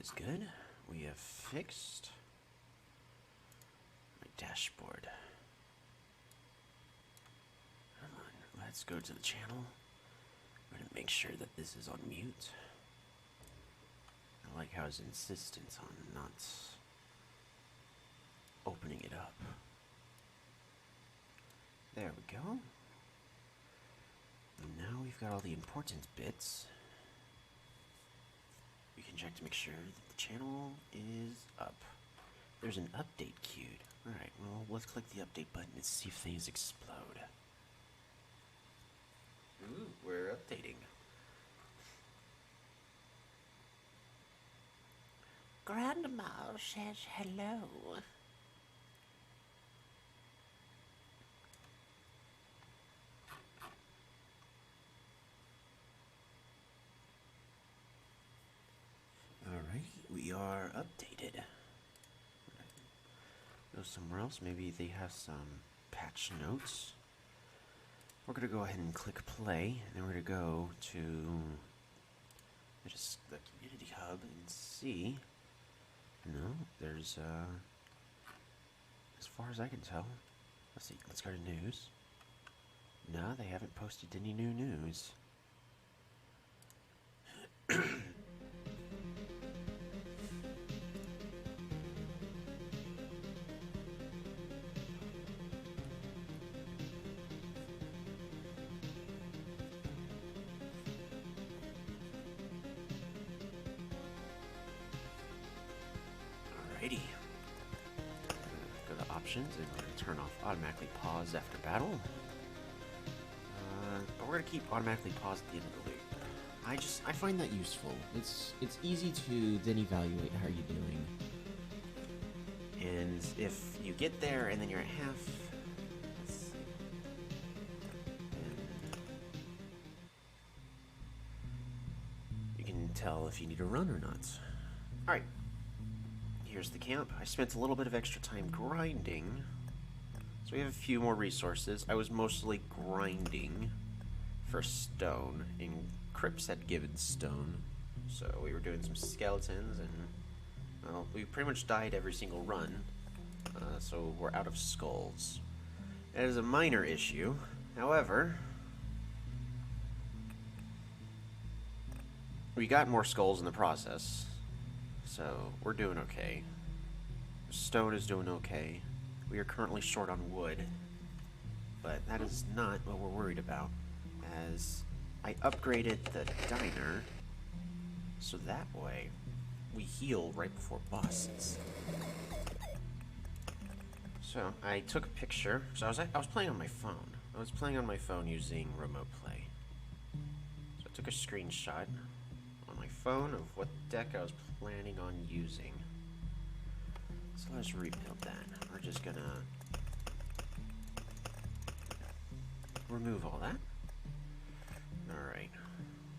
is good. We have fixed my dashboard. Come on, let's go to the channel. I'm going to make sure that this is on mute. I like how his insistence on not opening it up. There we go. And now we've got all the important bits. We can check to make sure that the channel is up. There's an update queued. Alright, well, let's click the update button and see if things explode. Ooh, we're updating. Grandma says hello. Alright, we are updated. Go somewhere else. Maybe they have some patch notes. We're going to go ahead and click play, and then we're going to go to just the community hub and see. No, there's, as far as I can tell, let's see, let's go to news. No, they haven't posted any new news. Alrighty. Go to options and we're going to turn off automatically pause after battle. But we're going to keep automatically pause at the end of the loop. I find that useful. It's easy to then evaluate how you're doing. And if you get there and then you're at half, let's see. You can tell if you need to run or not. Alright. Here's the camp. I spent a little bit of extra time grinding. So we have a few more resources. I was mostly grinding for stone, and Crips had given stone. So we were doing some skeletons, and well, we pretty much died every single run. So we're out of skulls. It is a minor issue. However, we got more skulls in the process. So we're doing okay. Stone is doing okay. We are currently short on wood, but that is not what we're worried about, as I upgraded the diner so that way we heal right before bosses. So I took a picture. So I was playing on my phone. I was playing on my phone using Remote Play. So I took a screenshot on my phone of what deck I was planning on using. So let's rebuild that. We're just gonna remove all that. Alright.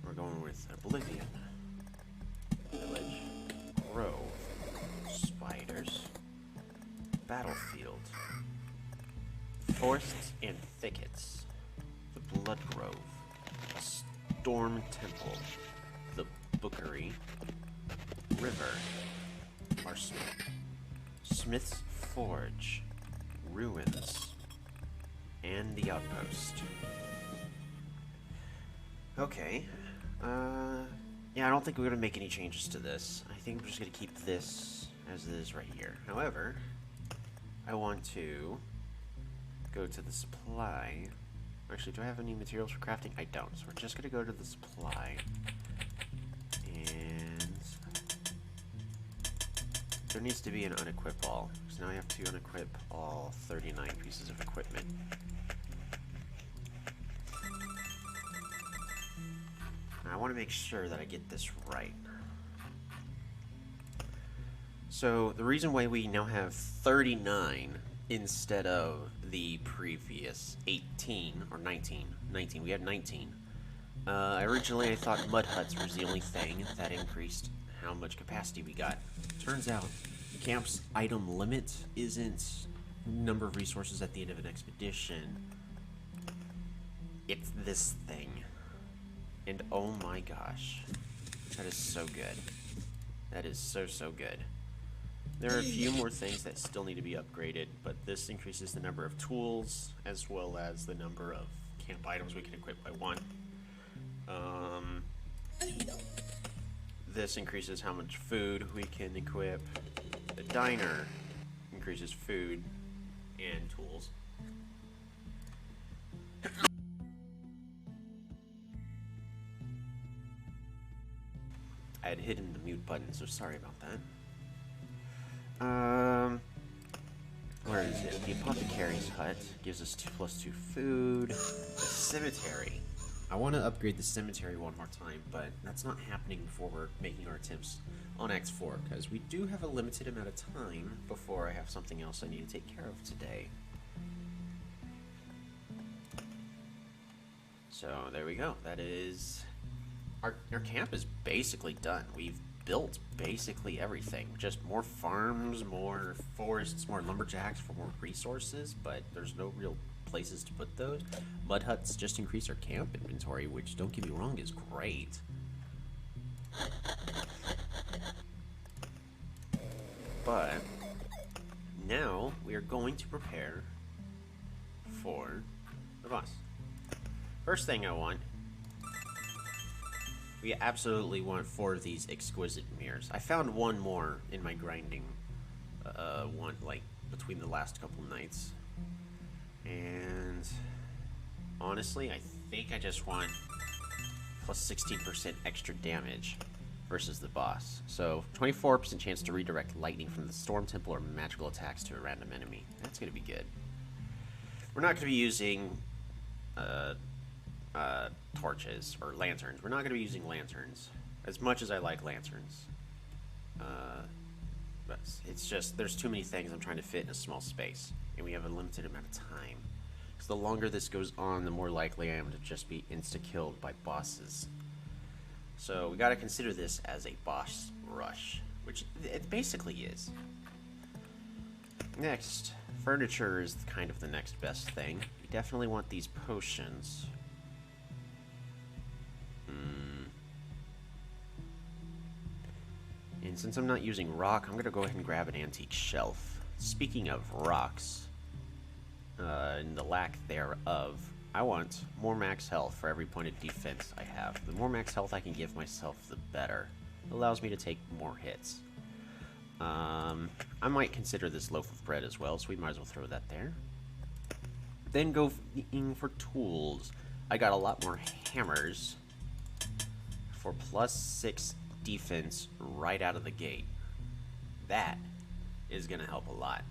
We're going with Oblivion, Village, Grove, Spiders, Battlefield, Forests and Thickets, the Blood Grove, a Storm Temple, the Bookery, River, Arsenal, Smith's Forge, Ruins, and the Outpost. Okay. Yeah, I don't think we're going to make any changes to this. I think we're just going to keep this as it is right here. However, I want to go to the supply. Actually, do I have any materials for crafting? I don't. So we're just going to go to the supply. And there needs to be an unequip all. So now I have to unequip all 39 pieces of equipment. I want to make sure that I get this right. So the reason why we now have 39 instead of the previous 18 or 19, we had 19. Originally I thought mud huts was the only thing that increased how much capacity we got. Turns out the camp's item limit isn't number of resources at the end of an expedition. It's this thing. And oh my gosh, that is so good. That is so, so good. There are a few more things that still need to be upgraded, but this increases the number of tools as well as the number of camp items we can equip by 1. This increases how much food we can equip. The diner increases food and tools. I had hidden the mute button, so sorry about that. Where is it? The apothecary's hut gives us 2+2 food. The cemetery. I want to upgrade the cemetery one more time, but that's not happening before we're making our attempts on Act 4, because we do have a limited amount of time before I have something else I need to take care of today. So there we go. That is... Our camp is basically done. We've built basically everything. Just more farms, more forests, more lumberjacks for more resources, but there's no real places to put those. Mud huts just increase our camp inventory, which, don't get me wrong, is great. But now we are going to prepare for the boss. First thing I want, we absolutely want 4 of these exquisite mirrors. I found one more in my grinding, one like between the last couple nights, and honestly, I think I just want plus 16% extra damage versus the boss. So 24% chance to redirect lightning from the storm temple or magical attacks to a random enemy. That's gonna be good. We're not gonna be using torches or lanterns. We're not going to be using lanterns as much as I like lanterns. But it's just there's too many things I'm trying to fit in a small space, and we have a limited amount of time. So the longer this goes on, the more likely I am to just be insta-killed by bosses. So we got to consider this as a boss rush, which it basically is. Next, furniture is kind of the next best thing. We definitely want these potions. And since I'm not using rock, I'm going to go ahead and grab an antique shelf. Speaking of rocks, and the lack thereof, I want more max health for every point of defense I have. The more max health I can give myself, the better. It allows me to take more hits. I might consider this loaf of bread as well, so we might as well throw that there. Then go for tools. I got a lot more hammers for +6 defense right out of the gate. That is gonna help a lot.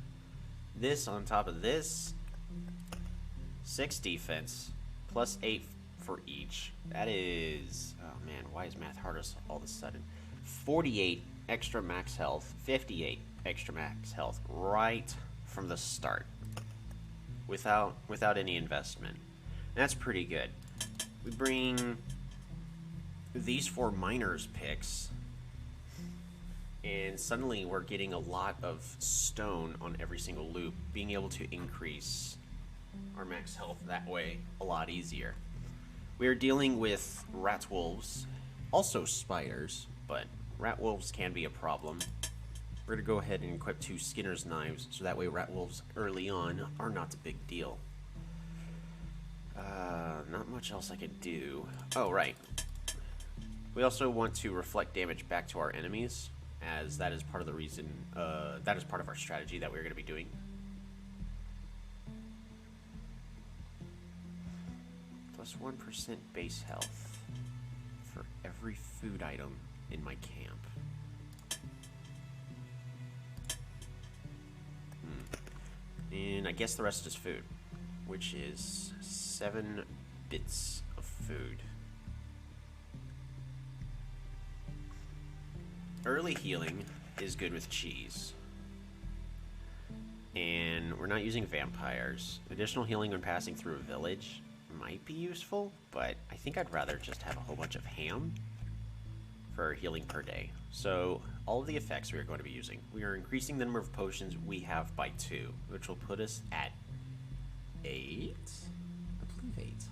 This on top of this, 6 defense +8 for each. That is, oh man, why is math hard all of a sudden? 48 extra max health, 58 extra max health right from the start, without any investment. That's pretty good. We bring these 4 miners picks, and suddenly we're getting a lot of stone on every single loop, being able to increase our max health that way a lot easier. We are dealing with rat wolves, also spiders, but rat wolves can be a problem. We're gonna go ahead and equip 2 Skinner's knives, so that way rat wolves early on are not a big deal. Not much else I could do. Oh, right. We also want to reflect damage back to our enemies, as that is part of the reason, that is part of our strategy that we're going to be doing. Plus 1% base health for every food item in my camp. And I guess the rest is food, which is 7 bits of food. Early healing is good with cheese. And we're not using vampires. Additional healing when passing through a village might be useful, but I think I'd rather just have a whole bunch of ham for healing per day. So all of the effects we are going to be using. We are increasing the number of potions we have by 2, which will put us at 8? I believe 8.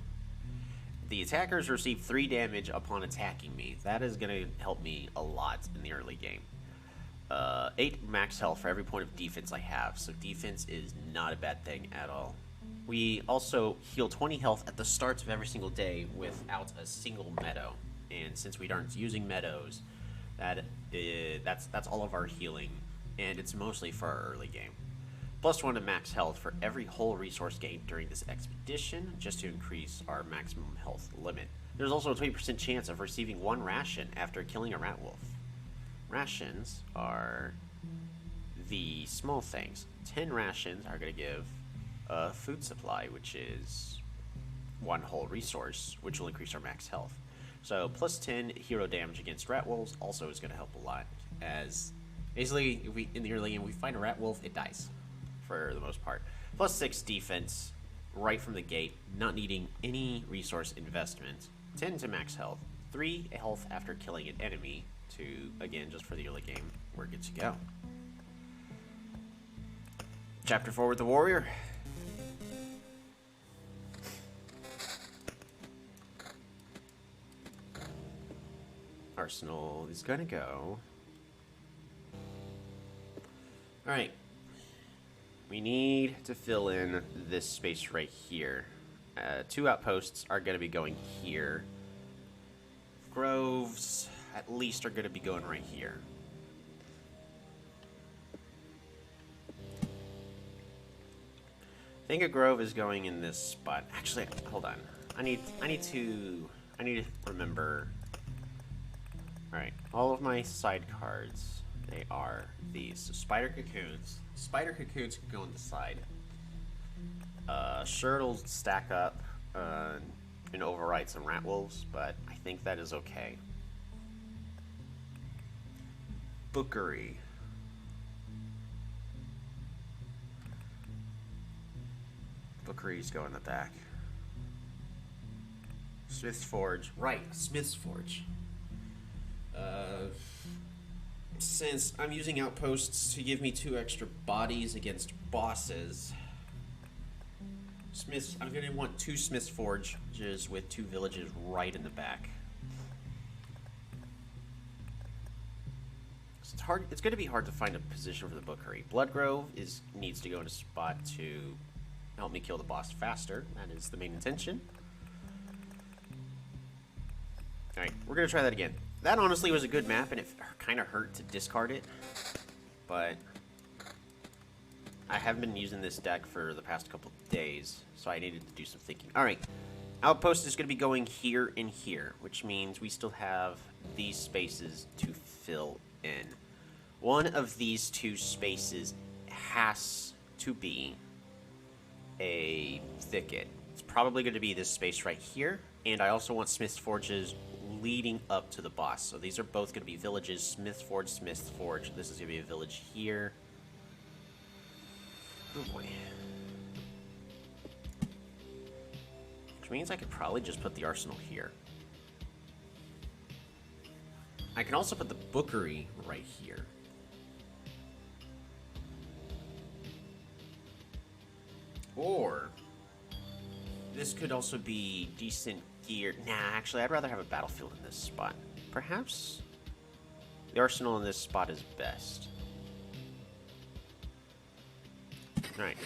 the attackers receive 3 damage upon attacking me. That is going to help me a lot in the early game. 8 max health for every point of defense I have, so defense is not a bad thing at all. We also heal 20 health at the starts of every single day without a single meadow. And since we aren't using meadows, that's all of our healing, and it's mostly for our early game. +1 to max health for every whole resource gained during this expedition, just to increase our maximum health limit. There's also a 20% chance of receiving 1 ration after killing a rat wolf. Rations are the small things. 10 rations are going to give a food supply, which is 1 whole resource, which will increase our max health. So +10 hero damage against rat wolves also is going to help a lot, as basically if in the early game we find a rat wolf, it dies for the most part. +6 defense right from the gate, not needing any resource investment. 10 to max health, 3 health after killing an enemy to, again, just for the early game, we're good to go. Chapter 4 with the warrior. Arsenal is gonna go. Alright. We need to fill in this space right here. 2 outposts are going to be going here. Groves, at least, are going to be going right here. I think a grove is going in this spot. Actually, hold on. I need to remember. All right, all of my side cards, they are these. So spider cocoons. Spider cocoons can go on the side. Sure, it'll stack up and override some rat wolves, but I think that is okay. Bookery. Bookeries go in the back. Smith's Forge. Right, Smith's Forge. Since I'm using outposts to give me 2 extra bodies against bosses, I'm going to want 2 Smith's Forges with 2 villages right in the back. So it's going to be hard to find a position for the Bookery. Bloodgrove needs to go in a spot to help me kill the boss faster. That is the main intention. Alright, we're going to try that again. That honestly was a good map, and it kind of hurt to discard it, but I haven't been using this deck for the past couple of days, so I needed to do some thinking. Alright, outpost is going to be going here and here, which means we still have these spaces to fill in. One of these 2 spaces has to be a thicket. It's probably going to be this space right here, and I also want Smith's Forges leading up to the boss. So these are both going to be villages. Smith's Forge, Smith's Forge. This is going to be a village here. Oh boy. Which means I could probably just put the arsenal here. I can also put the Bookery right here. Or this could also be decent gear. Nah, actually, I'd rather have a battlefield in this spot. Perhaps the arsenal in this spot is best. Alright,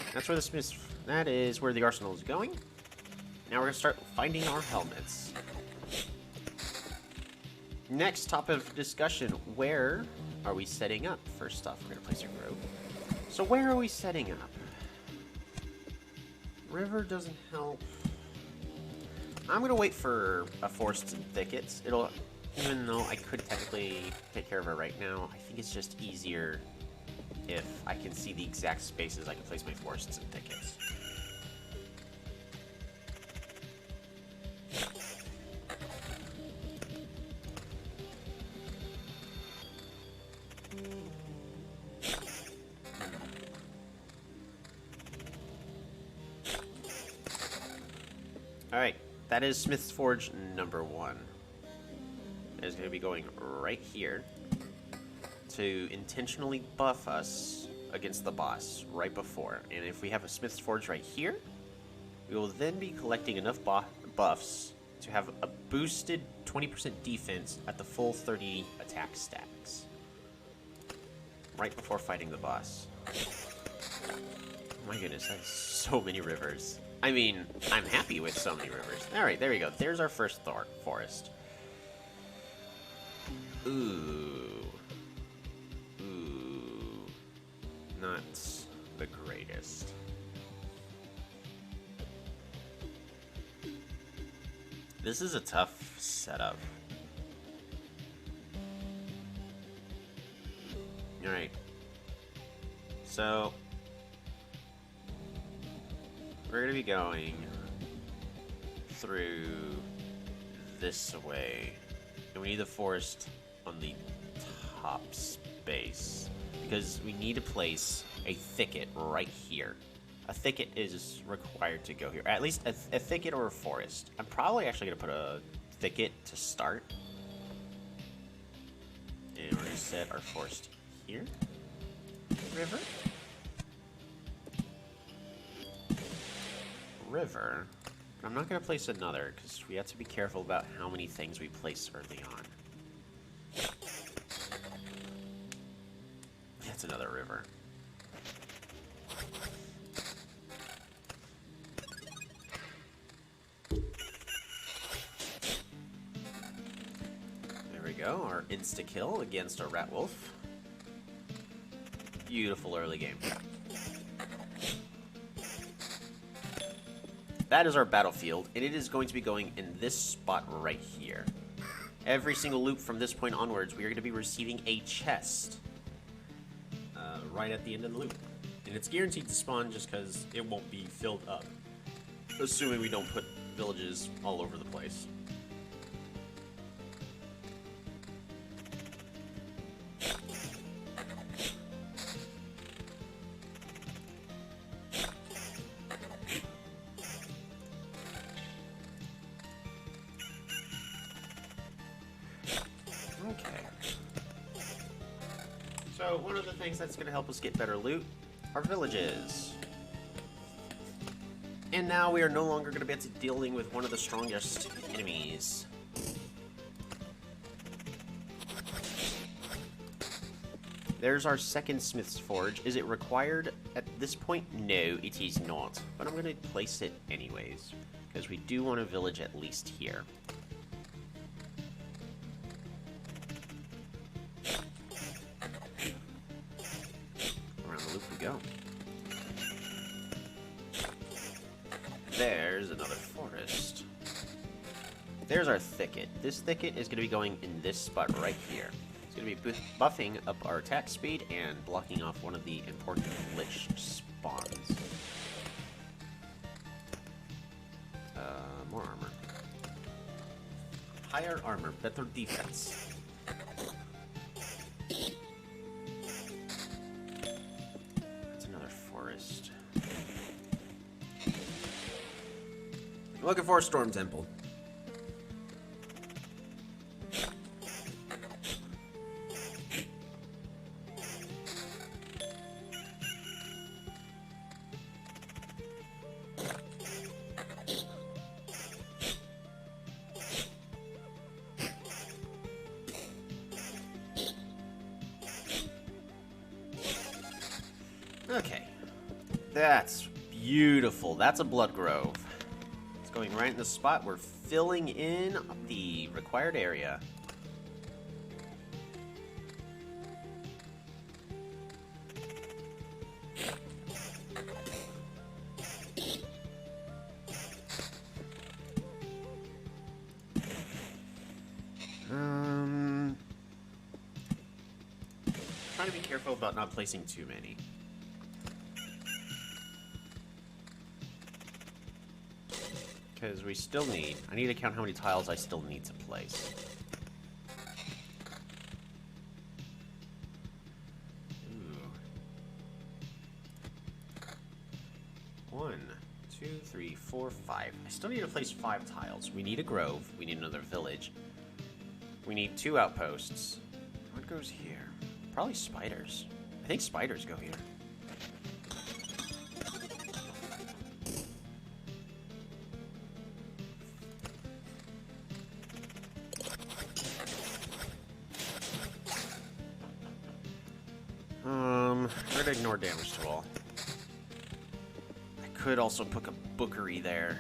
that is where the arsenal is going. Now we're going to start finding our helmets. Next topic of discussion, where are we setting up? First off, we're going to place a grove. So where are we setting up? River doesn't help. I'm going to wait for a forests and thickets. Even though I could technically take care of it right now, I think it's just easier if I can see the exact spaces I can place my forests and thickets. Alright, that is Smith's Forge number 1. It is going to be going right here to intentionally buff us against the boss right before. And if we have a Smith's Forge right here, we will then be collecting enough buffs to have a boosted 20% defense at the full 30 attack stacks. Right before fighting the boss. Oh my goodness, that's so many rivers. I mean, I'm happy with so many rivers. Alright, there we go. There's our first forest. Ooh. Ooh. Not the greatest. This is a tough setup. Alright. So, we're going to be going through this way. And we need the forest on the top space. Because we need to place a thicket right here. A thicket is required to go here. At least a thicket or a forest. I'm probably actually going to put a thicket to start. And we're going to set our forest here. River. River. I'm not going to place another because we have to be careful about how many things we place early on. That's another river. There we go, our insta-kill against a rat wolf. Beautiful early game. That is our battlefield, and it is going to be going in this spot right here. Every single loop from this point onwards, we are going to be receiving a chest. Right at the end of the loop. And it's guaranteed to spawn just because it won't be filled up. Assuming we don't put villages all over the place. So, one of the things that's going to help us get better loot are villages. And now we are no longer going to be dealing with one of the strongest enemies. There's our second Smith's Forge. Is it required at this point? No, it is not. But I'm going to place it anyways, because we do want a village at least here. Go. There's another forest. There's our thicket. This thicket is going to be going in this spot right here. It's going to be buffing up our attack speed and blocking off one of the important lich spawns. More armor. Higher armor, better defense. Looking for a storm temple. Okay. That's beautiful. That's a blood grove. Going right in the spot. We're filling in the required area. Trying to be careful about not placing too many. Because we still need... I need to count how many tiles I still need to place. Ooh. 1, 2, 3, 4, 5. I still need to place 5 tiles. We need a grove. We need another village. We need 2 outposts. What goes here? Probably spiders. I think spiders go here. We're gonna ignore damage to all. I could also put a bookery there.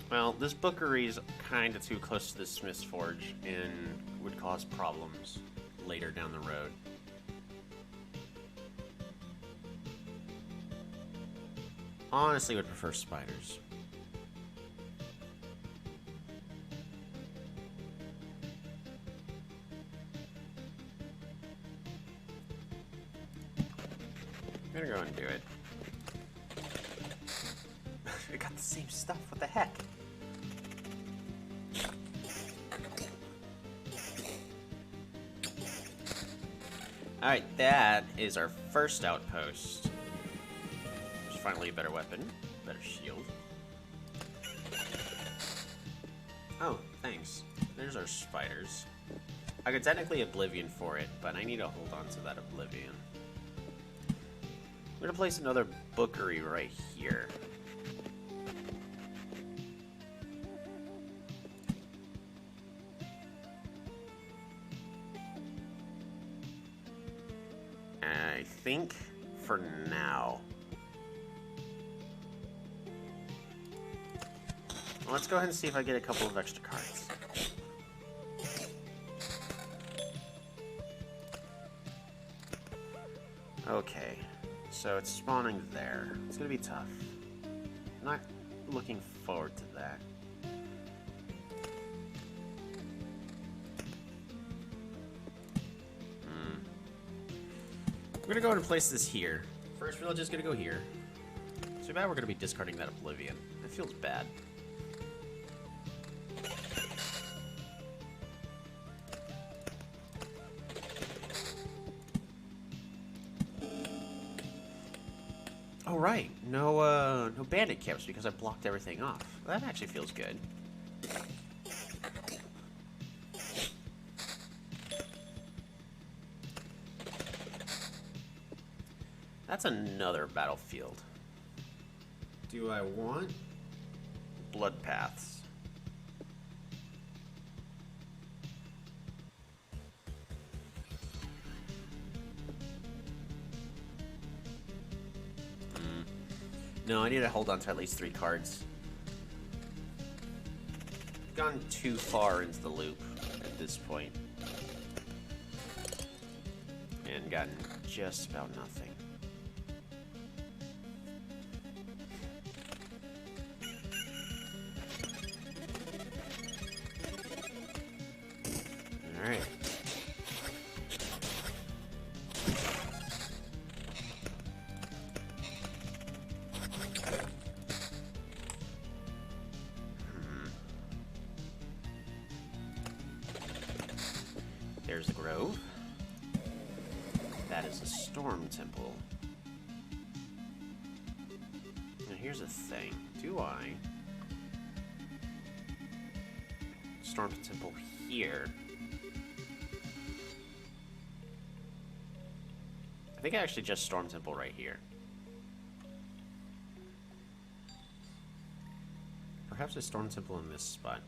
Well, this bookery's kind of too close to the Smith's Forge and would cause problems later down the road. Honestly, would prefer spiders. I'm gonna go and do it. I got the same stuff, what the heck? Alright, that is our first outpost. There's finally a better weapon, better shield. Oh, thanks. There's our spiders. I could technically Oblivion for it, but I need to hold on to that Oblivion. I'm gonna place another bookery right here. I think for now. Let's go ahead and see if I get a couple of extra cards. Okay, so it's spawning there. It's gonna be tough. Not looking forward to that. We're gonna go ahead and place this here. First village is gonna go here. Too bad we're gonna be discarding that Oblivion. It feels bad. Oh right, no bandit camps because I blocked everything off. That actually feels good. That's another battlefield. Do I want blood paths? No, I need to hold on to at least 3 cards. Gone too far into the loop at this point. And gotten just about nothing. Alright. There's the grove. That is a storm temple. Now here's a thing. Do I storm temple here? I think I actually just storm temple right here. Perhaps a storm temple in this spot.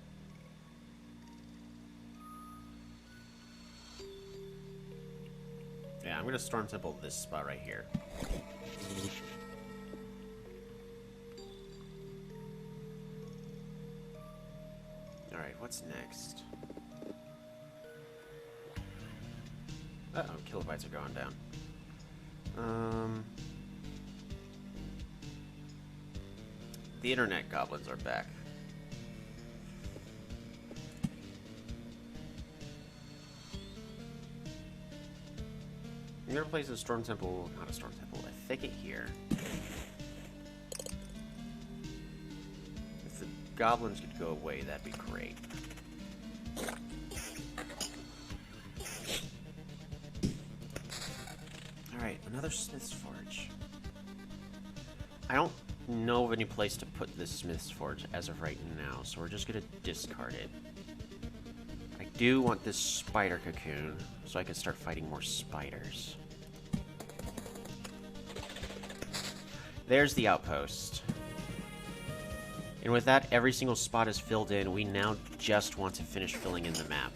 Yeah, I'm gonna storm temple this spot right here. Alright, what's next? Uh-oh, kilobytes are going down. The internet goblins are back. I'm gonna place a storm temple, not a storm temple, a thicket here. If the goblins could go away, that'd be great. Alright, another Smith's Forge. I don't know of any place to put this Smith's Forge as of right now, so we're just gonna discard it. I do want this spider cocoon, so I can start fighting more spiders. There's the outpost. And with that, every single spot is filled in. We now just want to finish filling in the map.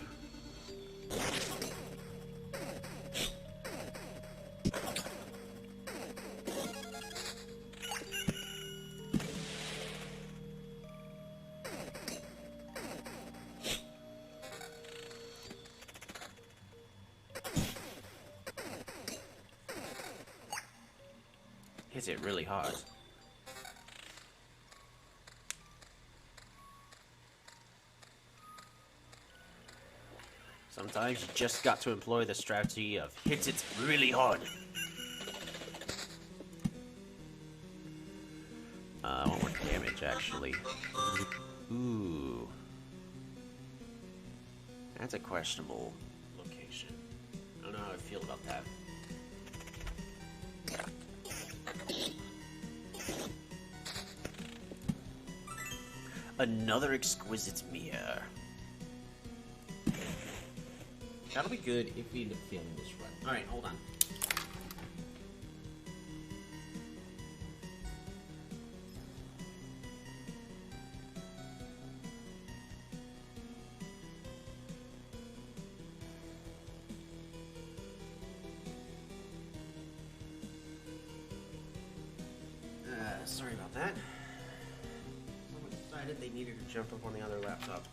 Hits it really hard. Sometimes you just got to employ the strategy of hits it really hard. I want more damage, actually. Ooh. That's a questionable location. I don't know how I feel about that. Another exquisite mirror. That'll be good if we end up failing this run. Alright, hold on. Sorry about that. Someone decided they needed to jump up on the other laptop.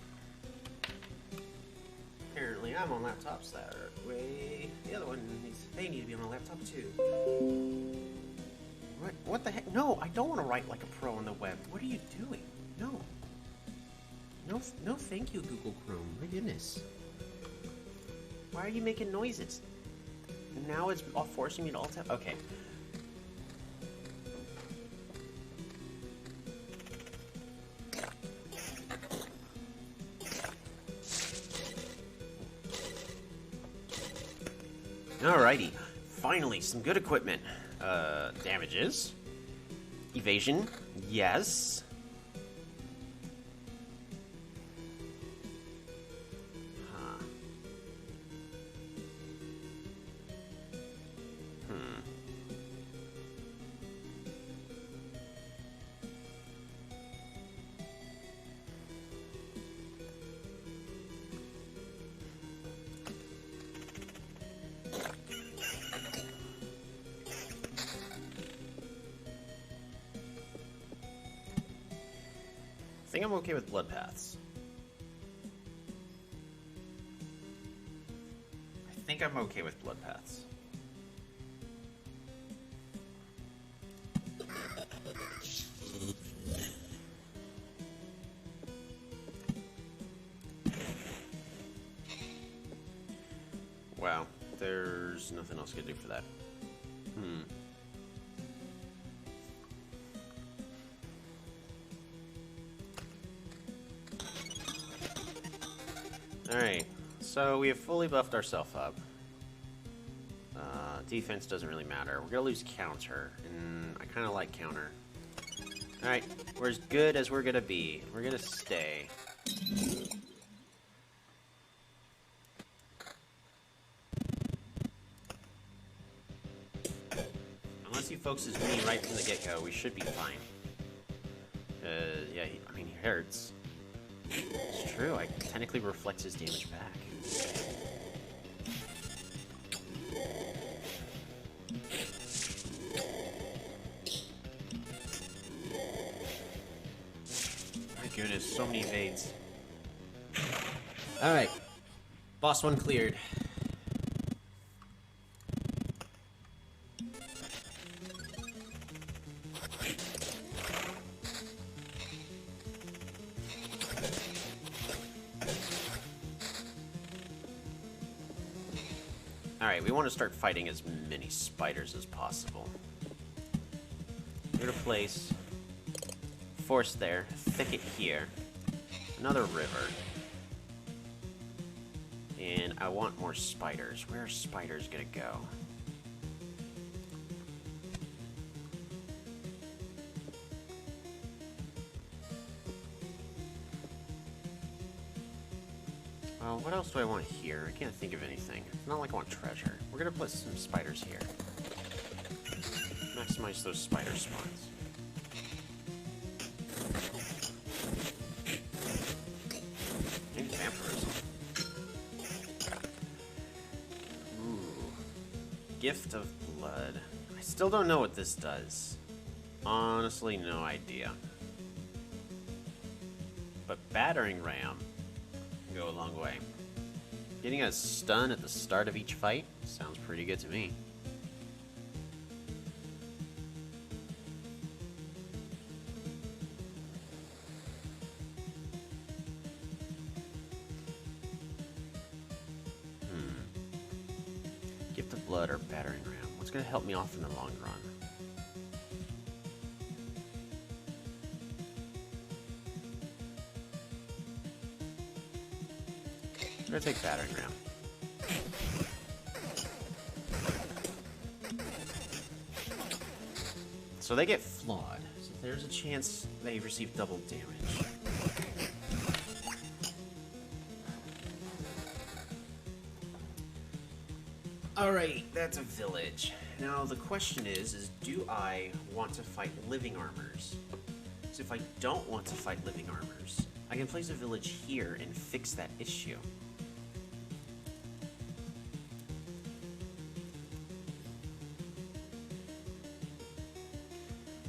Apparently, I'm on laptops that are way... The other one, they need to be on a laptop too. What the heck? No, I don't want to write like a pro on the web. What are you doing? No. No, thank you, Google Chrome. My goodness. Why are you making noises? Now it's all forcing me to alt tab? Okay. Alrighty, finally, some good equipment. Damages. Evasion, yes. Huh. I think I'm okay with blood paths. I think I'm okay with blood paths. Wow, there's nothing else I can do for that. Alright, so we have fully buffed ourselves up. Defense doesn't really matter. We're gonna lose counter, and I kind of like counter. Alright, we're as good as we're gonna be. We're gonna stay. Unless he focuses me right from the get-go, we should be fine. Yeah, I mean, he hurts. It's true, I technically reflect his damage back. My goodness, so many evades. Alright. Boss one cleared. Alright, we want to start fighting as many spiders as possible. We're gonna place force there, thicket here, another river, and I want more spiders. Where are spiders gonna go? Well, what else do I want here? I can't think of anything. It's not like I want treasure. We're gonna put some spiders here. Maximize those spider spawns. Maybe vampirism. Ooh. Gift of blood. I still don't know what this does. Honestly, no idea. But battering ram can go a long way. Getting a stun at the start of each fight sounds pretty good to me. Gift of blood or battering ram. What's going to help me off in the long run? I'm going to take battering ram. So they get flawed. So there's a chance they receive double damage. Alright, that's a village. Now the question is do I want to fight living armors? So if I don't want to fight living armors, I can place a village here and fix that issue.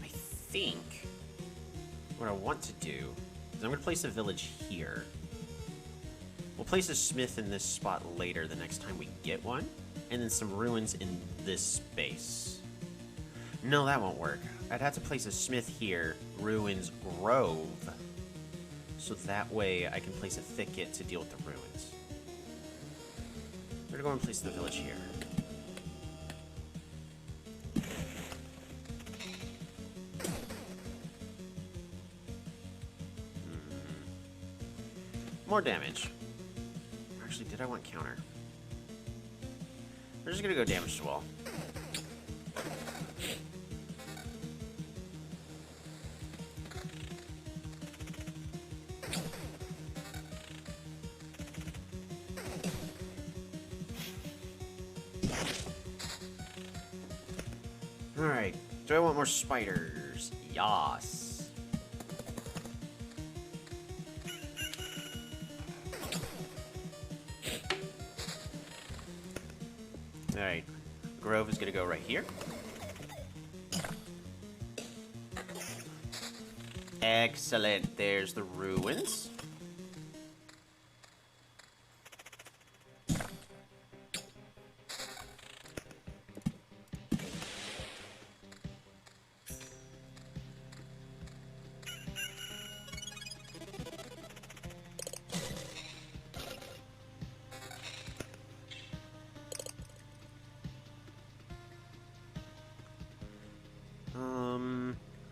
I think what I want to do is I'm going to place a village here. We'll place a smith in this spot later the next time we get one. And then some ruins in this space. No, that won't work. I'd have to place a smith here, ruins grove, so that way I can place a thicket to deal with the ruins. We're gonna go and place the village here. More damage. Actually, did I want counter? We're just gonna go damage to wall. Alright, do I want more spiders? Yas. Alright, grove is gonna go right here. Excellent, there's the ruins.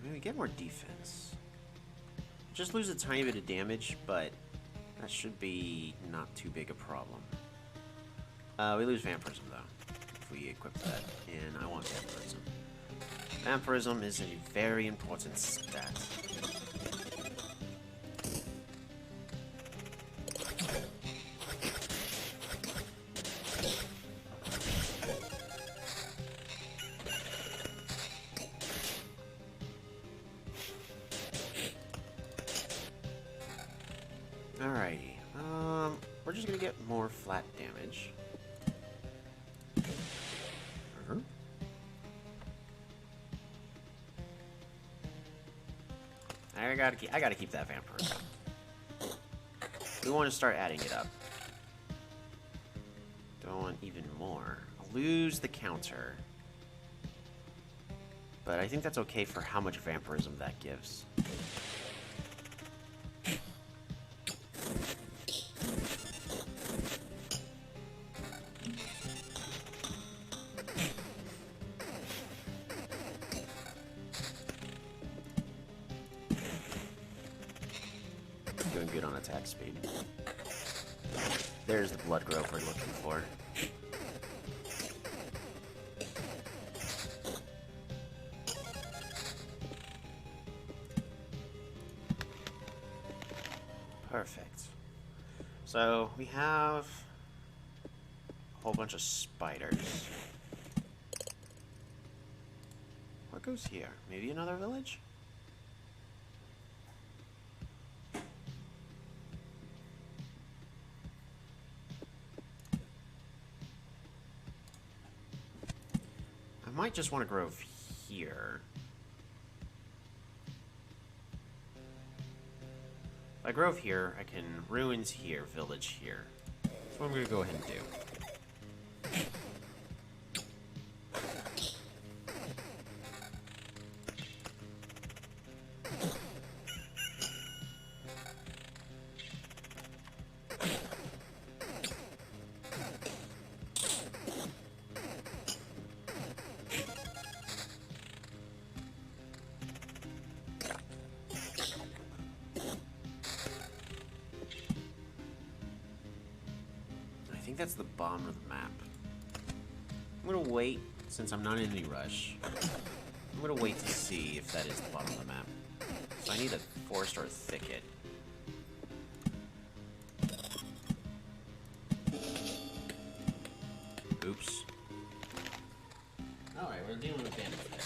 Maybe get more defense. Just lose a tiny bit of damage, but that should be not too big a problem. We lose vampirism though, if we equip that, and I want vampirism. Vampirism is a very important stat. Alrighty, we're just gonna get more flat damage. I gotta keep that vampirism. We want to start adding it up. Don't want even more. I'll lose the counter. But I think that's okay for how much vampirism that gives. Doing good on attack speed. There's the blood growth we're looking for. Perfect. So, we have a whole bunch of spiders. What goes here? Maybe another village? I might just want to grow here. If I grove here, I can ruins here, village here. That's what I'm going to go ahead and do. I think that's the bottom of the map. I'm gonna wait, since I'm not in any rush. I'm gonna wait to see if that is the bottom of the map. So I need a forest or a thicket. Oops. Alright, we're dealing with bandits there.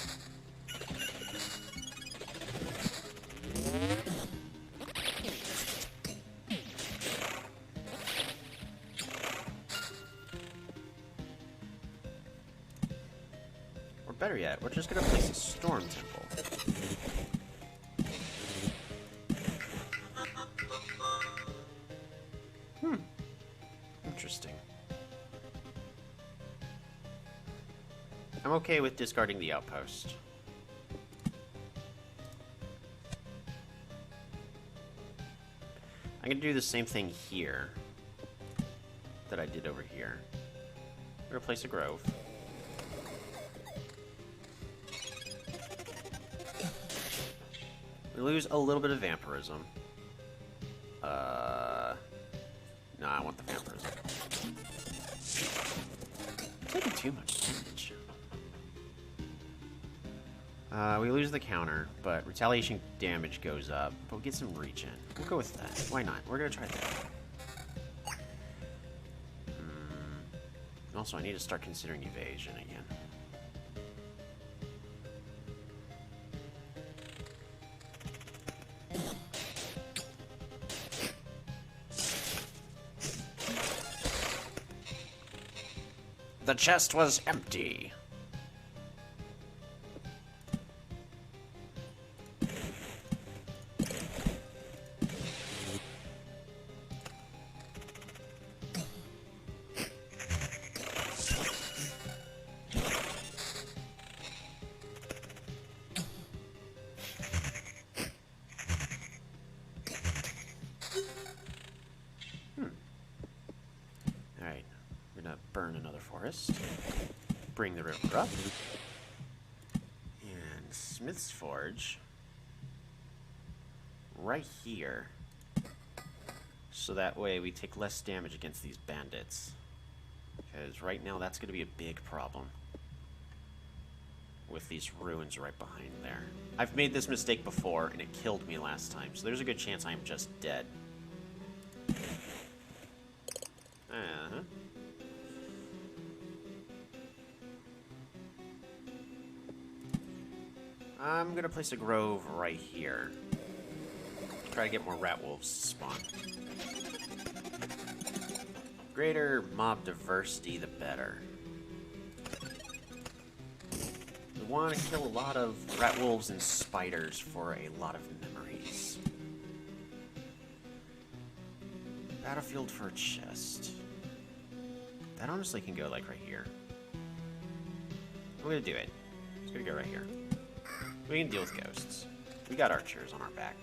Better yet, we're just gonna place a storm temple. Interesting. I'm okay with discarding the outpost. I'm gonna do the same thing here that I did over here. I'm gonna place a grove. We lose a little bit of vampirism. No, I want the vampirism. Taking too much damage. We lose the counter, but retaliation damage goes up. But we'll get some reach in. We'll go with that. Why not? We're gonna try that. Also, I need to start considering evasion again. The chest was empty. Alright, we're gonna burn another forest. Bring the river up. And Smith's Forge. Right here. So that way we take less damage against these bandits. Because right now that's gonna be a big problem. With these ruins right behind there. I've made this mistake before and it killed me last time. So there's a good chance I'm just dead. Uh-huh. I'm gonna place a grove right here. Try to get more rat wolves to spawn. Greater mob diversity, the better. We want to kill a lot of rat wolves and spiders for a lot of memories. Battlefield for a chest. That honestly can go like right here. I'm gonna do it. It's gonna go right here. We can deal with ghosts. We got archers on our back.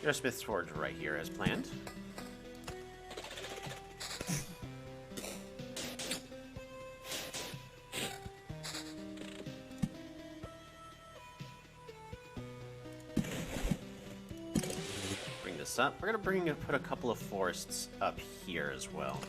There's Smith's Forge right here as planned. Bring this up. We're gonna put a couple of forests up here as well.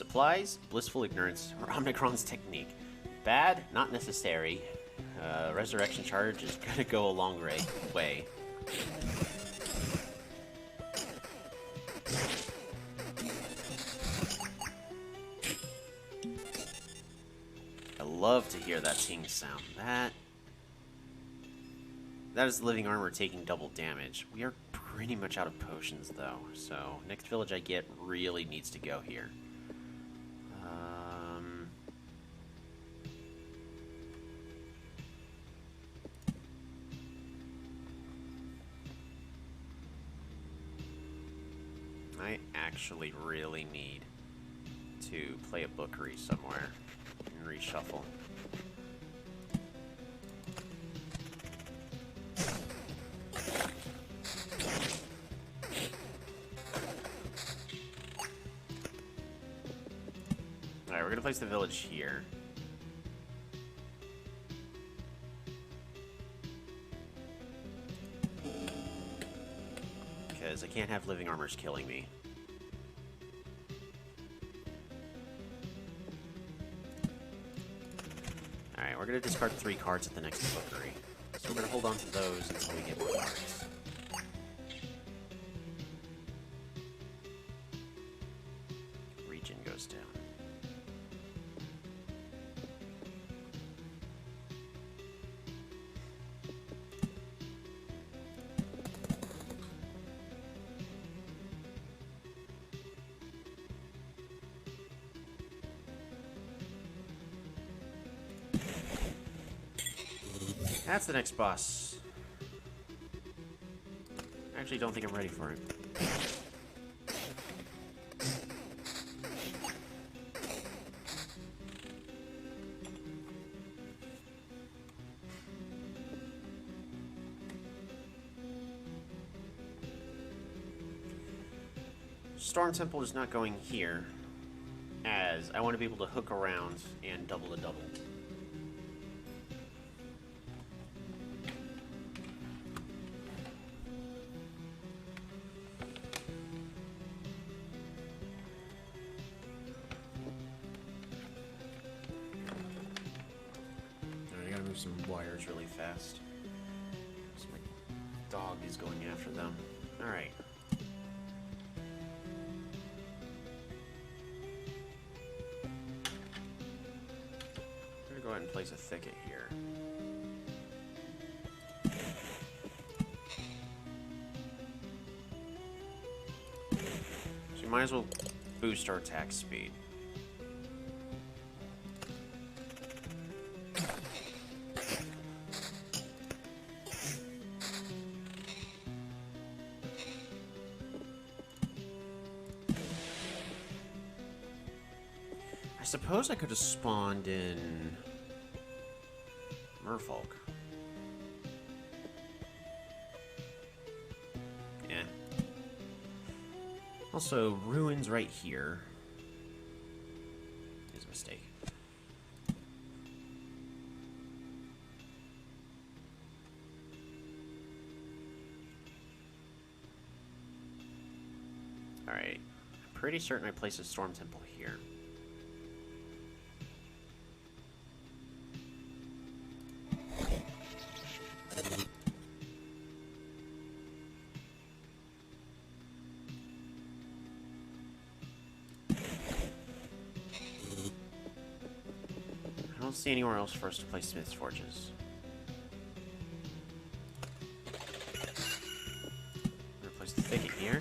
Supplies, Blissful Ignorance, or Omnicron's Technique. Bad, not necessary. Resurrection Charge is gonna go a long way. I love to hear that ting sound. That is living armor taking double damage. We are pretty much out of potions, though, so next village I get really needs to go here. I actually really need to play a bookery somewhere and reshuffle. Alright, we're gonna place the village here. Because I can't have living armors killing me. Alright, we're going to discard 3 cards at the next bookery. So we're going to hold on to those until we get more cards. Region goes down. That's the next boss. I actually don't think I'm ready for it. Storm Temple is not going here, as I want to be able to hook around and double the double. Some wires really fast. So my dog is going after them. Alright. I'm gonna go ahead and place a thicket here. So we might as well boost our attack speed. I suppose I could have spawned in Merfolk. Yeah. Also, ruins right here is a mistake. Alright. I'm pretty certain I placed a Storm Temple here. I don't see anywhere else for us to place Smith's Forges. I'm gonna place the thicket here.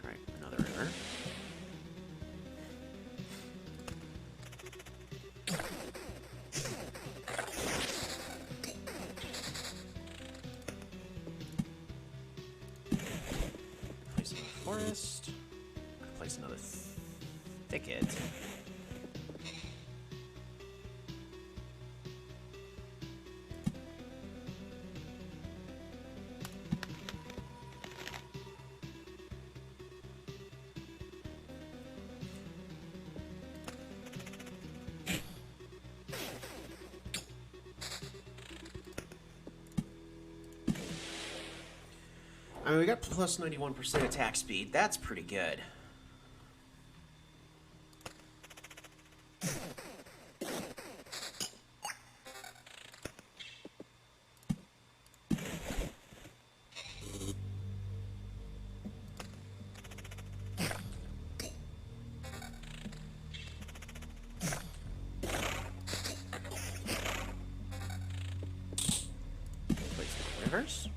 Alright, another river. Place another forest. Place another thicket. I mean, we got plus 91% attack speed. That's pretty good. Rivers?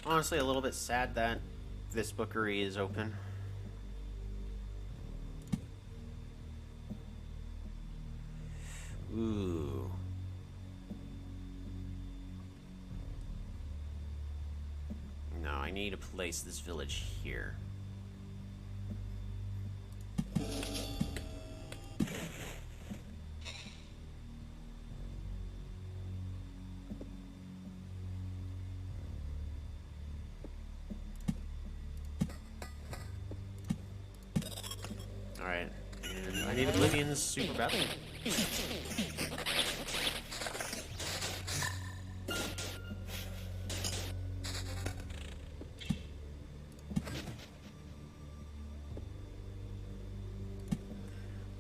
Honestly, a little bit sad that this bookery is open. Ooh. No, I need to place this village here. Alright, and I need Oblivion's super battle.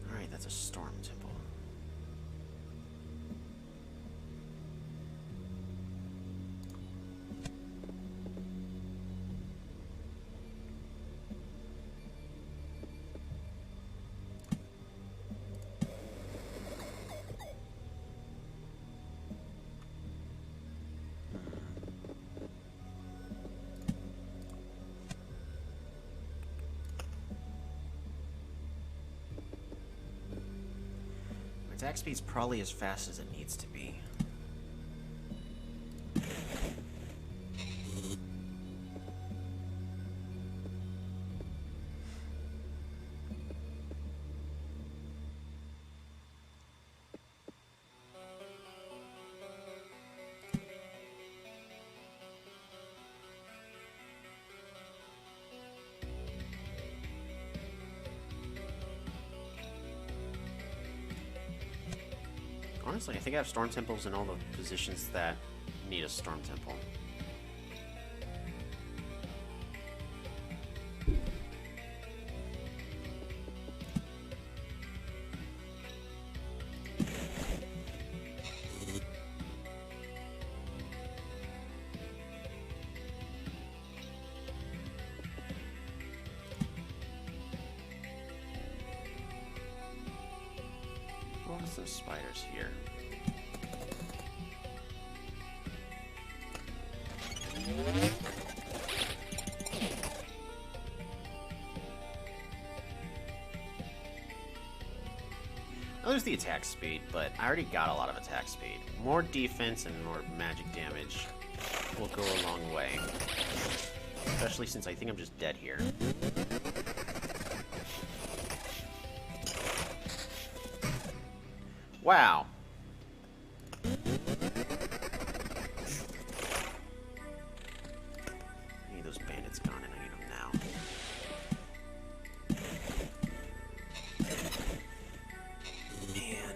Alright, that's a storm temple. Attack speed's probably as fast as it needs to be. Honestly, I think I have storm temples in all the positions that need a storm temple. What are some spiders here? Now there's the attack speed, but I already got a lot of attack speed. More defense and more magic damage will go a long way. Especially since I think I'm just dead here. Wow. I need those bandits gone and I need them now. Man.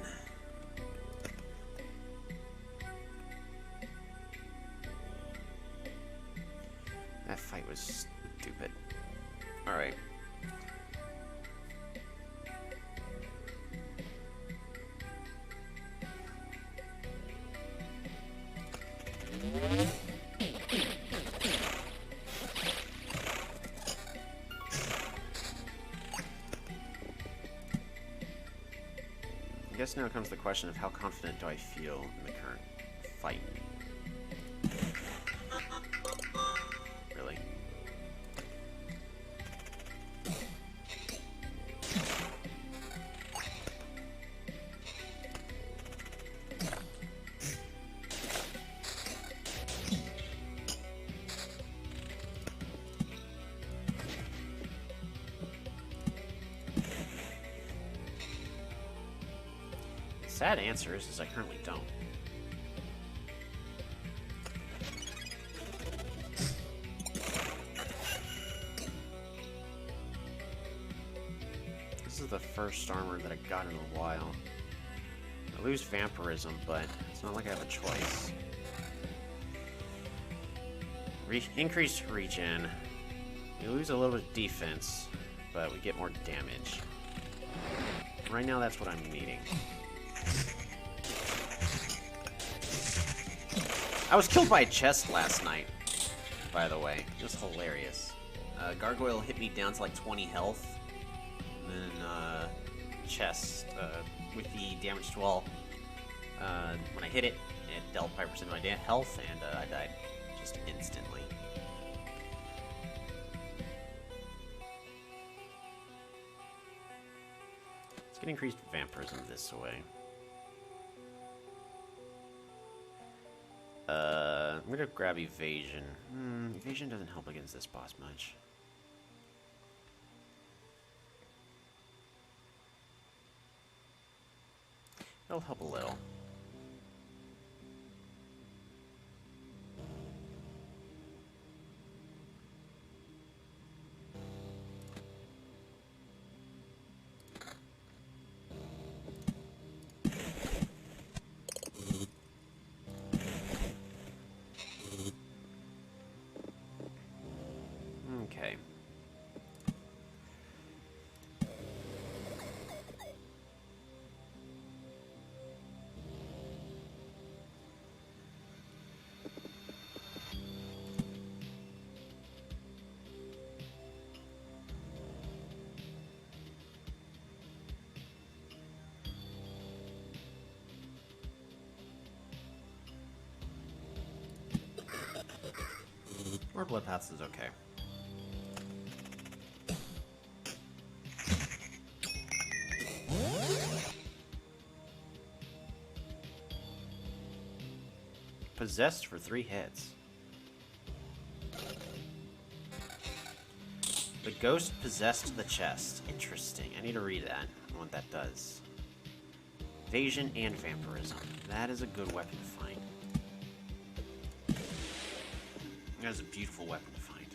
That fight was stupid. Alright. I guess now comes the question of how confident do I feel in the current fight? Really? Sad answer is I currently don't. the first armor that I got in a while. I lose vampirism, but it's not like I have a choice. Increased regen. We lose a little bit of defense, but we get more damage. Right now, that's what I'm needing. I was killed by a chest last night, by the way. Just hilarious. Gargoyle hit me down to like 20 health. And then, chest, with the damage to all. When I hit it, it dealt 5% of my health, and I died just instantly. Let's get increased vampirism this way. I'm gonna grab evasion. Evasion doesn't help against this boss much. It'll help a little. Okay. More blood paths is okay. Possessed for 3 hits. The ghost possessed the chest. Interesting. I need to read that and what that does. Evasion and vampirism. That is a good weapon to find. That is a beautiful weapon to find.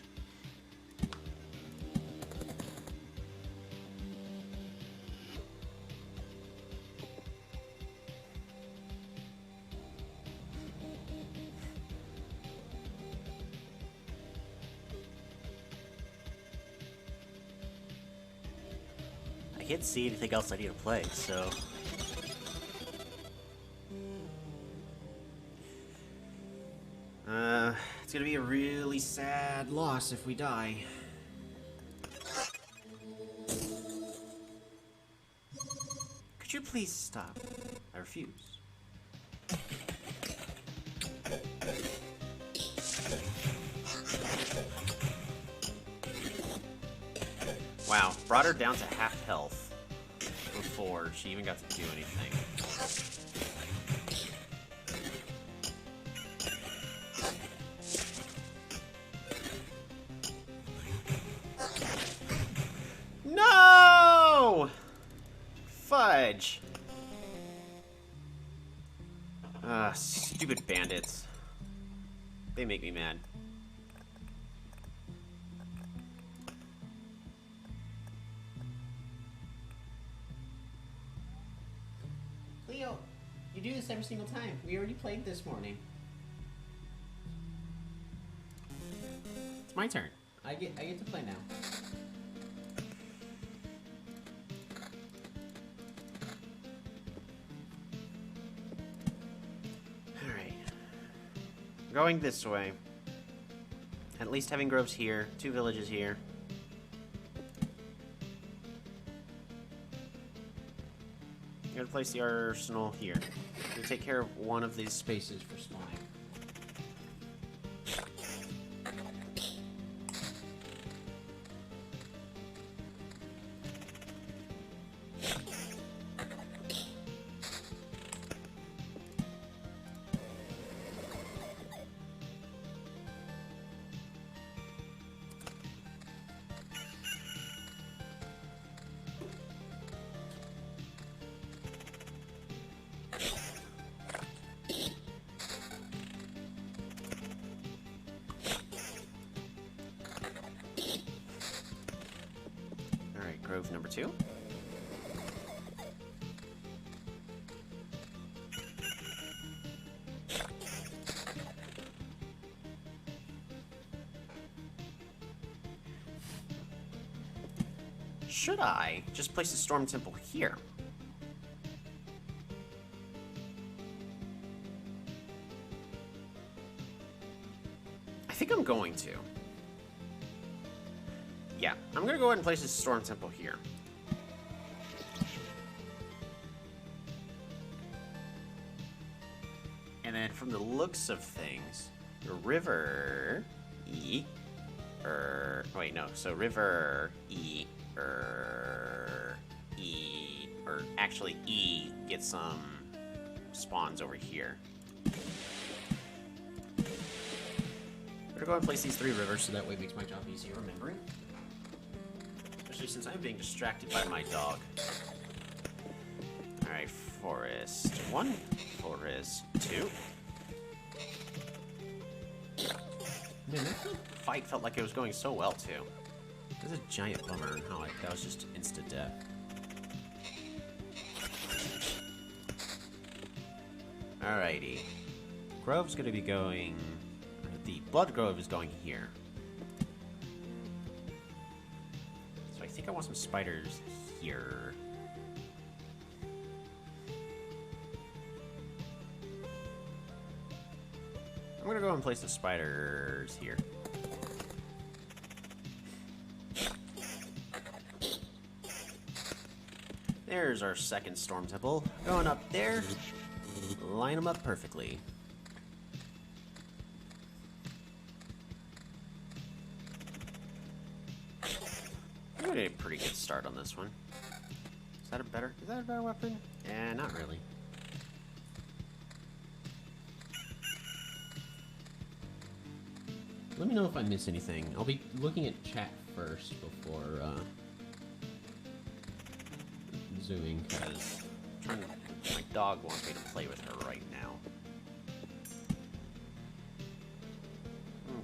I can't see anything else I need to play, so... It's gonna be a really sad loss if we die. Could you please stop? I refuse. Wow, brought her down to half health before she even got to do anything. No! Fudge. Stupid bandits. They make me mad. Leo, you do this every single time. We already played this morning. It's my turn. I get to play now. Alright. Going this way. At least having groves here, 2 villages here. I'm gonna place the arsenal here. I'm gonna take care of one of these spaces for spawning. Grove number 2. should I just place the Storm Temple here? I think I'm going to. Yeah, I'm going to go ahead and place this Storm Temple here. And then from the looks of things, the river E, wait, no, so river E, E, or actually E gets some spawns over here. I'm gonna go ahead and place these 3 rivers so that way it makes my job easier remembering. Especially since I'm being distracted by my dog. Alright, forest 1, forest 2. Man, that fight felt like it was going so well, too. This is a giant bummer how that was just insta-death. Alrighty. Grove's gonna be going... The Blood Grove is going here. So I think I want some spiders here. I'm gonna go and place the spiders here. There's our second Storm Temple. Going up there. Line them up perfectly. We got a pretty good start on this one. Is that a better weapon? Eh, not really. Let me know if I miss anything. I'll be looking at chat first before zooming, because my dog wants me to play with her right now.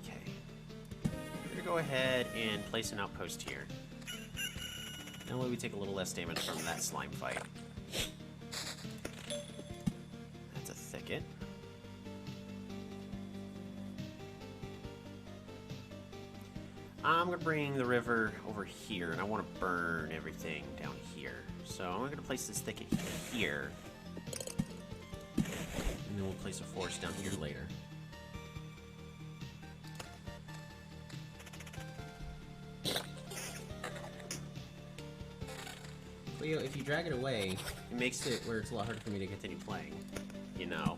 Okay. We're gonna go ahead and place an outpost here. That way we take a little less damage from that slime fight. That's a thicket. I'm gonna bring the river over here, and I want to burn everything down here. So I'm gonna place this thicket here, and then we'll place a forest down here later. But, you know, if you drag it away, it makes it where it's a lot harder for me to continue playing. You know.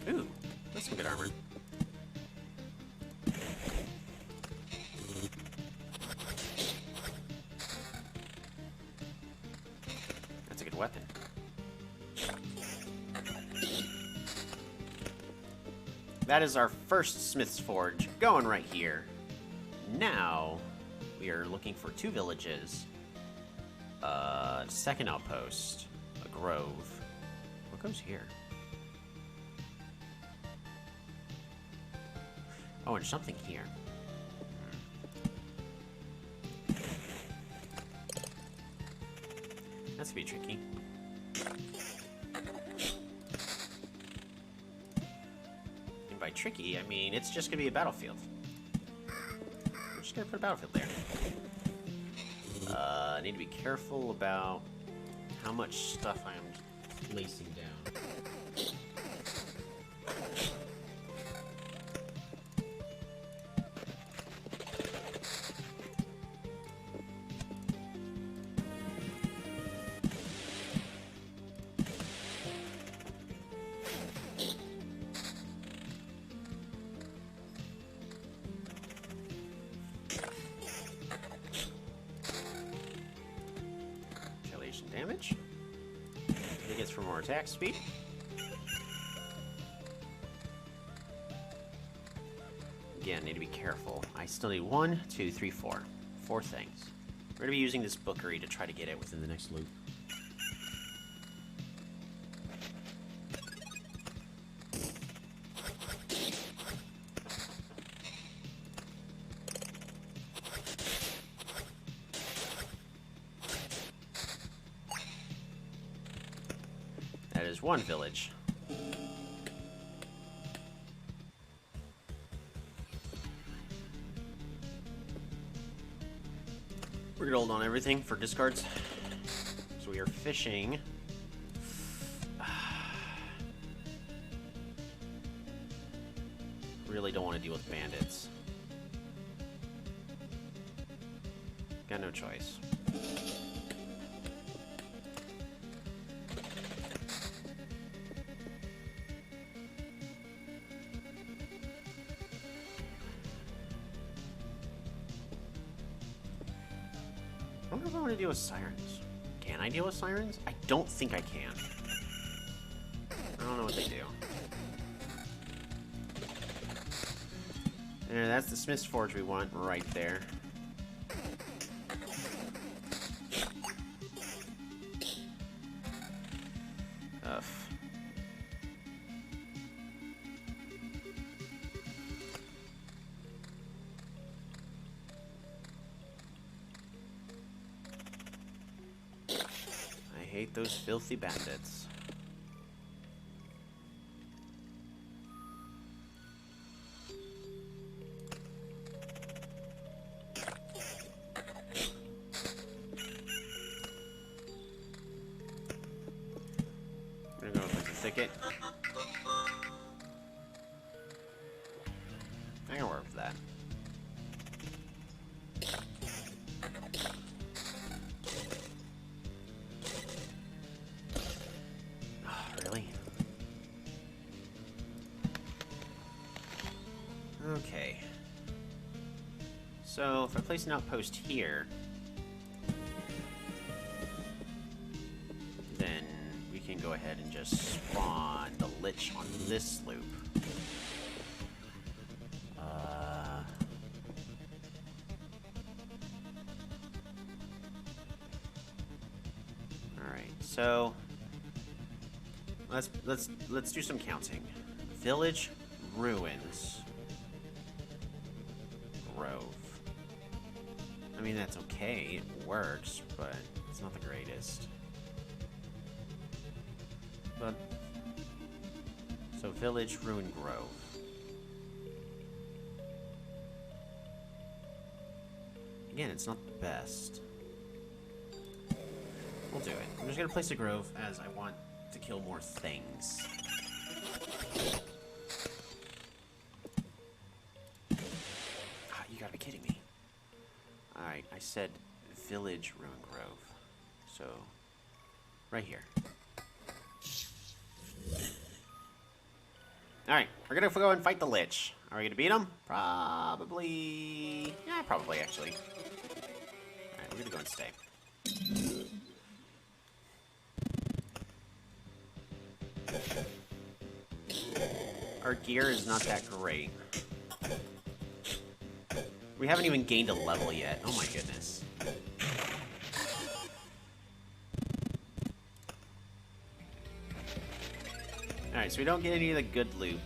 Ooh, that's some good armor. That's a good weapon. That is our first Smith's Forge going right here. Now, we are looking for 2 villages, a second outpost, a grove. What goes here? Oh, and something here. That's gonna be tricky. And by tricky, I mean it's just gonna be a battlefield. We're just gonna put a battlefield there. I need to be careful about how much stuff I'm placing down. Damage. It gets for more attack speed. Again, need to be careful. I still need 1, 2, 3, 4. 4 things. We're going to be using this bookery to try to get it within the next loop. There's one village. We're gonna hold on everything for discards. So we are fishing. Really don't want to deal with bandits. Got no choice. I wonder if I want to deal with sirens. Can I deal with sirens? I don't think I can. I don't know what they do. There, that's the Smith's Forge we want right there. Ugh. I hate those filthy bandits. I'm gonna go with the thicket. I can work with that. Really? Okay. So, if I place an outpost here, then we can go ahead and just spawn the Lich on this loop. Alright, so let's do some counting. Village, ruins, grove. I mean, that's okay, it works, but it's not the greatest. But so village, ruin, grove. Again, it's not the best. We'll do it. I'm just gonna place a grove as I want to kill more things. Ah, you gotta be kidding me. Alright, I said village, ruin, grove. So, right here. Alright, we're gonna go and fight the Lich. Are we gonna beat him? Probably. Yeah, probably actually. Alright, we're gonna go and stay. Our gear is not that great. We haven't even gained a level yet. Oh my goodness. Alright, so we don't get any of the good loot.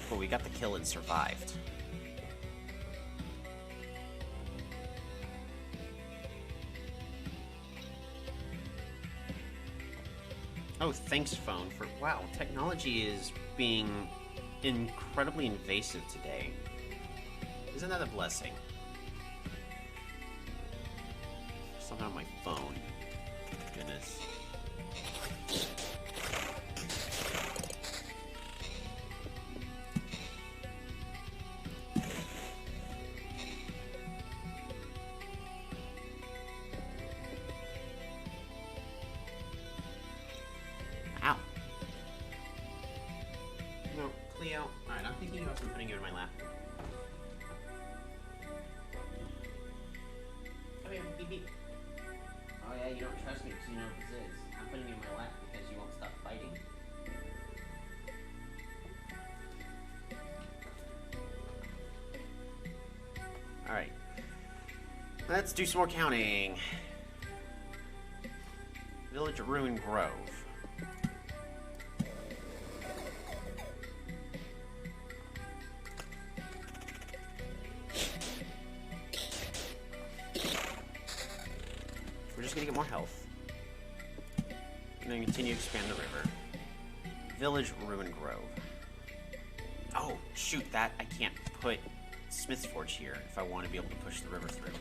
But we got the kill and survived. Oh, thanks, phone, for... Wow, technology is being incredibly invasive today. Isn't that a blessing? Somehow my phone. Goodness. Ow. No, Cleo. Alright, I'm thinking about putting you in my lap. Come here, beep beep. Oh yeah, you don't trust me because you know what this is. I'm putting you in my lap because you won't stop fighting. Alright. Let's do some more counting. Village of Ruin Grove. We're just gonna get more health. gonna continue to expand the river. Village Ruin Grove. Oh, shoot, that I can't put Smith's Forge here if I want to be able to push the river through.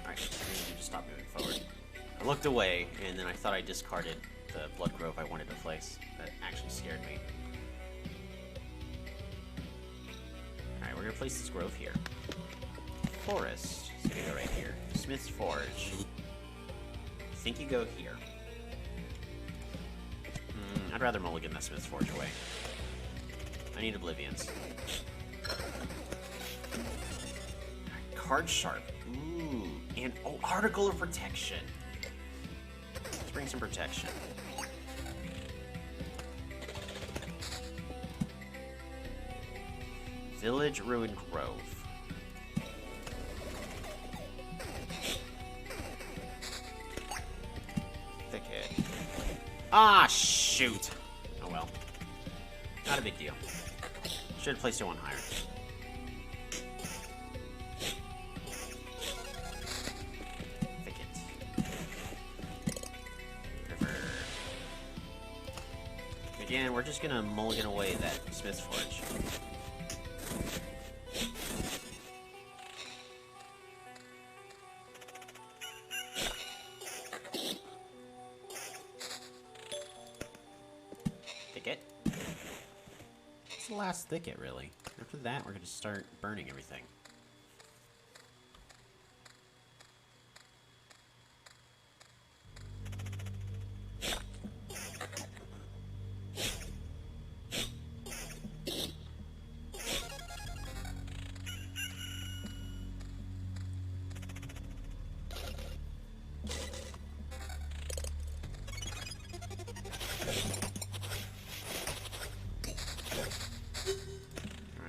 Alright, I need to stop moving forward. I looked away, and then I thought I discarded the Blood Grove I wanted to place. That actually scared me. Alright, we're gonna place this grove here. Forest. So you go right here. Smith's Forge. I think you go here. I'd rather mulligan that Smith's Forge away. I need Oblivions. Card Sharp. Ooh. And, oh, Article of Protection. Let's bring some protection. Village Ruin Grove. Thicket. Ah, shoot. Oh well. Not a big deal. Should have placed it one higher. Thicket. River. Again, we're just gonna mulligan away that Smith's Forge. It's the last thicket, really. After that, we're going to start burning everything.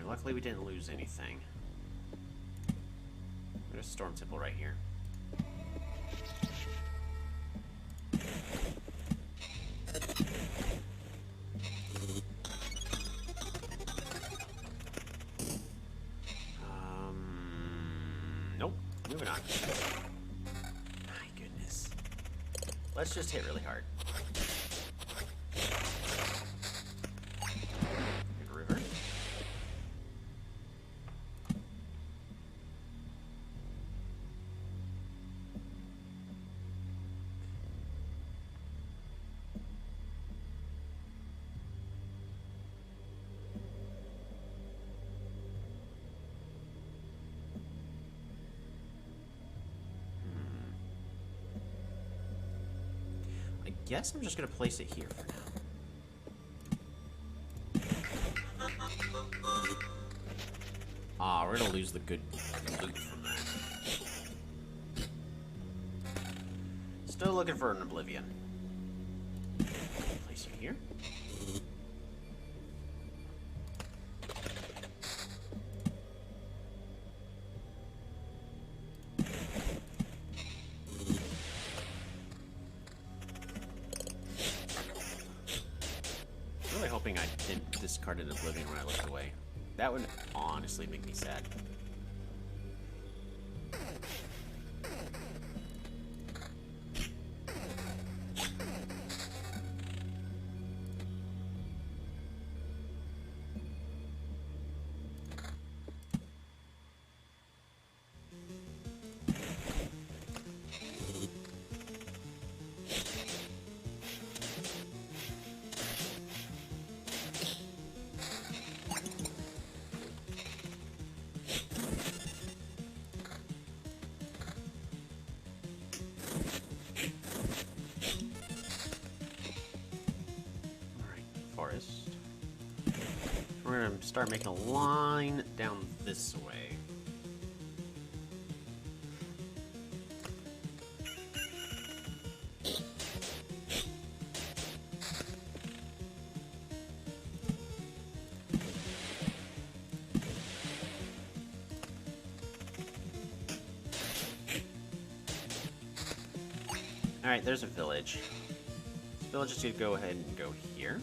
Luckily we didn't lose anything. There's a Storm Temple right here. Nope. Moving on. My goodness. Let's just hit really hard. River. I guess I'm just going to place it here for now. Ah, we're going to lose the good loot from that. Still looking for an Oblivion. Place you here. Really hoping I didn't discard an Oblivion when I looked away. That would honestly make me sad. Forest. We're going to start making a line down this way. Alright, there's a village. This village is going to go ahead and go here.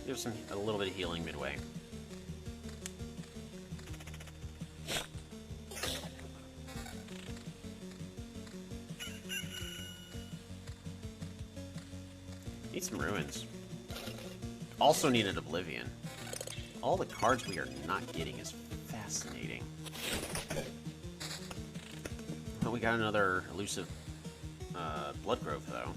Give some a little bit of healing midway. Need some ruins. Also needed Oblivion. All the cards we are not getting is fascinating. Oh, we got another elusive Bloodgrove, though.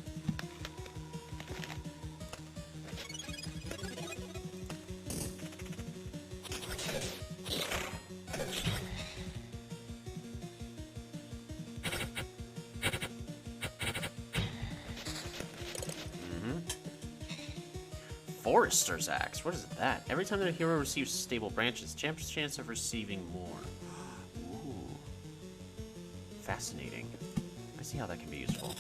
Forester's Axe. What is that? Every time that a hero receives stable branches, champ's chance of receiving more. Ooh. Fascinating. I see how that can be useful.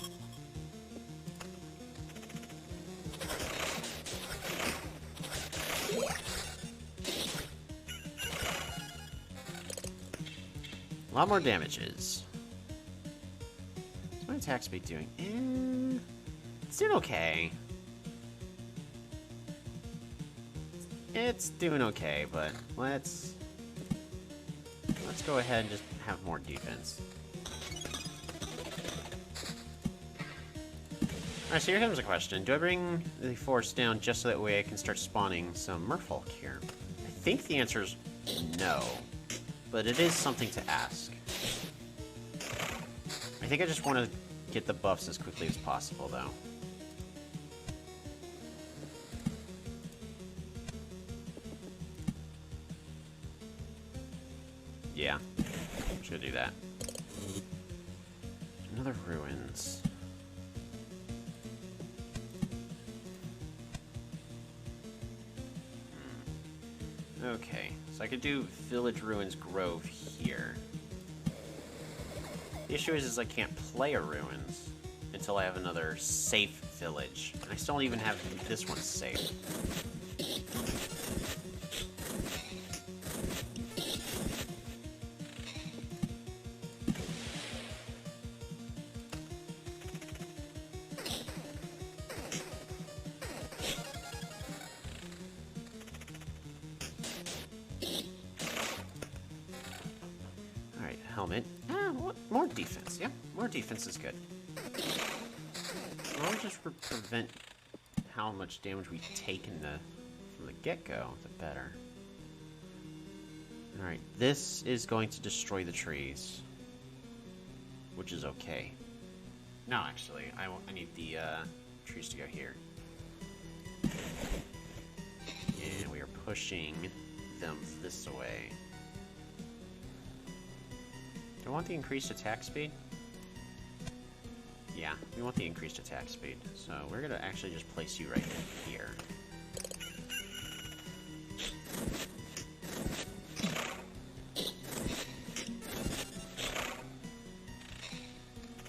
A lot more damages. What's my attack speed doing? It's doing okay. It's doing okay, but let's go ahead and just have more defense. Alright, so here comes a question. Do I bring the force down just so that way I can start spawning some merfolk here? I think the answer is no, but it is something to ask. I think I just want to get the buffs as quickly as possible, though. Yeah, I'm just gonna do that. Another ruins. Okay, so I could do Village Ruins Grove here. The issue is I can't play a ruins until I have another safe village. And I still don't even have this one safe. Helmet. More defense. Yeah, more defense is good. I'll just prevent how much damage we take from the get-go, the better. Alright, this is going to destroy the trees. Which is okay. No, actually, I need the trees to go here. And we are pushing them this way. Do I want the increased attack speed? Yeah, we want the increased attack speed. So we're going to actually just place you right here.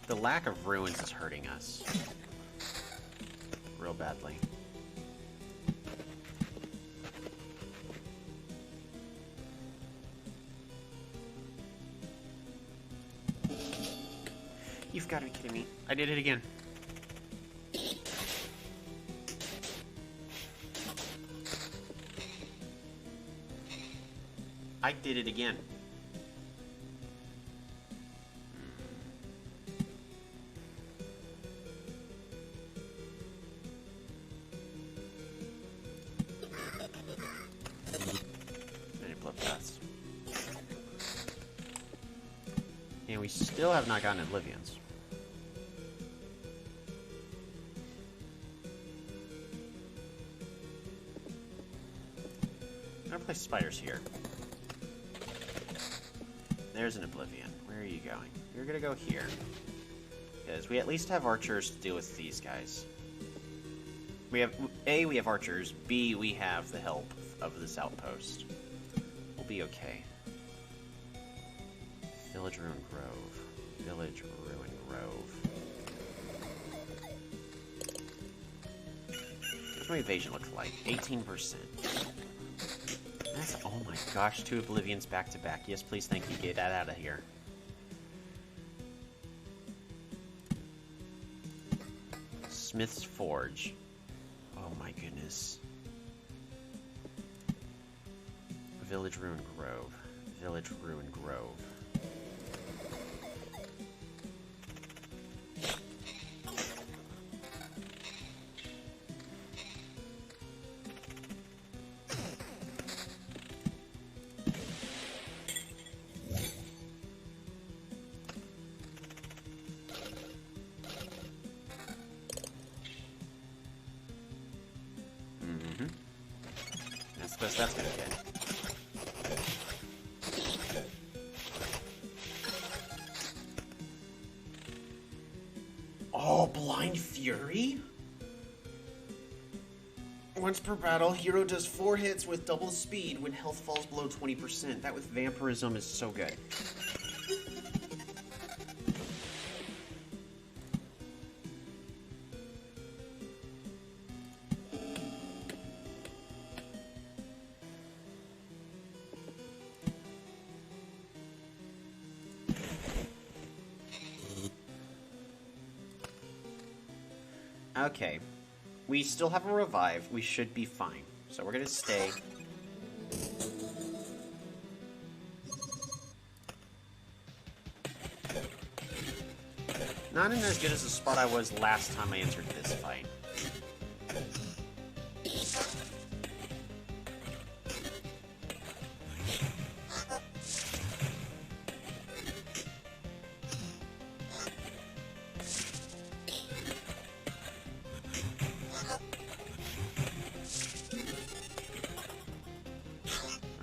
The lack of ruins is hurting us. Real badly. You've got to be kidding me. I did it again. I did it again. Many bloodbaths. And we still have not gotten Oblivions. I'm gonna place spiders here. There's an Oblivion. Where are you going? You're gonna go here. Because we at least have archers to deal with these guys. We have A, we have archers. B, we have the help of this outpost. We'll be okay. Village Ruin Grove. Village Ruin Grove. What's my evasion look like? 18%. That's, oh my gosh, 2 Oblivions back to back. Yes, please, thank you. Get that out of here. Smith's Forge. Oh my goodness. Village Ruin Grove. Village Ruin Grove. suppose that's gonna get. Oh, Blind Fury? Once per battle, hero does 4 hits with double speed when health falls below 20%. That with Vampirism is so good. Okay. We still have a revive. We should be fine. So we're gonna stay. Not in as good as the spot I was last time I entered this fight.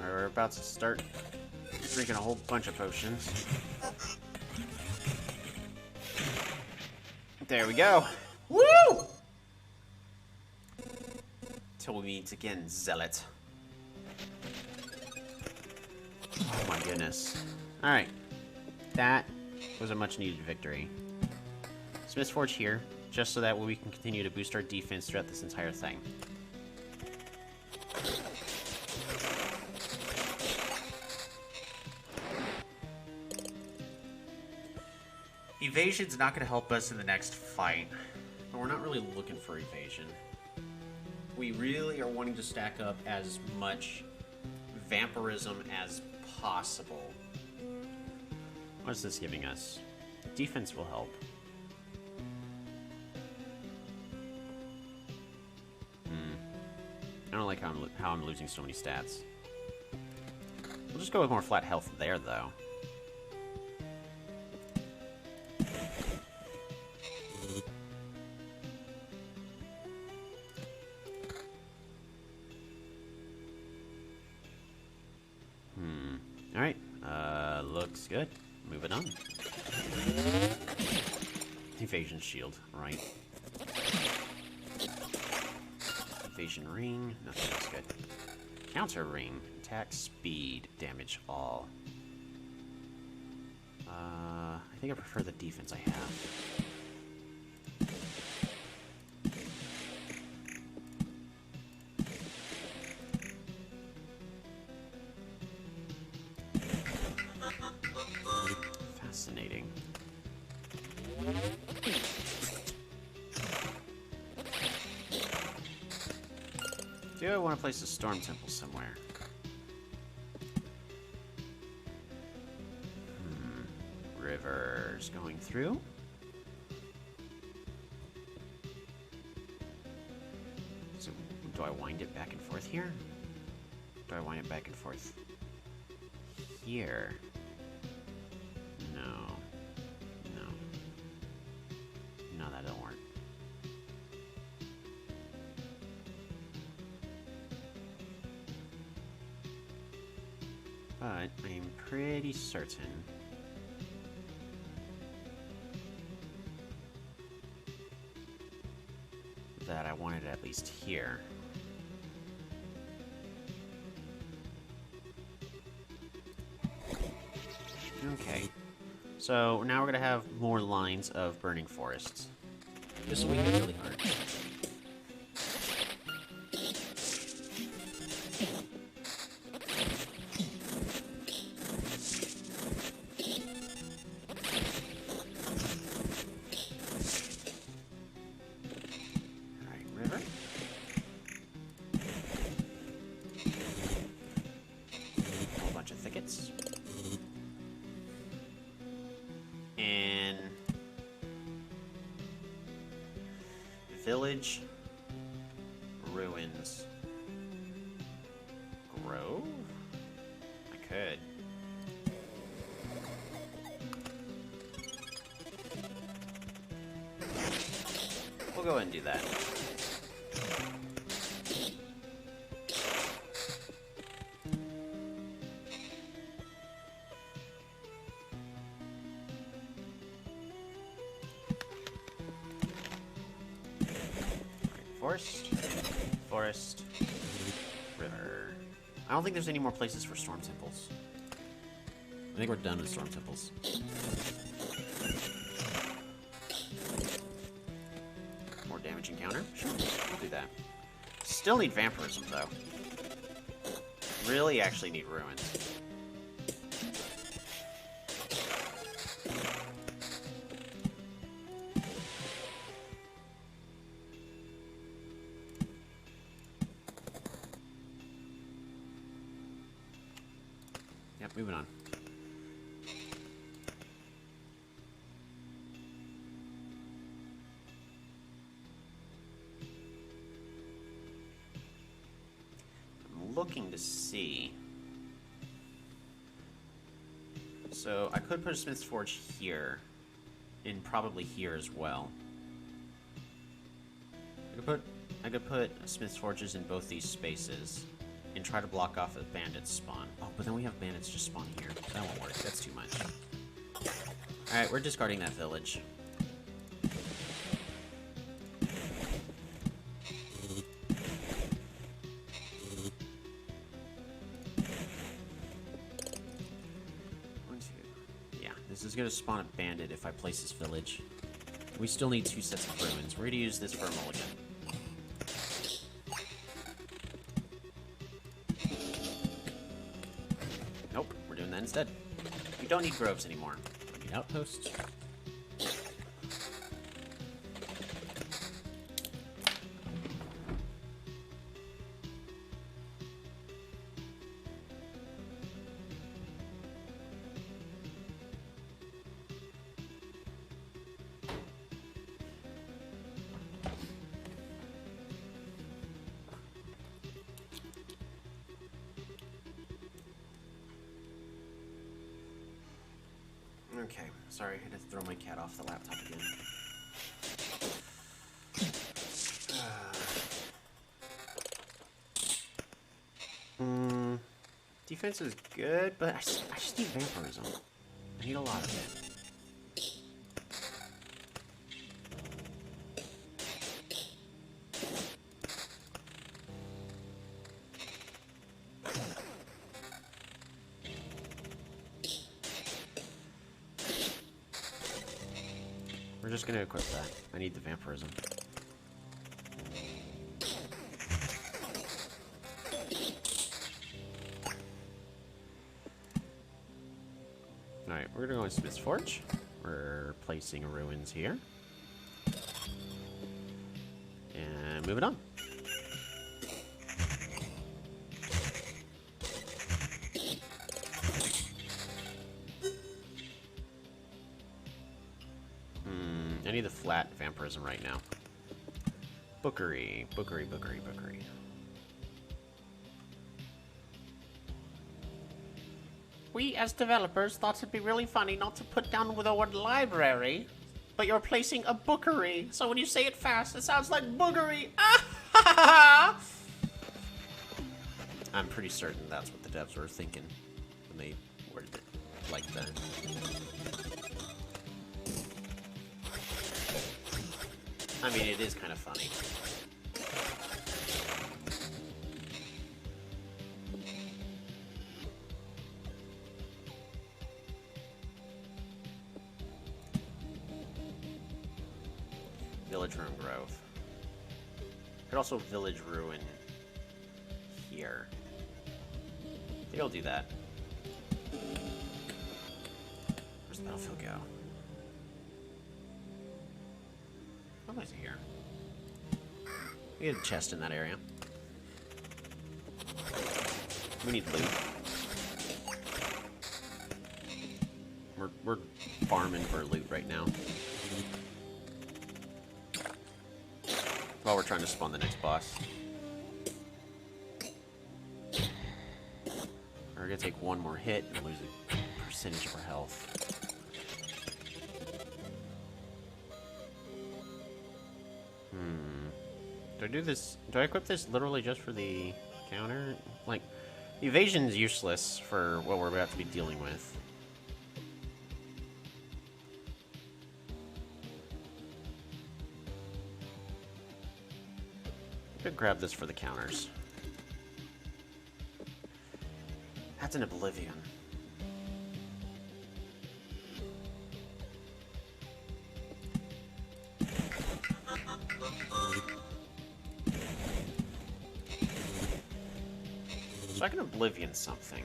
We're about to start drinking a whole bunch of potions. There we go. Woo! Till we meet again, Zealot. Oh my goodness. Alright. That was a much needed victory. Smith's Forge here, just so that we can continue to boost our defense throughout this entire thing. Evasion's not going to help us in the next fight, but we're not really looking for evasion. We really are wanting to stack up as much vampirism as possible. What's this giving us? Defense will help. I don't like how I'm losing so many stats. We'll just go with more flat health there, though. Alright, looks good. Moving on. Evasion shield, right. Evasion ring, nothing else good. Counter ring, attack speed, damage all. I think I prefer the defense I have. Fascinating. Do I want to place a storm temple somewhere? Rivers going through. So, do I wind it back and forth here? Do I wind it back and forth here? No. No. No, that don't work. But I'm pretty certain that I want it at least here. Okay. So now we're gonna have more lines of burning forests. This will make it really hard. Alright, river. A whole bunch of thickets. And village ruins. Grove? I could. We'll go ahead and do that. Forest, forest, river. I don't think there's any more places for storm temples. I think we're done with storm temples. More damage encounter? Sure, we'll do that. Still need vampirism, though. Really actually need ruins. Yep, moving on. I'm looking to see. So I could put a Smith's Forge here, and probably here as well. I could put Smith's Forges in both these spaces, and try to block off a bandit's spawn. Oh, but then we have bandits just spawning here. That won't work. That's too much. Alright, we're discarding that village. Yeah, this is gonna spawn a bandit if I place this village. We still need 2 sets of ruins. We're gonna use this for a mulligan. Nope, we're doing that instead. We don't need groves anymore. We need outposts. Okay, sorry, I had to throw my cat off the laptop again. Defense is good, but I just need vampirism. I need a lot of it. We're just gonna equip that. I need the vampirism. Alright, we're gonna go in Smith's Forge. We're placing ruins here. And moving on. I need the flat vampirism right now. Bookery, bookery, bookery, bookery. We, as developers, thought it'd be really funny not to put down the word library, but you're placing a bookery, so when you say it fast, it sounds like boogery. I'm pretty certain that's what the devs were thinking when they worded it like that. I mean, it is kind of funny. Village Ruin Grove. Could also Village Ruin here. I think I'll do that. Where's the battlefield go? What is it here? We had a chest in that area. We need loot. We're farming for loot right now. While we're trying to spawn the next boss. We're gonna take one more hit and lose a percentage of our health. Do I do this? Do I equip this literally just for the counter? Like, evasion's useless for what we're about to be dealing with. Could grab this for the counters. That's an Oblivion. So I can Oblivion something.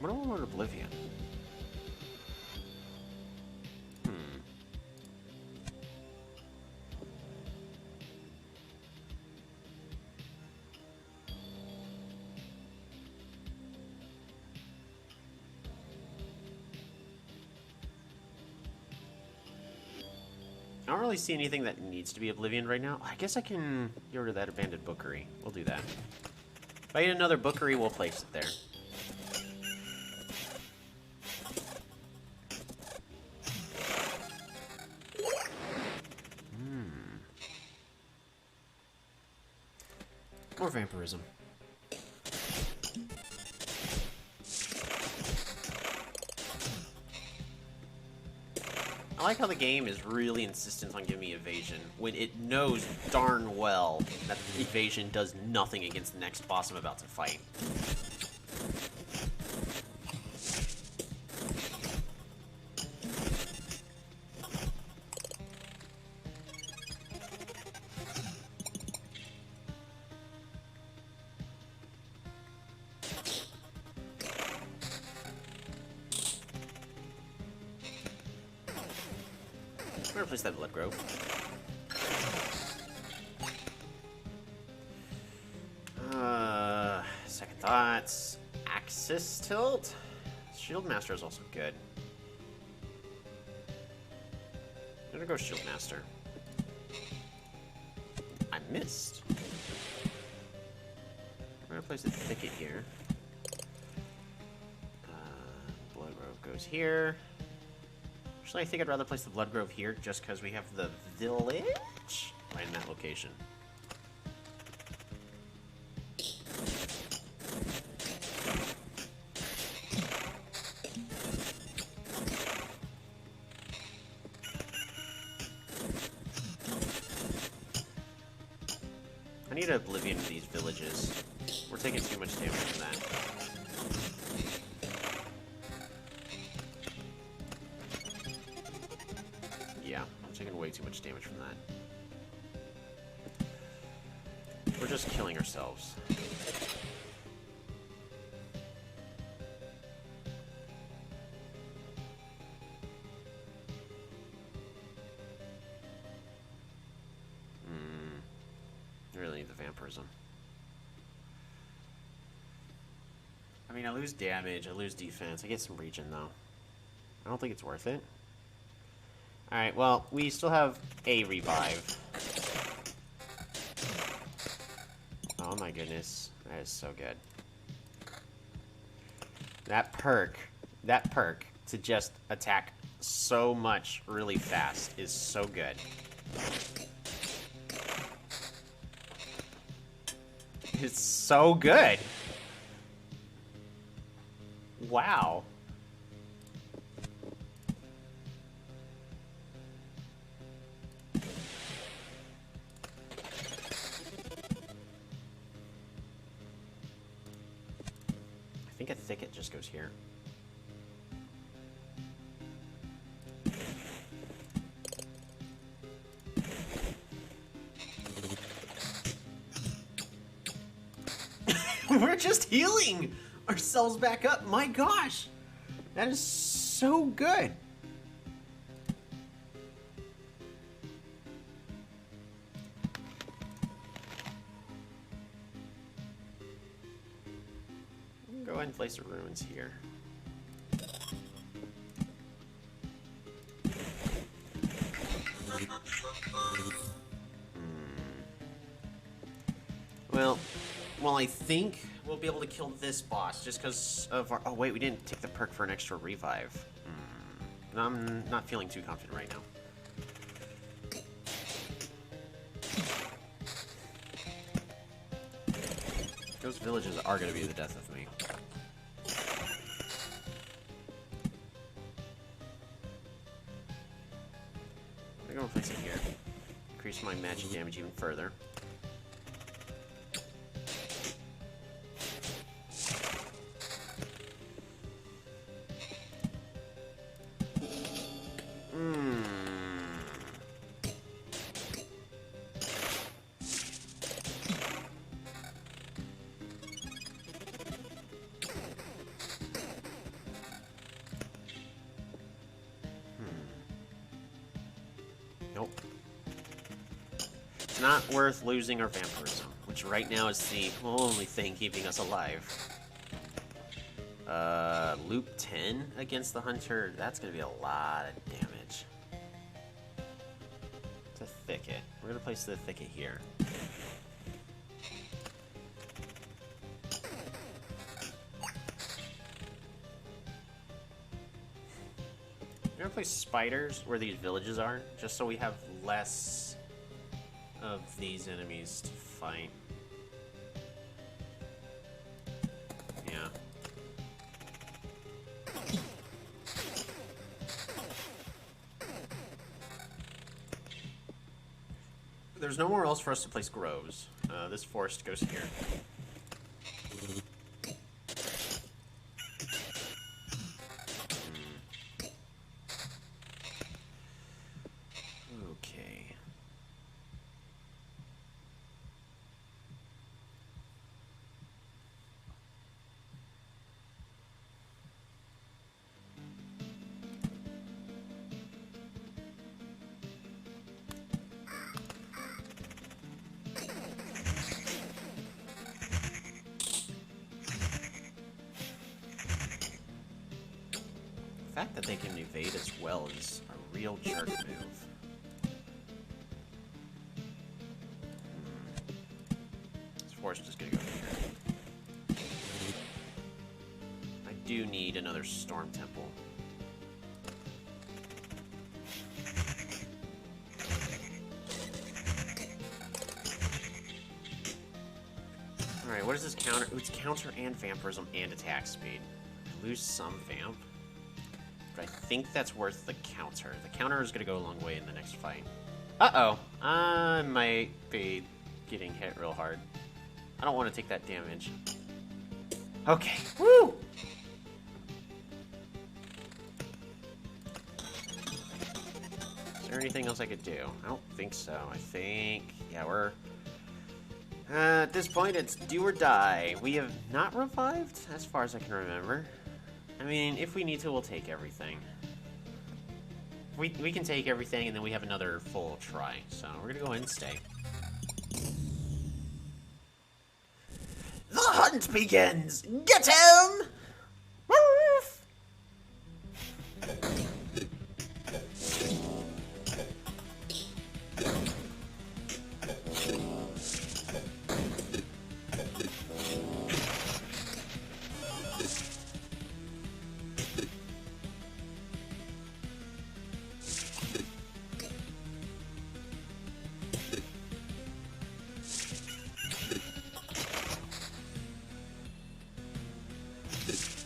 What do I want to Oblivion? I don't really see anything that needs to be Oblivion right now. I guess I can get rid of that abandoned bookery. We'll do that. If I get another bookery, we'll place it there. More vampirism. I like how the game is really insistent on giving me evasion, when it knows darn well that evasion does nothing against the next boss I'm about to fight. I'm gonna replace that Blood Grove. Second thoughts. Axis Tilt? Shield Master is also good. I'm gonna go Shield Master. I missed. I'm gonna place a Thicket here. Blood Grove goes here. Actually, I think I'd rather place the Blood Grove here just because we have the village right in that location. I need to Oblivion these villages. We're taking too much damage from that. Yeah, I'm taking way too much damage from that. We're just killing ourselves. I really need the vampirism. I mean, I lose damage, I lose defense, I get some regen though. I don't think it's worth it. Alright, well, we still have a revive. Oh my goodness, that is so good. That perk to just attack so much really fast is so good. It's so good. Wow. I think a Thicket just goes here. We're just healing ourselves back up. My gosh. That is so good. Go ahead and place the ruins here. Well, I think we'll be able to kill this boss just because of our... Oh, wait, we didn't take the perk for an extra revive. I'm not feeling too confident right now. Those villages are going to be the death of me. I'm going to place it here. increase my magic damage even further. Nope. It's not worth losing our vampirism, which right now is the only thing keeping us alive. Loop 10 against the hunter, that's gonna be a lot of damage. It's a thicket. We're gonna place the thicket here. We're gonna place spiders where these villages are, just so we have less of these enemies to fight. Yeah. There's nowhere else for us to place groves. This forest goes here. Okay. The fact that they can evade as well is a real jerk move. This forest is gonna go here. I do need another storm temple. Alright, what is this counter? Ooh, it's counter and vampirism and attack speed. I lose some vamp. But I think that's worth the counter. The counter is going to go a long way in the next fight. Uh-oh. I might be getting hit real hard. I don't want to take that damage. Okay. Woo! Is there anything else I could do? I don't think so. I think... Yeah, we're... at this point, it's do or die. We have not revived, as far as I can remember. I mean, if we need to, we'll take everything. We can take everything, and then we have another full try. So, we're gonna go ahead and stay. The hunt begins! Get him! Woof!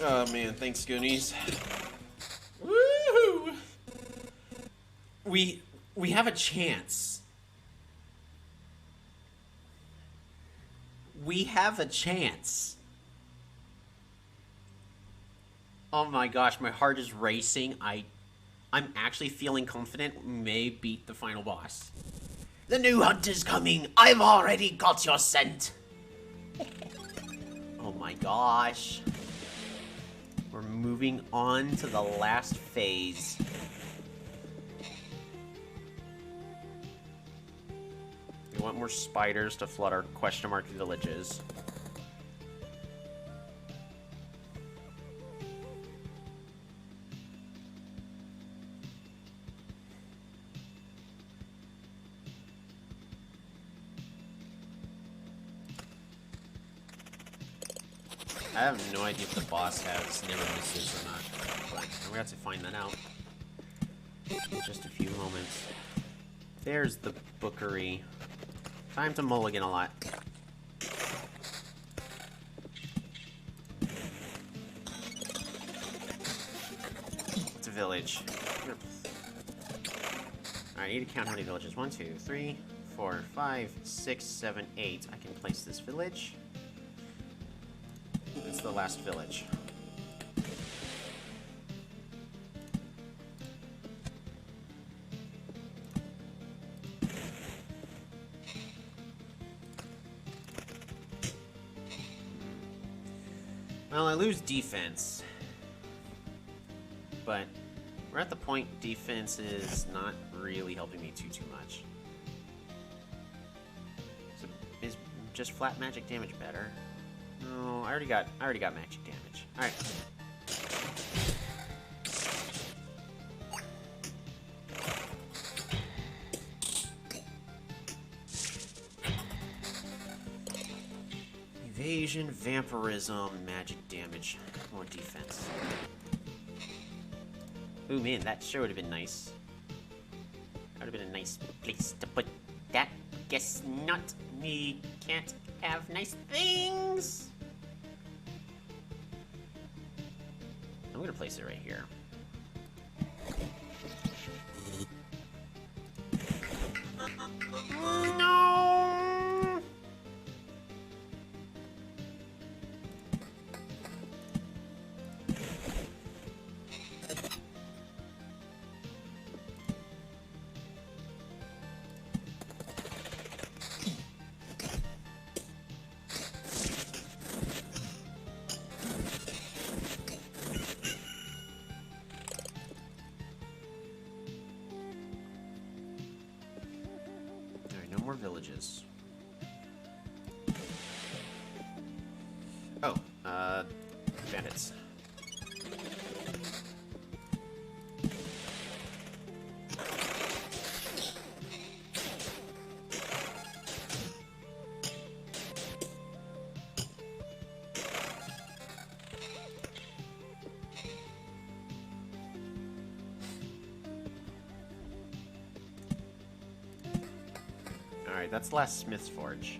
Oh man, thanks Goonies. Woohoo! We have a chance. We have a chance. Oh my gosh, my heart is racing. I'm actually feeling confident we may beat the final boss. The new hunt is coming. I've already got your scent. Oh my gosh. We're moving on to the last phase. We want more spiders to flood our question mark villages. I have no idea if the boss has never misses or not, but we're gonna have to find that out in just a few moments. There's the bookery. Time to mulligan a lot. It's a village. Alright, I need to count how many villages. 1, 2, 3, 4, 5, 6, 7, 8. I can place this village. It's the last village. Well, I lose defense. But we're at the point defense is not really helping me too much. So is just flat magic damage better? No, I already got magic damage. Alright. Evasion, vampirism, magic damage, more defense. Ooh, man, that sure would have been nice. That would have been a nice place to put that. Guess not. We can't have nice things. I'm gonna place it right here. No! More villages. Oh, bandits. Alright, that's the last Smith's Forge.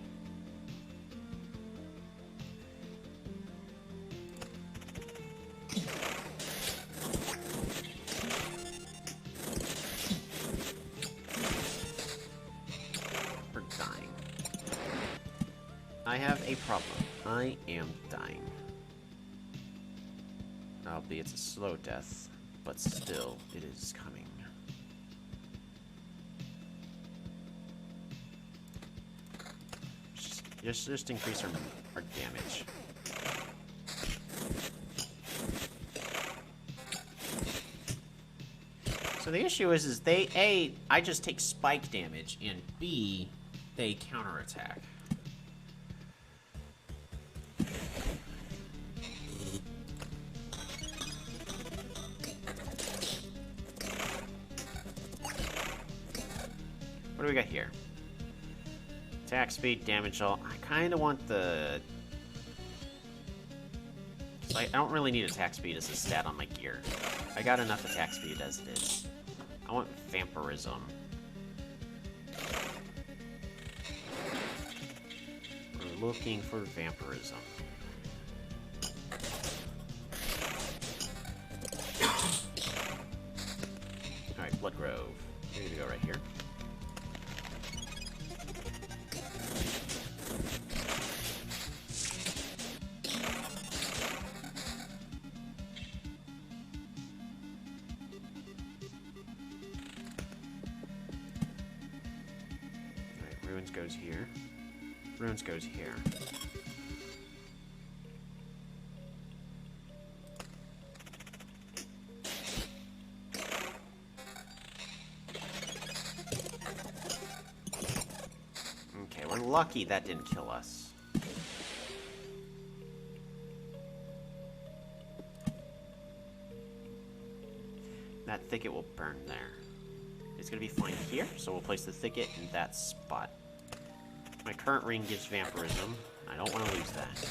We're dying. I have a problem. I am dying. Albeit it's a slow death, but still, it is coming. Just increase our damage. So the issue is they A, I just take spike damage, and B, they counterattack. What do we got here? Attack speed, damage all. I kind of want the... I don't really need attack speed as a stat on my gear. I got enough attack speed as it is. I want vampirism. We're looking for vampirism. Alright, Bloodgrove. We're gonna go right here. Ruins goes here. Ruins goes here. Okay, we're lucky that didn't kill us. That thicket will burn there. It's gonna be fine here, so we'll place the thicket in that spot. My current ring gives vampirism. I don't want to lose that.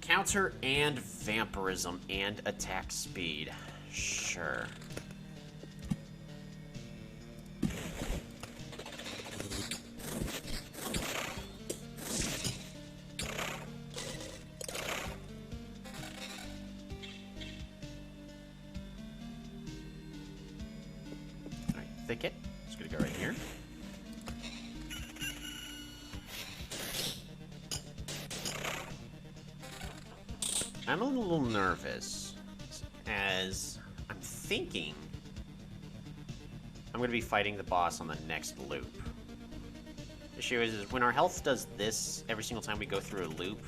Counter and vampirism and attack speed. Sure. thicket. Just gonna go right here. I'm a little nervous, as I'm thinking I'm going to be fighting the boss on the next loop. The issue is when our health does this every single time we go through a loop,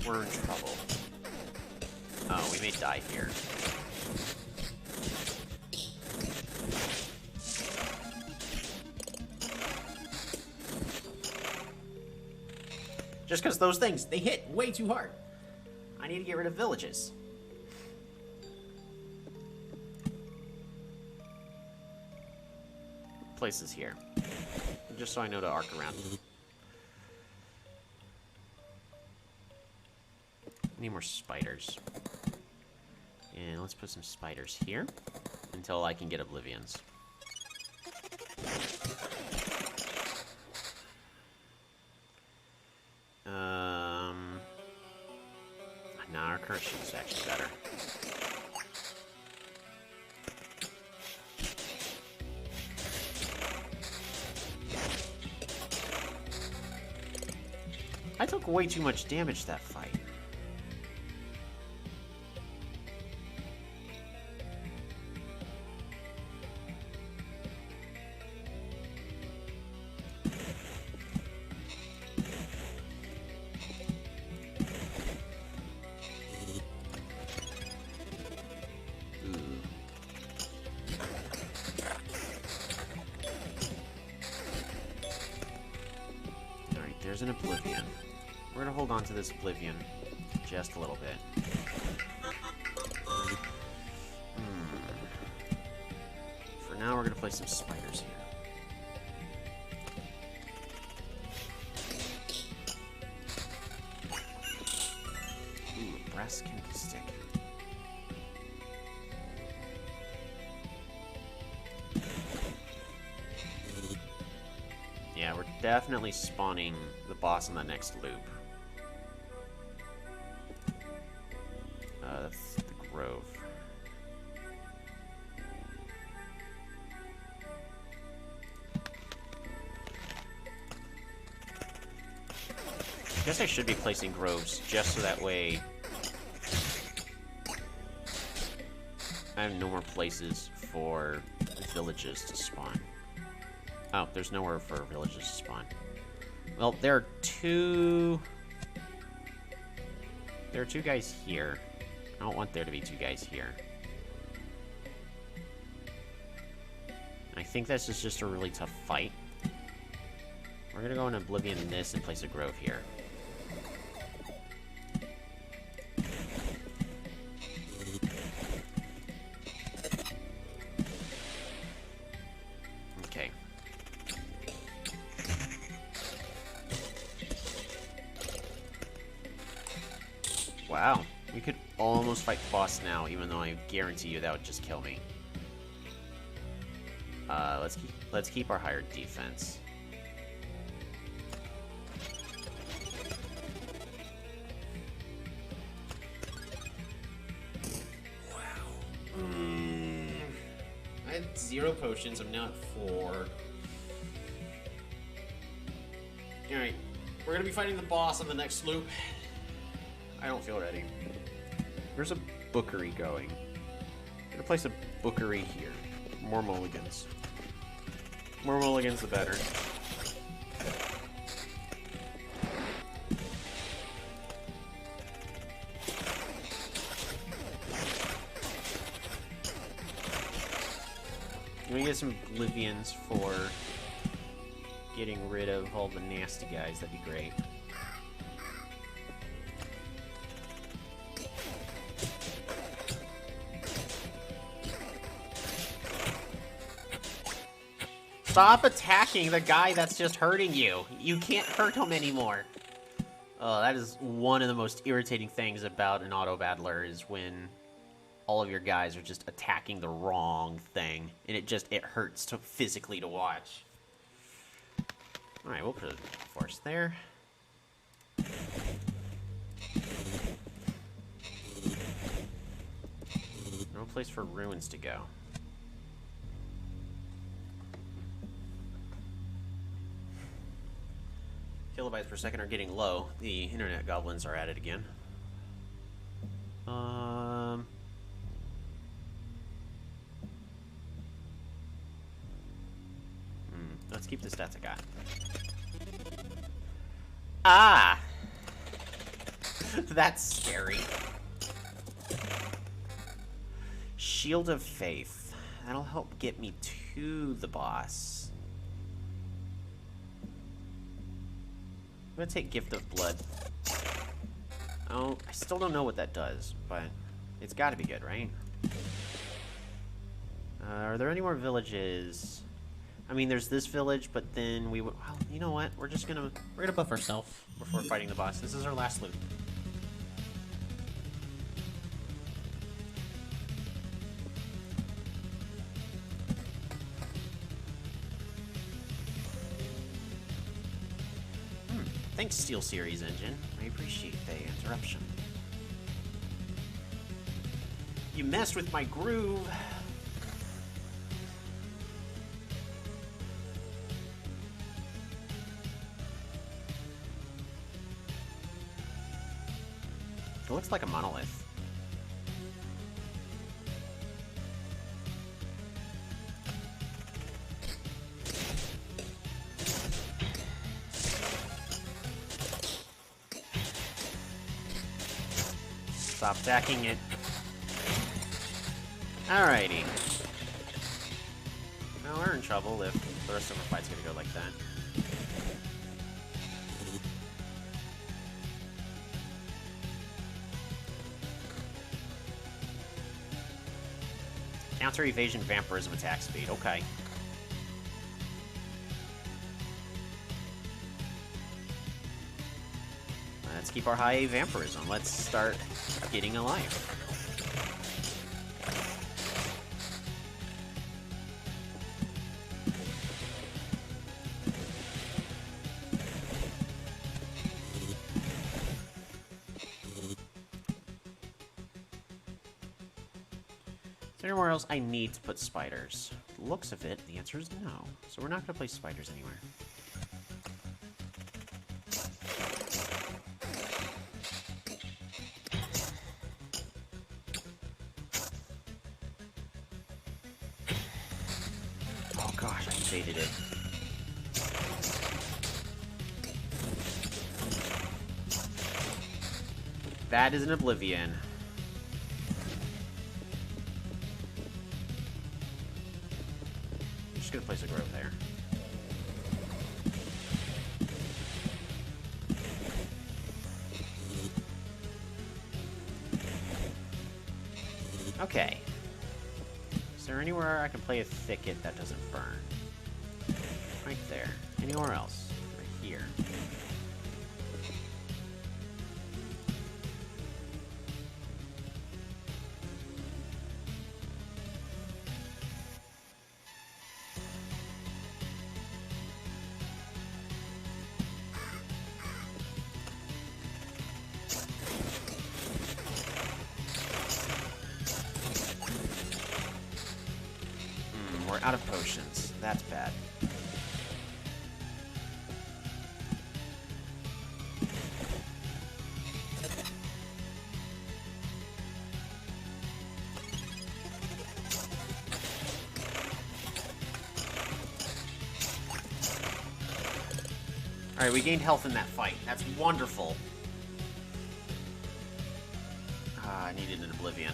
we're in trouble. Oh, we may die here. Just because those things, they hit way too hard. I need to get rid of villages. Places here. Just so I know to arc around. Need more spiders. And let's put some spiders here until I can get oblivions. Nah, our current sheet is actually better. I took way too much damage that fight. There's an oblivion. We're gonna hold on to this oblivion just a little bit. For now, we're gonna place some spiders here. Ooh, a brass kinky stick. Yeah, we're definitely spawning the boss in the next loop. That's the grove. I guess I should be placing groves just so that way I have no more places for villages to spawn. Oh, there's nowhere for villages to spawn. Well, there are two guys here. I don't want there to be two guys here. I think this is just a really tough fight. We're gonna go in Oblivion in this and place a grove here. Okay. Wow, we could almost fight the boss now, even though I guarantee you that would just kill me. Let's keep our higher defense. Wow. I had 0 potions. I'm now at 4. All right, we're gonna be fighting the boss on the next loop. I don't feel ready. There's a bookery going. I'm gonna place a bookery here. More mulligans. More mulligans, the better. Let me get some Oblivions for getting rid of all the nasty guys. That'd be great. Stop attacking the guy that's just hurting you. You can't hurt him anymore. Oh, that is one of the most irritating things about an auto battler is when all of your guys are just attacking the wrong thing, and it hurts physically to watch. All right, we'll put a force there. No place for ruins to go. kilobytes per second are getting low. The internet goblins are at it again. Let's keep the stats I got. Ah! That's scary. Shield of Faith. That'll help get me to the boss. I'm gonna take Gift of Blood. Oh, I still don't know what that does, but it's gotta be good, right? Are there any more villages? I mean, there's this village, but then we would... Well, you know what? We're gonna buff ourselves before fighting the boss. This is our last loot. Thanks, SteelSeries Engine. I appreciate the interruption. You messed with my groove. It looks like a monolith. Stop attacking it. Alrighty. Well, we're in trouble if the rest of our fight's gonna go like that. Counter evasion, vampirism, attack speed. Okay. Let's keep our high vampirism. Let's start getting a life. Is there anywhere else I need to put spiders? Looks of it, the answer is no. So we're not going to place spiders anywhere. Oh gosh, I invaded it. That is an Oblivion. I'm just gonna place a grove there. Okay. Is there anywhere I can play a thicket that doesn't burn? Right there. Anywhere else? Right here. We're out of potions. That's bad. Alright, we gained health in that fight. That's wonderful. I needed an Oblivion.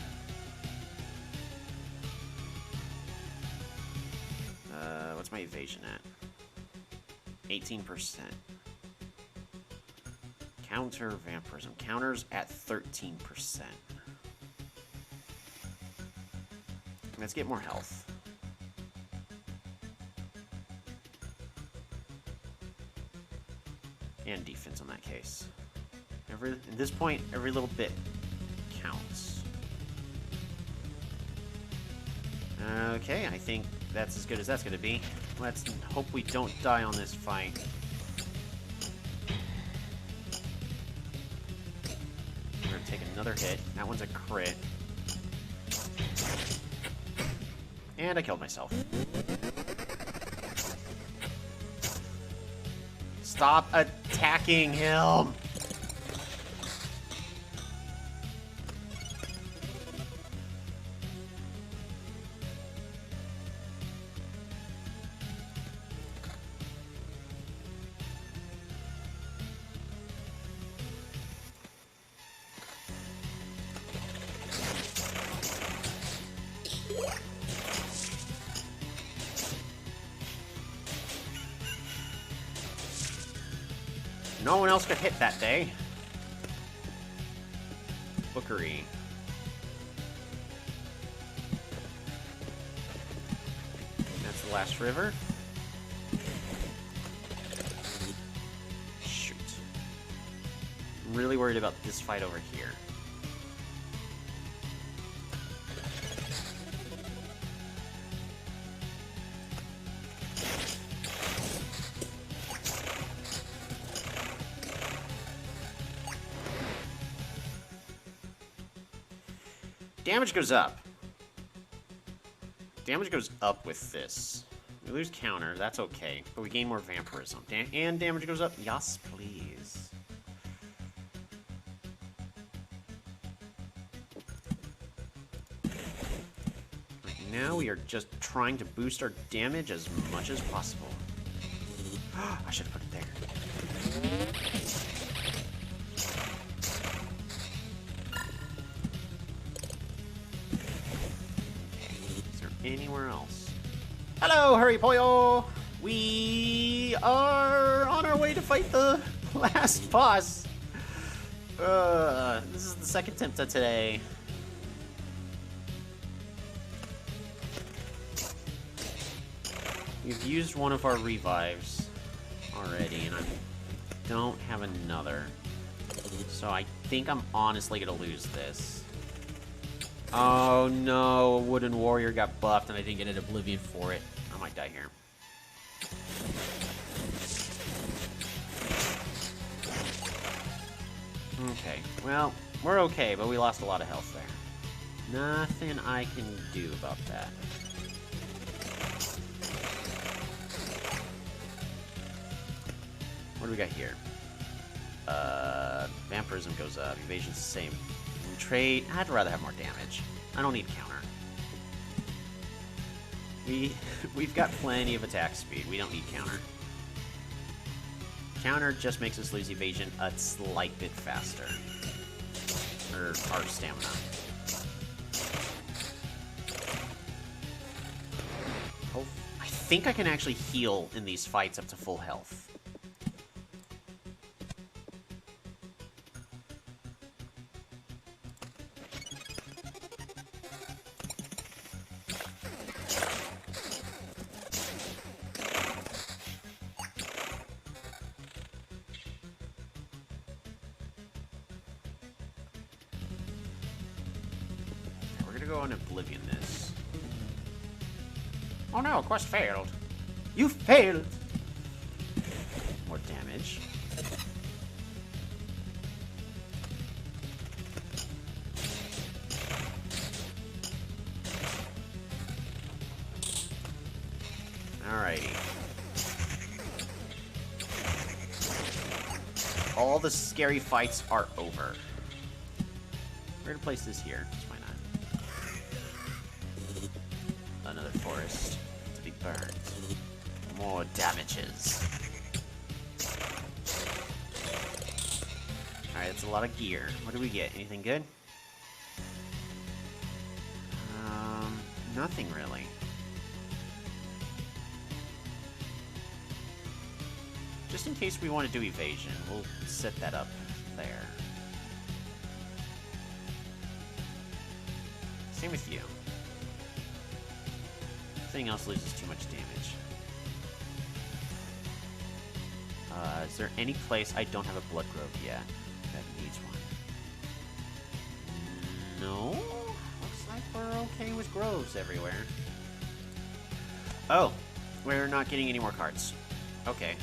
What's my evasion at? 18%. Counter vampirism. Counters at 13%. Let's get more health. And defense on that case. At this point, every little bit counts. Okay, I think that's as good as that's going to be. Let's hope we don't die on this fight. We're going to take another hit. That one's a crit. And I killed myself. Stop attacking him! No one else could hit that day. Bookery. That's the last river. Shoot. I'm really worried about this fight over here. Damage goes up. Damage goes up with this. We lose counter, that's okay. But we gain more vampirism. And damage goes up? Yes, please. Right now we are just trying to boost our damage as much as possible. I should have put it there. Anywhere else? Hello, Hurry Poyo! We are on our way to fight the last boss. This is the second attempt at today. We've used one of our revives already, and I don't have another. So I think I'm honestly gonna lose this. Oh no, a wooden warrior got buffed and I didn't get an oblivion for it. I might die here. Okay, well, we're okay, but we lost a lot of health there. Nothing I can do about that. What do we got here? Vampirism goes up, evasion's the same. Trade. I'd rather have more damage. I don't need counter. We've got plenty of attack speed. We don't need counter. Counter just makes us lose evasion a slight bit faster. Or our stamina. Oh, I think I can actually heal in these fights up to full health. Go on Oblivion this. Oh no, quest failed. You failed! More damage. Alrighty. All the scary fights are over. We're gonna place this here. Why not? Another forest to be burned. More damages. Alright, that's a lot of gear. What do we get? Anything good? Nothing really. Just in case we want to do evasion, we'll set that up there. Same with you. Everything else loses too much damage. Is there any place I don't have a blood grove yet that needs one? No? Looks like we're okay with groves everywhere. Oh, we're not getting any more cards. Okay.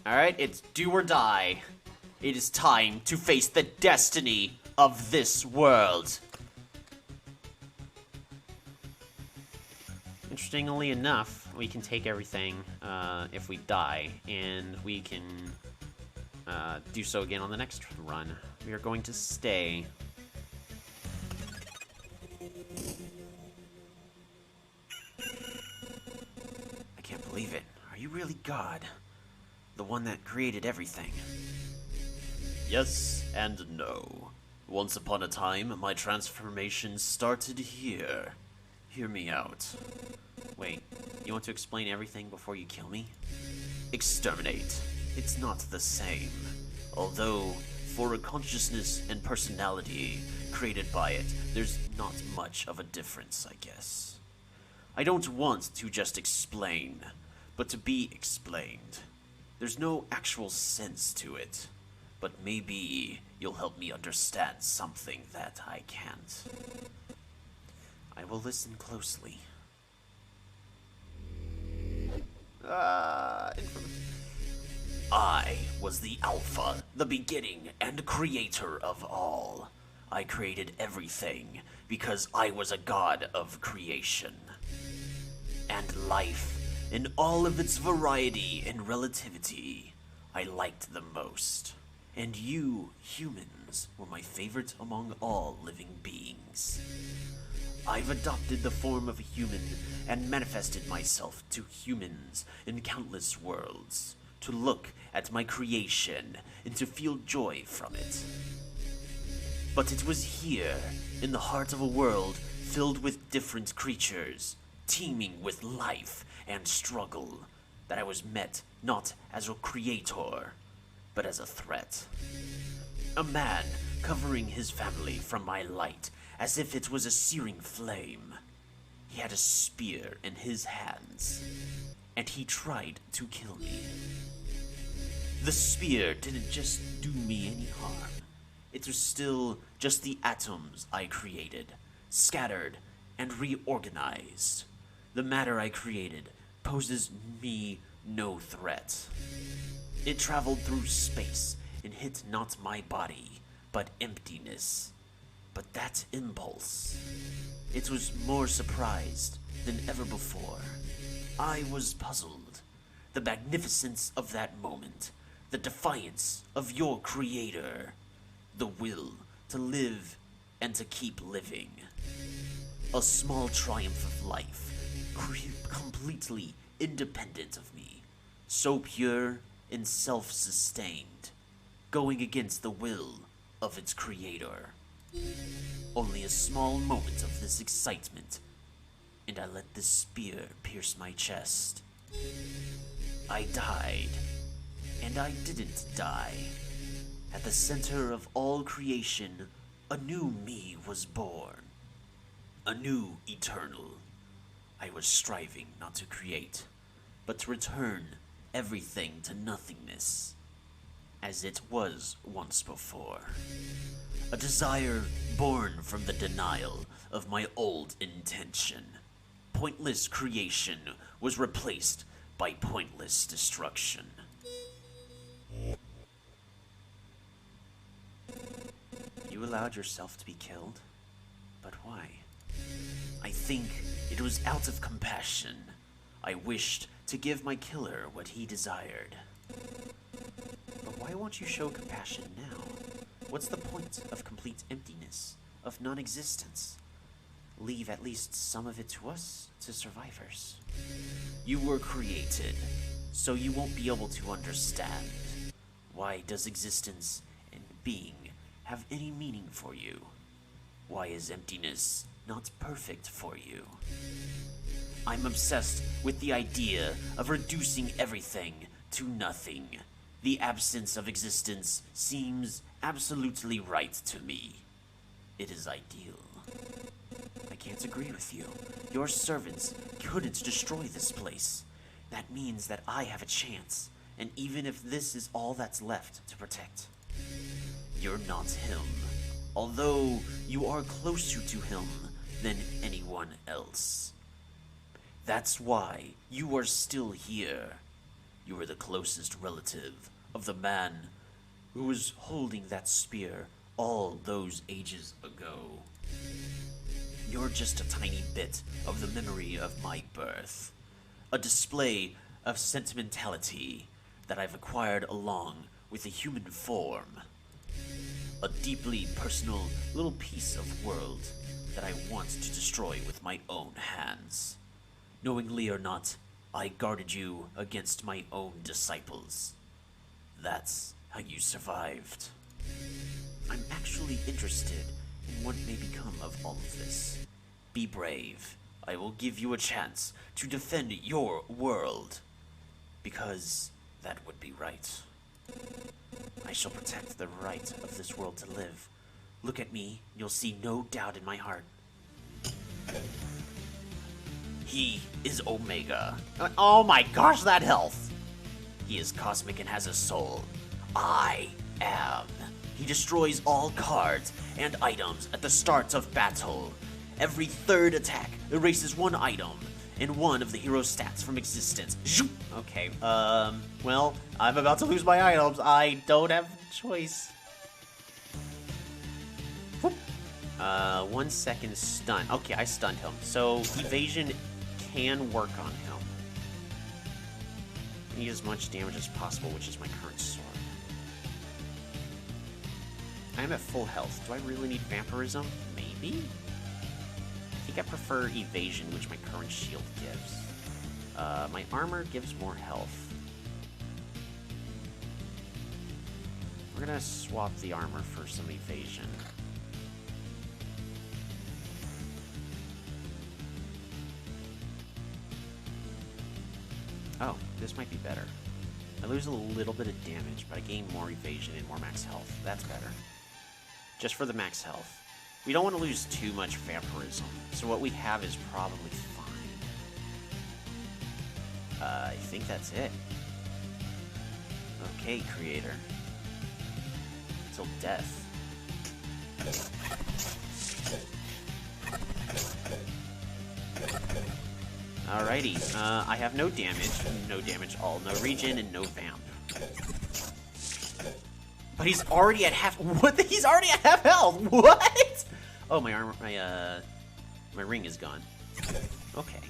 Alright, it's do or die. It is time to face the destiny of this world. Interestingly enough, we can take everything if we die, and we can do so again on the next run. We are going to stay. I can't believe it. Are you really God? The one that created everything? Yes and no. Once upon a time, my transformation started here. Hear me out. Wait, you want to explain everything before you kill me? Exterminate. It's not the same. Although, for a consciousness and personality created by it, there's not much of a difference, I guess. I don't want to just explain, but to be explained. There's no actual sense to it, but maybe you'll help me understand something that I can't. I will listen closely. I was the Alpha, the beginning and creator of all. I created everything because I was a god of creation. And life, in all of its variety and relativity, I liked the most. And you, humans, were my favorite among all living beings. I've adopted the form of a human and manifested myself to humans in countless worlds, to look at my creation and to feel joy from it. But it was here, in the heart of a world filled with different creatures, teeming with life and struggle, that I was met not as a creator, but as a threat. A man covering his family from my light as if it was a searing flame. He had a spear in his hands, and he tried to kill me. The spear didn't just do me any harm. It was still just the atoms I created, scattered and reorganized. The matter I created poses me no threat. It traveled through space and hit not my body, but emptiness. But that impulse, it was more surprised than ever before. I was puzzled. The magnificence of that moment, the defiance of your creator, the will to live and to keep living. A small triumph of life, completely independent of me, so pure and self-sustained, going against the will of its creator. Only a small moment of this excitement, and I let the spear pierce my chest. I died, and I didn't die. At the center of all creation, a new me was born. A new eternal. I was striving not to create, but to return everything to nothingness, as it was once before. A desire born from the denial of my old intention. Pointless creation was replaced by pointless destruction. You allowed yourself to be killed? But why? I think it was out of compassion. I wished to give my killer what he desired. But why won't you show compassion now? What's the point of complete emptiness, of non-existence? Leave at least some of it to us, to survivors. You were created, so you won't be able to understand. Why does existence and being have any meaning for you? Why is emptiness not perfect for you? I'm obsessed with the idea of reducing everything to nothing. The absence of existence seems absolutely right to me. It is ideal. I can't agree with you. Your servants couldn't destroy this place. That means that I have a chance, and even if this is all that's left to protect. You're not him, although you are closer to him than anyone else. That's why you are still here. You are the closest relative of the man who was holding that spear all those ages ago. you're just a tiny bit of the memory of my birth. A display of sentimentality that I've acquired along with the human form. A deeply personal little piece of world that I want to destroy with my own hands. Knowingly or not, I guarded you against my own disciples. That's how you survived. I'm actually interested in what may become of all of this. Be brave. I will give you a chance to defend your world. Because that would be right. I shall protect the right of this world to live. Look at me, you'll see no doubt in my heart. He is Omega. Oh my gosh, that health! He is cosmic and has a soul. I am. He destroys all cards and items at the start of battle. Every third attack erases one item and one of the hero's stats from existence. Okay, well, I'm about to lose my items. I don't have a choice. 1 second stun. Okay, I stunned him. So, evasion can work on him. I need as much damage as possible, which is my current sword. I am at full health. Do I really need vampirism? Maybe? I think I prefer evasion, which my current shield gives. My armor gives more health. We're gonna swap the armor for some evasion. Oh, this might be better. I lose a little bit of damage, but I gain more evasion and more max health. That's better. Just for the max health. We don't want to lose too much vampirism, so what we have is probably fine. I think that's it. Okay, creator. Till death. Alrighty, I have no damage all, no regen, and no vamp. But he's already at half. What? He's already at half health. What? Oh, my armor, my ring is gone. Okay.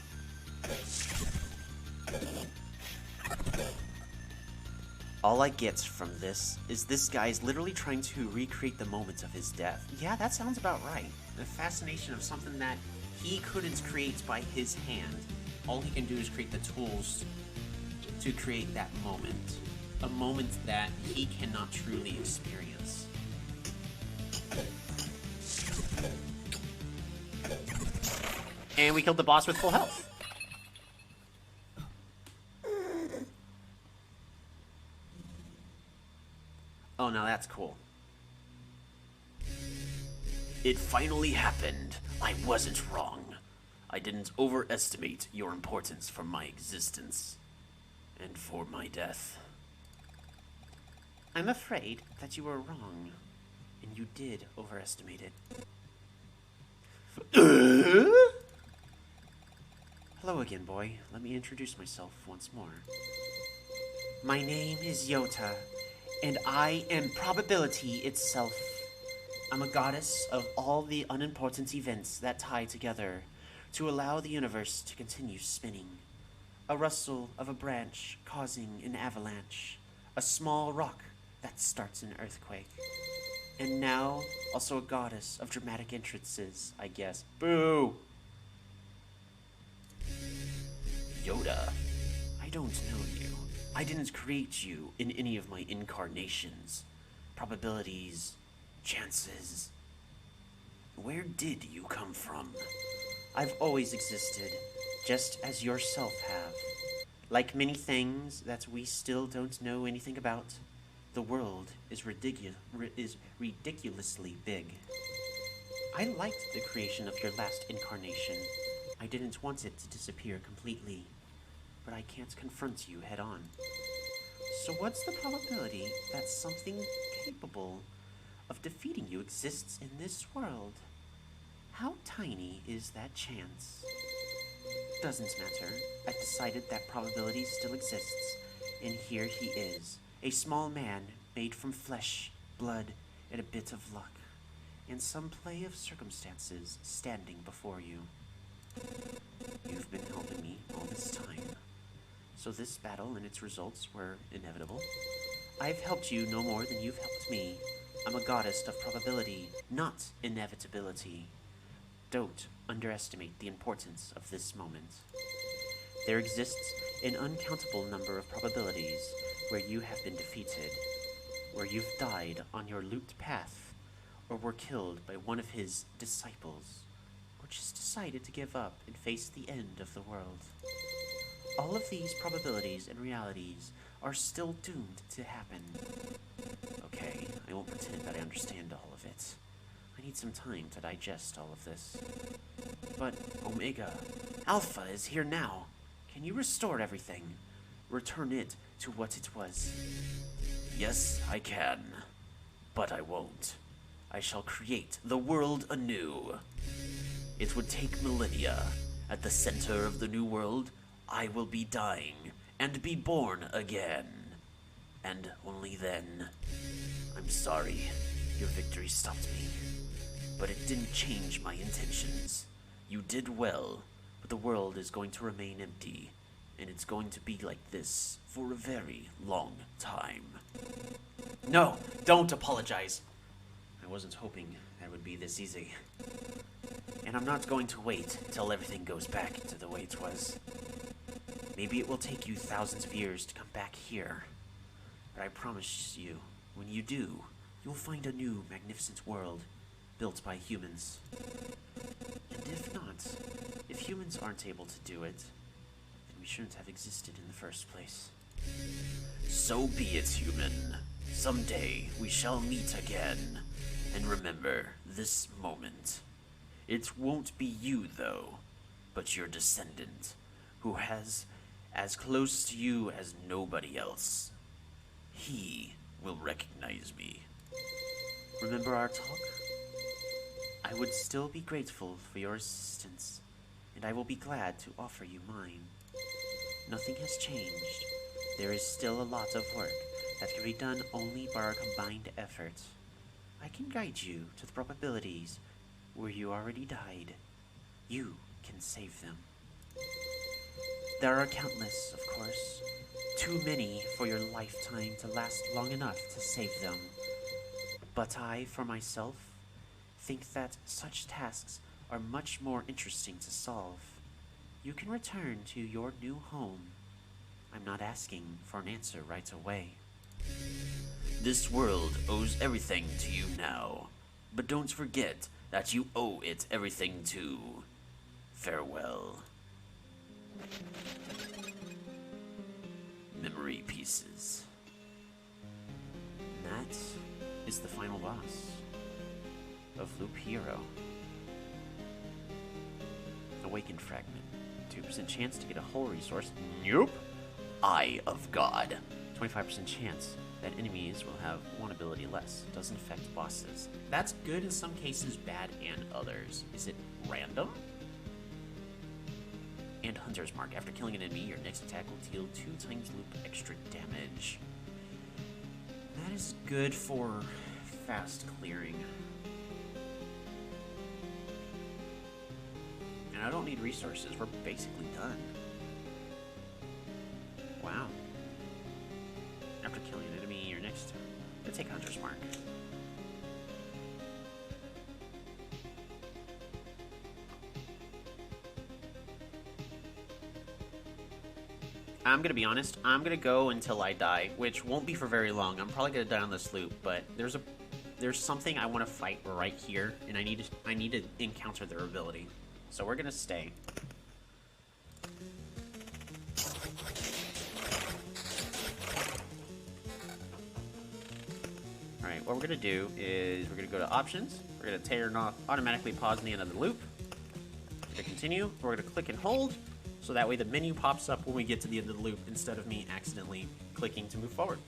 All I get from this is this guy's literally trying to recreate the moment of his death. Yeah, that sounds about right. The fascination of something that he couldn't create by his hand. All he can do is create the tools to create that moment. A moment that he cannot truly experience. And we killed the boss with full health. Oh, now that's cool. It finally happened. I wasn't wrong. I didn't overestimate your importance for my existence. And for my death. I'm afraid that you were wrong. And you did overestimate it. Hello again, boy. Let me introduce myself once more. My name is Yota, and I am probability itself. I'm a goddess of all the unimportant events that tie together to allow the universe to continue spinning. A rustle of a branch causing an avalanche. A small rock that starts an earthquake. And now, also a goddess of dramatic entrances, I guess. Boo! Yoda. I don't know you. I didn't create you in any of my incarnations. Probabilities, chances. Where did you come from? I've always existed, just as yourself have. Like many things that we still don't know anything about, the world is ridiculously big. I liked the creation of your last incarnation. I didn't want it to disappear completely, but I can't confront you head on. So what's the probability that something capable of defeating you exists in this world? How tiny is that chance? Doesn't matter. I've decided that probability still exists, and here he is, a small man made from flesh, blood, and a bit of luck. and some play of circumstances standing before you. You've been helping me all this time, so this battle and its results were inevitable. I've helped you no more than you've helped me. I'm a goddess of probability, not inevitability. Don't underestimate the importance of this moment. There exists an uncountable number of probabilities where you have been defeated, where you've died on your looped path, or were killed by one of his disciples, or just decided to give up and face the end of the world. All of these probabilities and realities are still doomed to happen. Okay, I won't pretend that I understand all of it. I need some time to digest all of this. But, Omega, Alpha is here now. Can you restore everything? Return it to what it was. Yes, I can. But I won't. I shall create the world anew. It would take millennia. At the center of the new world, I will be dying and be born again. And only then. I'm sorry. Your victory stopped me. But it didn't change my intentions. You did well, but the world is going to remain empty. And it's going to be like this for a very long time. No, don't apologize. I wasn't hoping that would be this easy. And I'm not going to wait till everything goes back to the way it was. Maybe it will take you thousands of years to come back here. But I promise you, when you do, you'll find a new, magnificent world built by humans. And if not, if humans aren't able to do it, then we shouldn't have existed in the first place. So be it, human. Someday we shall meet again. And remember this moment. It won't be you, though, but your descendant, who has as close to you as nobody else. He will recognize me. Remember our talk? I would still be grateful for your assistance, and I will be glad to offer you mine. Nothing has changed. There is still a lot of work that can be done only by our combined efforts. I can guide you to the probabilities where you already died. You can save them. There are countless, of course. Too many for your lifetime to last long enough to save them. But I, for myself, think that such tasks are much more interesting to solve. You can return to your new home. I'm not asking for an answer right away. This world owes everything to you now, but don't forget that you owe it everything too. Farewell. Memory pieces. And that is the final boss of Loop Hero. Awakened Fragment. 2% chance to get a whole resource. Nope. Eye of God. 25% chance that enemies will have one ability less. Doesn't affect bosses. That's good in some cases, bad in others. Is it random? And Hunter's Mark. After killing an enemy, your next attack will deal 2 times loop extra damage. That is good for fast clearing. And I don't need resources. We're basically done. Wow. After killing an enemy, your next... Let's take Hunter's Mark. I'm gonna be honest, I'm gonna go until I die, which won't be for very long. I'm probably gonna die on this loop, but there's something I want to fight right here, and I need to encounter their ability. So we're gonna stay. Alright, what we're gonna do is we're gonna go to options. We're gonna turn off automatically pause in the end of the loop. We're gonna continue. We're gonna click and hold. So that way the menu pops up when we get to the end of the loop instead of me accidentally clicking to move forward.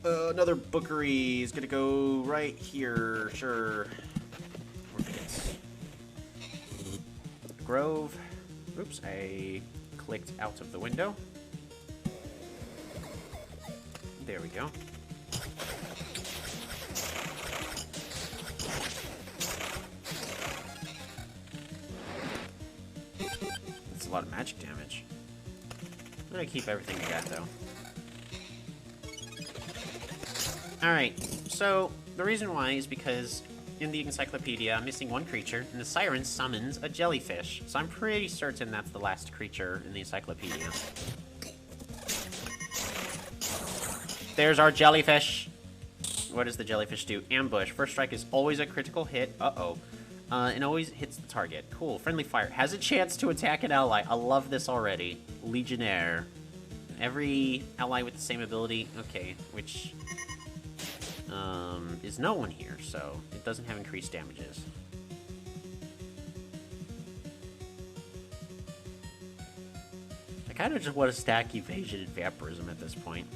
Another bookery is gonna go right here, sure. Grove. Oops, I clicked out of the window. There we go. a lot of magic damage. I'm gonna keep everything we got, though. Alright, so the reason why is because in the encyclopedia, I'm missing one creature, and the siren summons a jellyfish. So I'm pretty certain that's the last creature in the encyclopedia. There's our jellyfish. What does the jellyfish do? Ambush. First strike is always a critical hit. Uh-oh. And always hits the target. Cool. Friendly fire. Has a chance to attack an ally. I love this already. Legionnaire. Every ally with the same ability. Okay, which... is no one here, so it doesn't have increased damages. I kind of just want to stack evasion and vampirism at this point.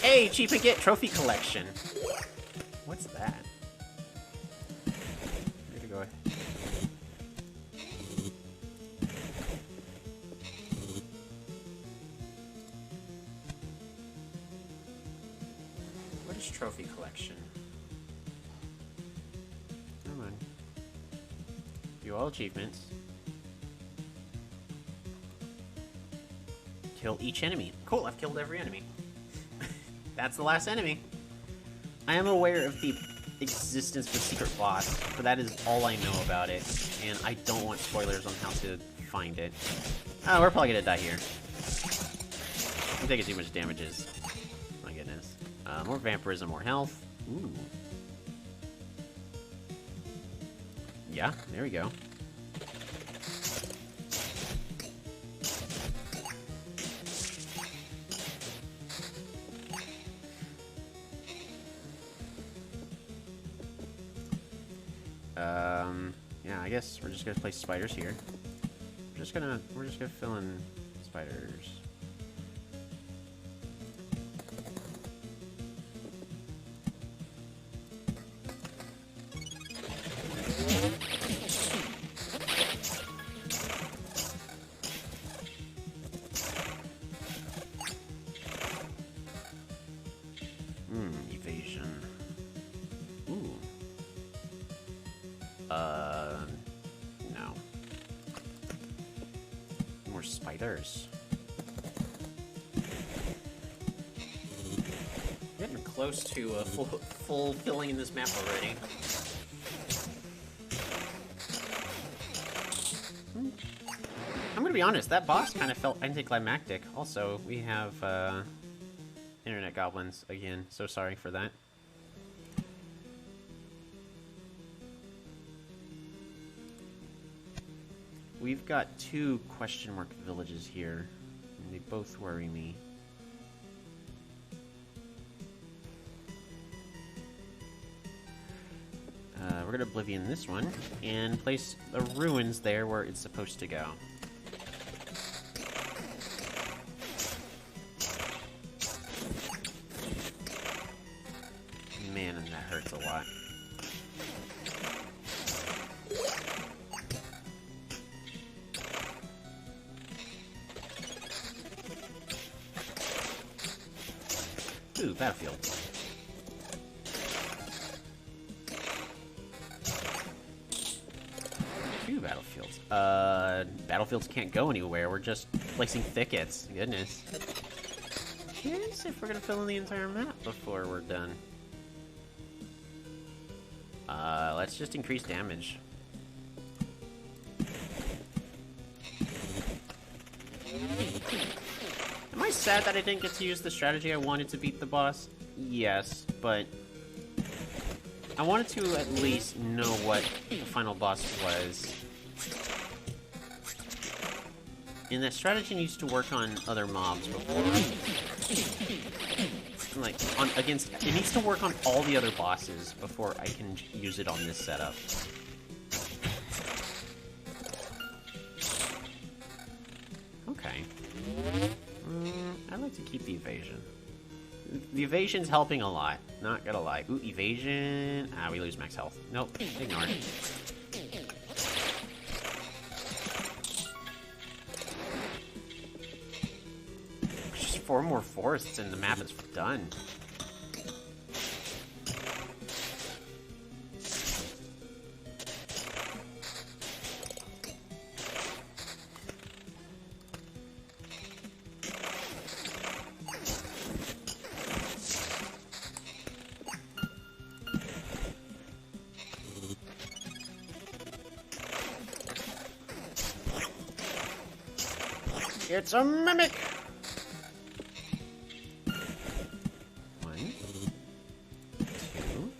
Hey, cheap and get trophy collection. What's that? Where to go? What is trophy collection? Come on. View all achievements. Kill each enemy. Cool, I've killed every enemy. That's the last enemy. I am aware of the existence of the secret boss, but that is all I know about it, and I don't want spoilers on how to find it. Oh, we're probably gonna die here. I'm taking too much damages. My goodness. More vampirism, more health. Ooh. Yeah, there we go. Yeah, I guess we're just gonna place spiders here. We're just gonna fill in spiders. Evasion. Ooh. No. More spiders. Getting close to full filling in this map already. I'm gonna be honest, that boss kind of felt anticlimactic. Also, we have, internet goblins again, so sorry for that. We've got 2 question mark villages here, and they both worry me. We're gonna Oblivion this one, and place the ruins there where it's supposed to go. Man, and that hurts a lot. Ooh, battlefield. Two battlefields. Battlefields can't go anywhere. We're just placing thickets. Goodness. Curious if we're gonna fill in the entire map before we're done. Let's just increase damage. Am I sad that I didn't get to use the strategy I wanted to beat the boss? Yes, but I wanted to at least know what the final boss was. And that strategy needs to work on other mobs before. Like, it needs to work on all the other bosses before I can use it on this setup. Okay. I'd like to keep the evasion. The evasion's helping a lot, not gonna lie. Ooh, evasion. Ah, we lose max health. Nope, ignore it. Just 4 more forests and the map is done. It's a mimic! One. Two.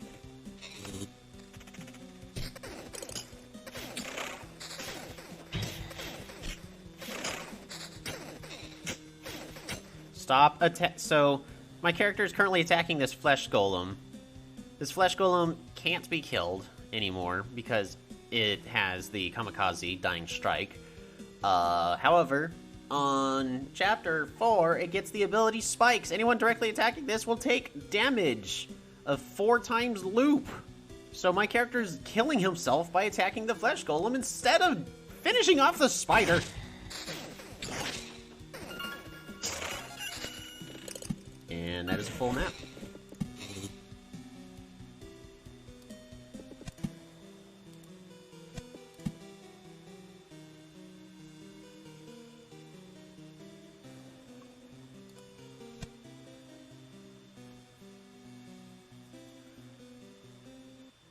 Stop so, my character is currently attacking this flesh golem. This flesh golem can't be killed anymore because it has the Kamikaze Dying Strike. However, on Chapter 4, it gets the ability Spikes. Anyone directly attacking this will take damage of 4 times loop. So my character's killing himself by attacking the flesh golem instead of finishing off the spider. And that is a full map.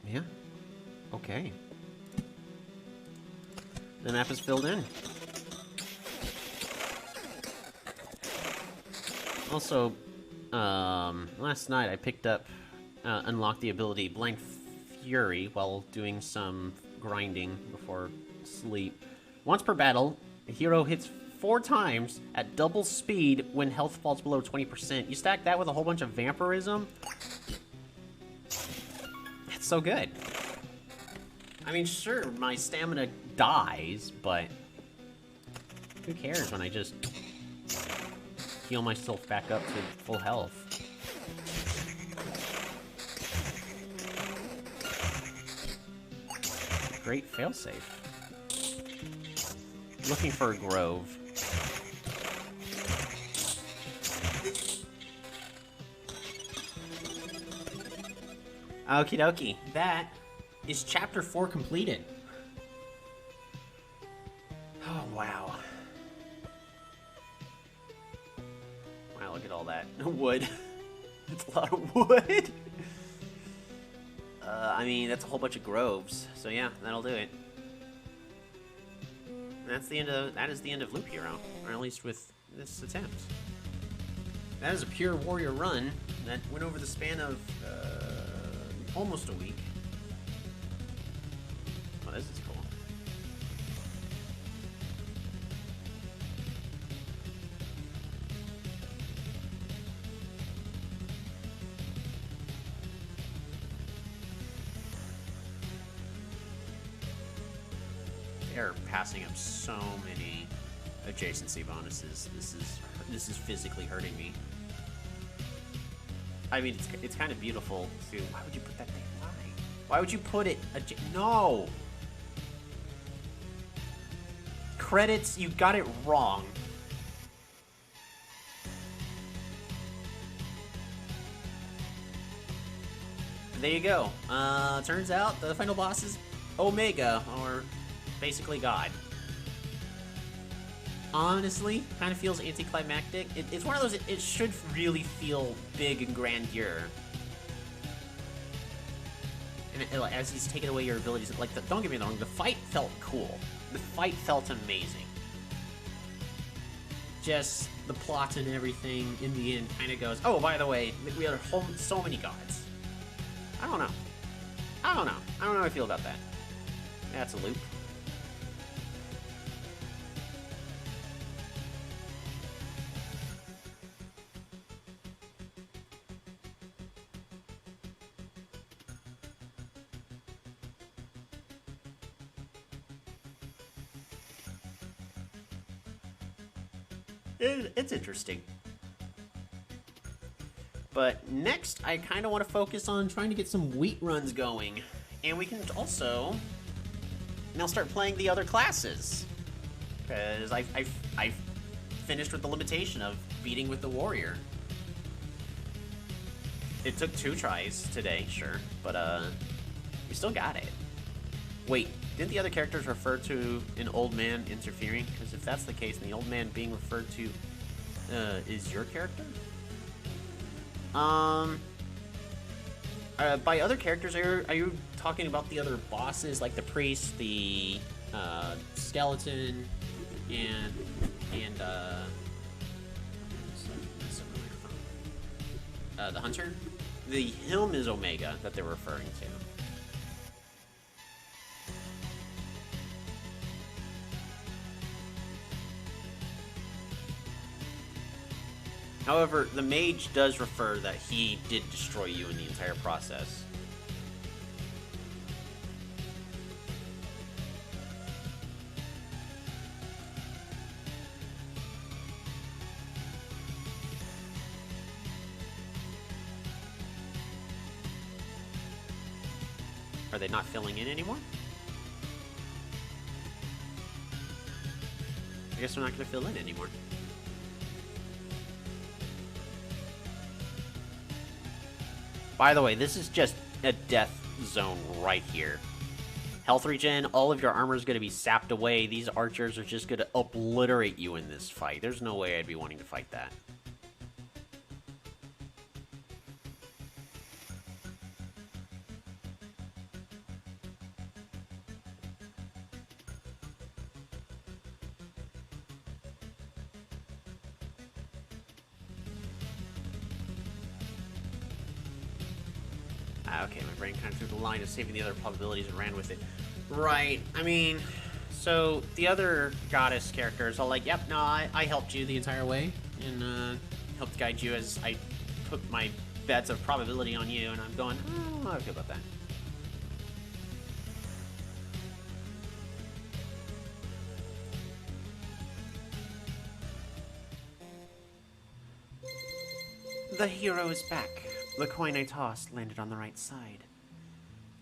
Yeah. Okay. The map is filled in. Also, last night I picked up, unlocked the ability Blank Fury while doing some grinding before sleep. Once per battle, a hero hits 4 times at double speed when health falls below 20%. You stack that with a whole bunch of vampirism. It's so good. I mean, sure, my stamina dies, but who cares when I just heal myself back up to full health? Great failsafe. Looking for a grove. Okie dokie. That is Chapter 4 completed. Oh, wow. Wow, look at all that wood. That's a lot of wood. I mean, that's a whole bunch of groves. So yeah, that'll do it. That is the end of Loop Hero, or at least with this attempt. That is a pure warrior run that went over the span of almost a week. Oh, this is cool. They're passing up so many adjacency bonuses. This is physically hurting me. I mean, it's kind of beautiful too. Why would you put that there? Why would you put it? No. Credits, you got it wrong. There you go. Turns out the final boss is Omega, or basically God. Honestly, kind of feels anticlimactic. It's one of those, it should really feel big and grandeur. And as he's taking away your abilities, don't get me wrong, the fight felt cool. The fight felt amazing. Just the plot and everything in the end kind of goes, oh, by the way, we are so many gods. I don't know. I don't know how I feel about that. That's a loop. It's interesting. But next, I kind of want to focus on trying to get some wheat runs going. And we can also now start playing the other classes. Because I've finished with the limitation of beating with the warrior. It took 2 tries today, sure. But, we still got it. Wait, didn't the other characters refer to an old man interfering? Because if that's the case, then the old man being referred to is your character? By other characters, are you talking about the other bosses, like the priest, the skeleton, and and the hunter. The Hilm is Omega that they're referring to. However, the mage does refer that he did destroy you in the entire process. Are they not filling in anymore? I guess they're not going to fill in anymore. By the way, this is just a death zone right here. Health regen, all of your armor is going to be sapped away. These archers are just going to obliterate you in this fight. There's no way I'd be wanting to fight that. Okay, my brain kind of took the line of saving the other probabilities and ran with it. Right, I mean, so the other goddess characters are like, yep, no, I helped you the entire way, and helped guide you as I put my bets of probability on you, and I'm going, I don't know how I feel about that. The hero is back. The coin I tossed landed on the right side.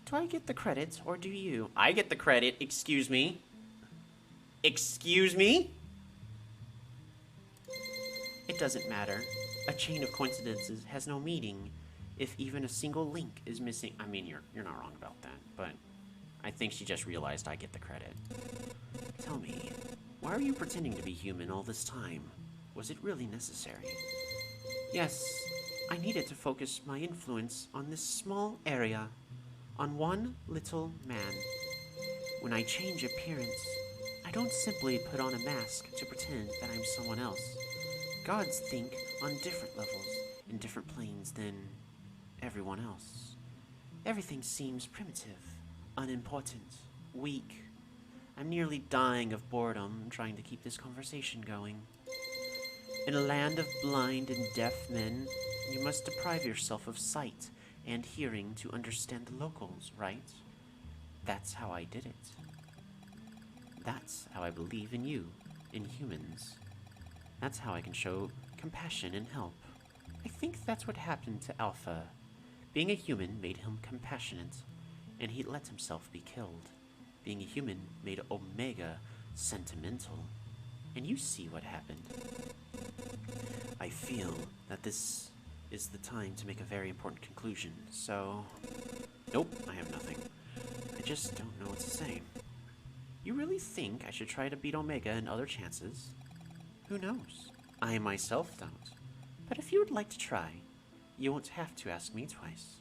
Do I get the credit, or do you? I get the credit, excuse me. Excuse me? It doesn't matter. A chain of coincidences has no meaning if even a single link is missing. I mean, you're not wrong about that, but I think she just realized I get the credit. Tell me, why are you pretending to be human all this time? Was it really necessary? Yes, I needed to focus my influence on this small area, on one little man. When I change appearance, I don't simply put on a mask to pretend that I'm someone else. Gods think on different levels, in different planes than everyone else. Everything seems primitive, unimportant, weak. I'm nearly dying of boredom trying to keep this conversation going. In a land of blind and deaf men, you must deprive yourself of sight and hearing to understand the locals, right? That's how I did it. That's how I believe in you, in humans. That's how I can show compassion and help. I think that's what happened to Alpha. Being a human made him compassionate, and he let himself be killed. Being a human made Omega sentimental. And you see what happened. I feel that this is the time to make a very important conclusion, so... Nope, I have nothing. I just don't know what to say. You really think I should try to beat Omega in other chances? Who knows? I myself don't. But if you would like to try, you won't have to ask me twice.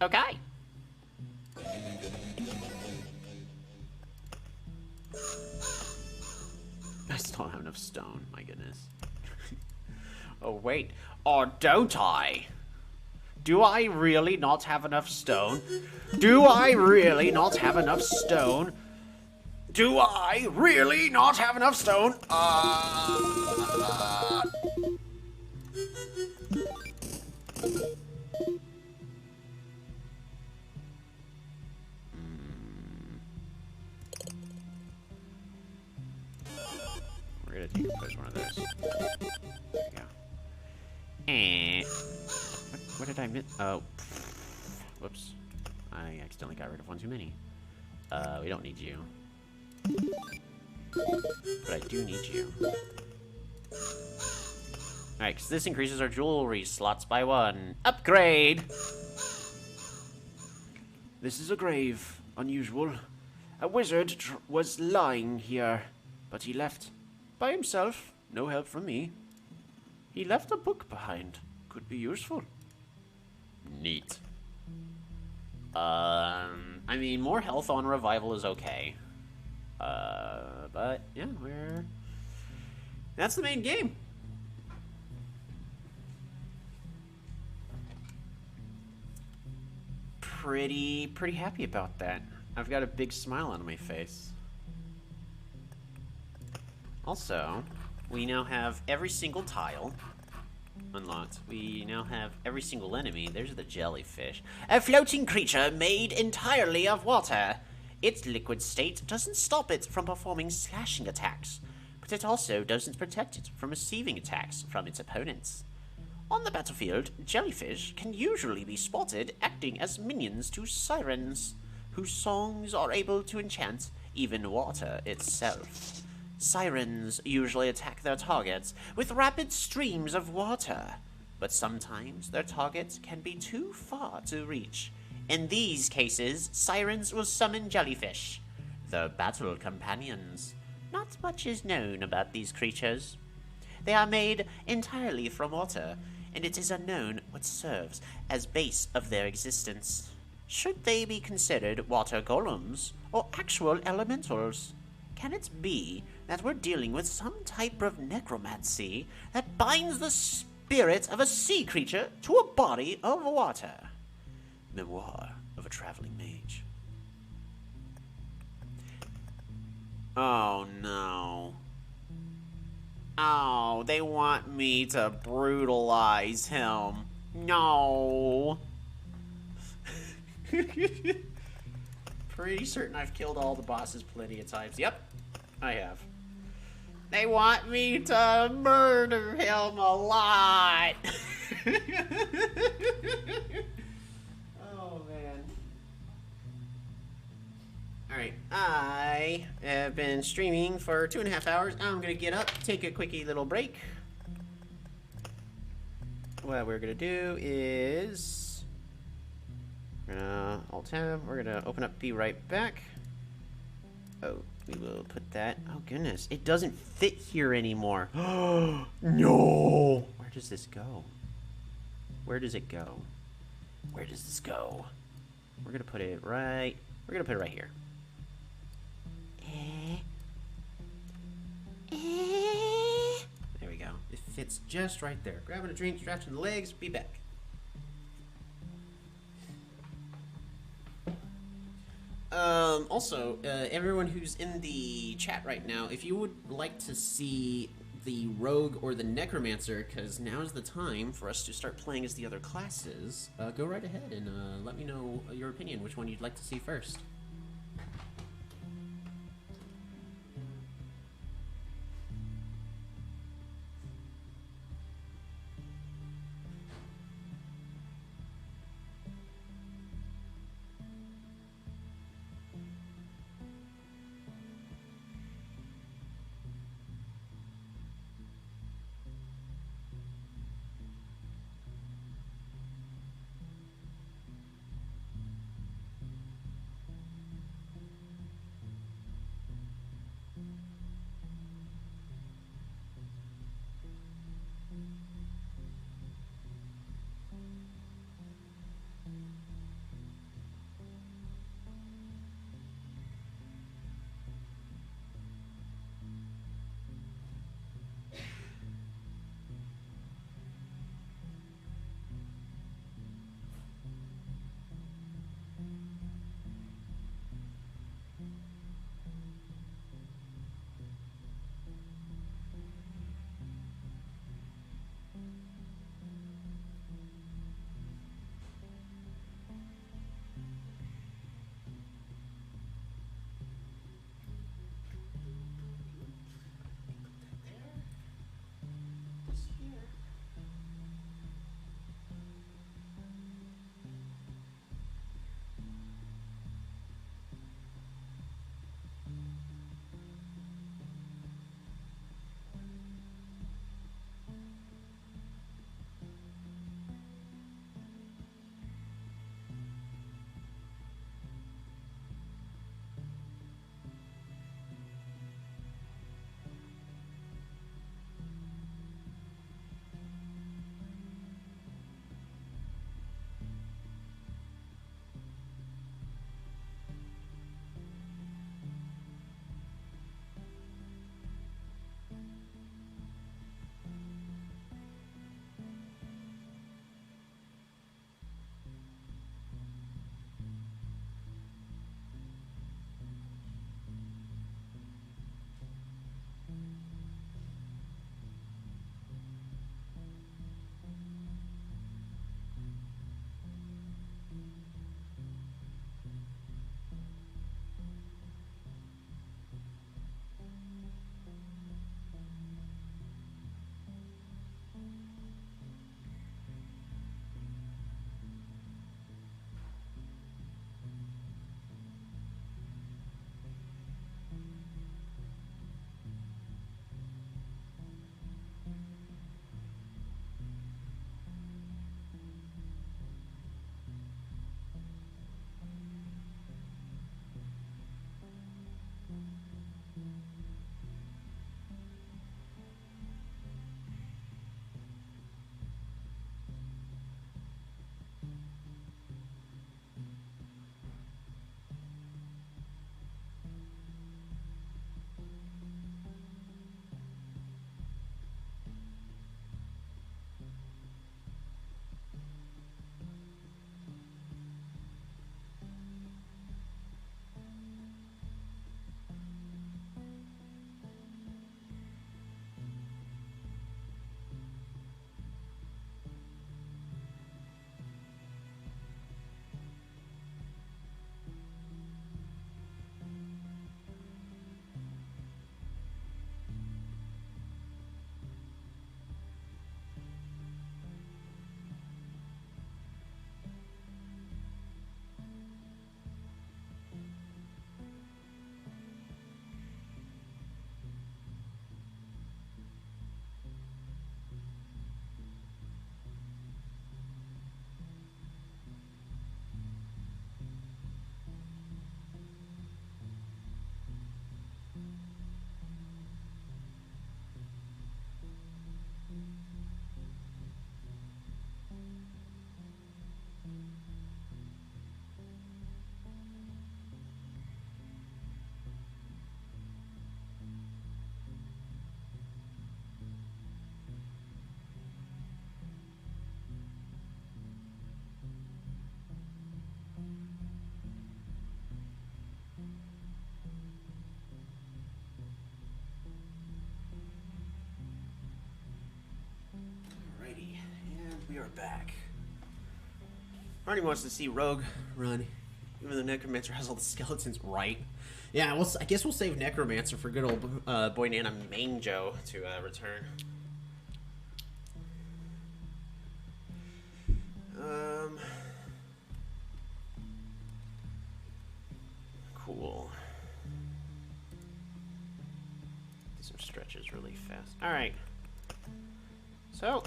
Okay. I still don't have enough stone, my goodness. Oh, wait. Or don't I? Do I really not have enough stone? Do I really not have enough stone? Do I really not have enough stone? We're gonna take one of those. There we go. And what did I miss? Oh, whoops! I accidentally got rid of one too many. We don't need you, but I do need you. All right, because this increases our jewelry slots by 1. Upgrade. This is a grave. Unusual. A wizard was lying here, but he left. By himself, no help from me. He left a book behind. Could be useful. Neat. I I mean, more health on revival is okay. But yeah, that's the main game. Pretty happy about that. I've got a big smile on my face. Also, we now have every single tile unlocked. We now have every single enemy. There's the jellyfish. A floating creature made entirely of water. Its liquid state doesn't stop it from performing slashing attacks, but it also doesn't protect it from receiving attacks from its opponents. On the battlefield, jellyfish can usually be spotted acting as minions to sirens, whose songs are able to enchant even water itself. Sirens usually attack their targets with rapid streams of water, but sometimes their targets can be too far to reach. In these cases, sirens will summon jellyfish, the battle companions. Not much is known about these creatures. They are made entirely from water, and it is unknown what serves as base of their existence. Should they be considered water golems or actual elementals? Can it be that we're dealing with some type of necromancy that binds the spirit of a sea creature to a body of water? Memoir of a Traveling Mage. Oh no. Oh, they want me to brutalize him. No. Pretty certain I've killed all the bosses plenty of times. Yep, I have. They want me to murder him a lot. Oh, man. Alright, I have been streaming for 2.5 hours. I'm gonna get up, take a quickie little break. What we're gonna do is... we're gonna Alt-Tab, we're gonna open up, be right back. Oh, we will put that... oh goodness, it doesn't fit here anymore. No! Where does this go? Where does it go? Where does this go? We're gonna put it right... we're gonna put it right here. There we go. It fits just right there. Grabbing a drink, stretching the legs, be back. Also, everyone who's in the chat right now, if you would like to see the Rogue or the Necromancer, because now's the time for us to start playing as the other classes, go right ahead and let me know your opinion, which one you'd like to see first. are back. Arnie wants to see Rogue run, even though Necromancer has all the skeletons right. Yeah, well, I guess we'll save Necromancer for good old Boy Nana Manjo to return. Cool. Do some stretches really fast. Alright. So,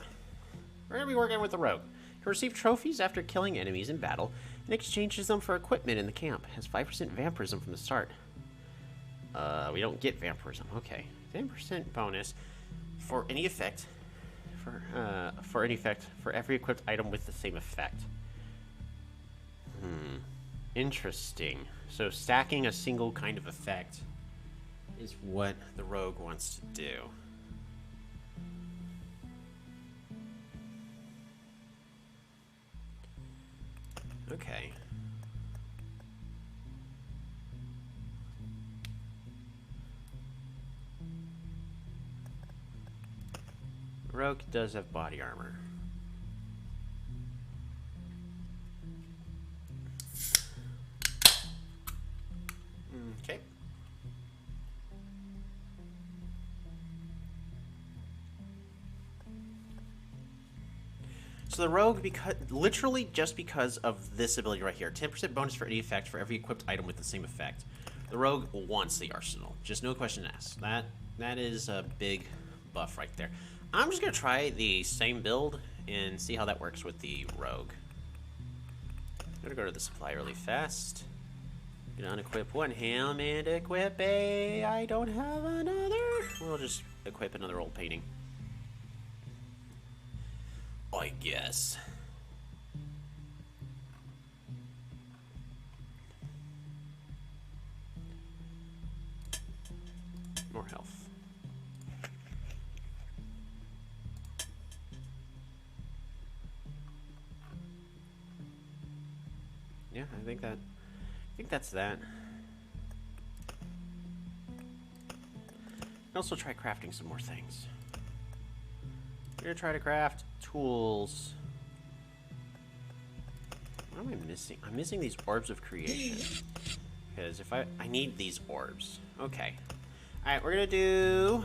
we're going to be working with the Rogue. He receives trophies after killing enemies in battle and exchanges them for equipment in the camp. Has 5% vampirism from the start. We don't get vampirism. Okay. 10% bonus for any effect. For any effect for every equipped item with the same effect. Interesting. So stacking a single kind of effect is what the Rogue wants to do. Okay. Rogue does have body armor. Okay. So the Rogue, literally just because of this ability right here, 10% bonus for any effect for every equipped item with the same effect. The Rogue wants the arsenal. Just no question asked. That is a big buff right there. I'm just going to try the same build and see how that works with the Rogue. I'm going to go to the supply really fast. Gonna unequip one helmet, equip a... I don't have another. We'll just equip another old painting. I guess. More health. Yeah, I think that's that. I'll also try crafting some more things. We're gonna try to craft tools. What am I missing? I'm missing these orbs of creation. Because if I need these orbs. Okay. Alright, we're gonna do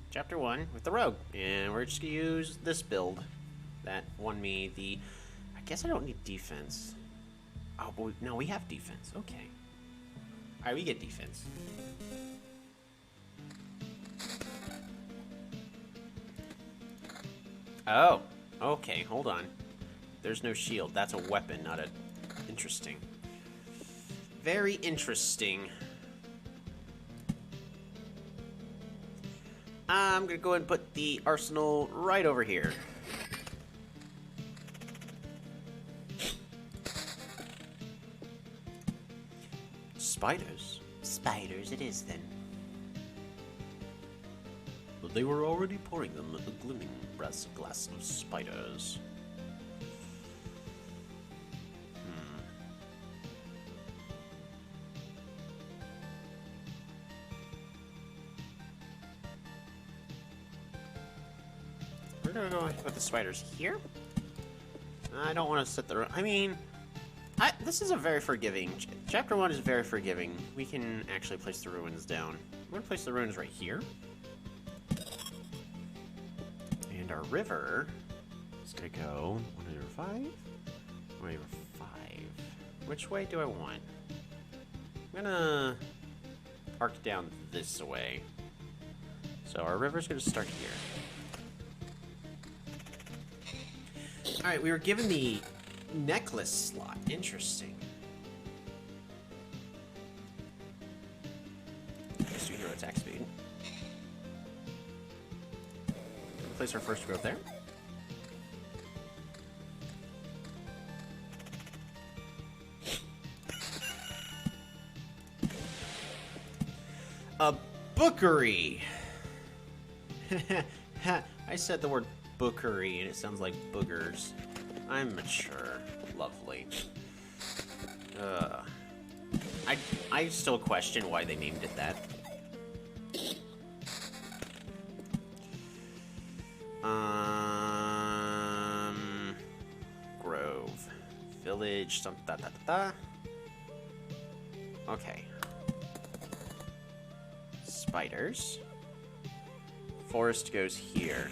chapter 1 with the Rogue. And we're just gonna use this build that won me the... I guess I don't need defense. Oh, but no, we have defense. Okay. Alright, we get defense. Oh, okay, hold on. There's no shield. That's a weapon, not a... Interesting. Very interesting. I'm gonna go ahead and put the arsenal right over here. Spiders? Spiders it is, then. But they were already pouring them with a glimmering glass of spiders. We're gonna go with the spiders here. I don't want to set the... I mean... this is a very forgiving... Chapter 1 is very forgiving. We can actually place the ruins down. We're gonna place the ruins right here. And our river is gonna go 1 over 5, 1 over 5. Which way do I want? I'm gonna arc down this way. So our river's gonna start here. Alright, we were given the necklace slot. Interesting. Let's do hero attack speed. Place our first growth there. A bookery. I said the word bookery and it sounds like boogers. I'm mature. Lovely. I still question why they named it that. Village, some da da da da. Okay. Spiders. Forest goes here.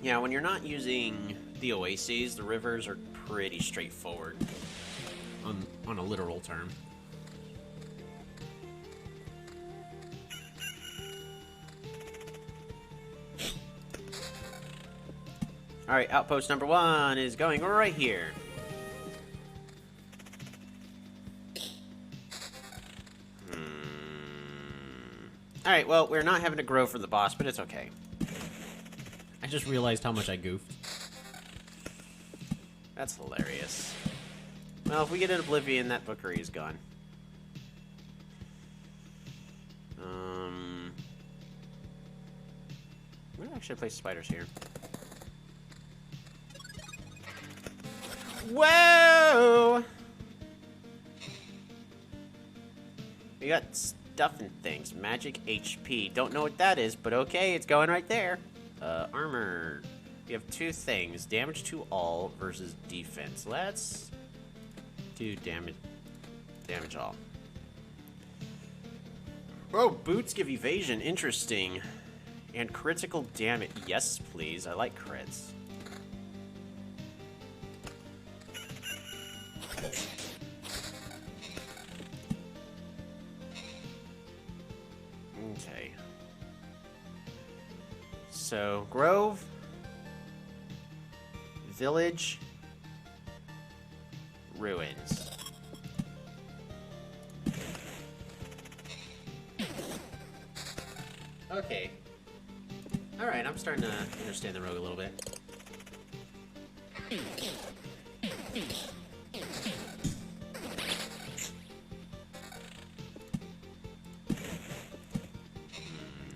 Yeah, when you're not using the oases, the rivers are pretty straightforward. On a literal term. Alright, outpost number 1 is going right here. Alright, well, we're not having to grow for the boss, but it's okay. I just realized how much I goofed. That's hilarious. Well, if we get an Oblivion, that bookery is gone. I'm gonna actually place spiders here. Whoa! We got stuff and things. Magic HP. Don't know what that is, but okay, it's going right there. Armor. We have 2 things. Damage to all versus defense. Let's do damage all. Oh, boots give evasion. Interesting. And critical damage. Yes, please. I like crits. Okay. So, Grove, Village, Ruins. Okay. Alright, I'm starting to understand the rogue a little bit. I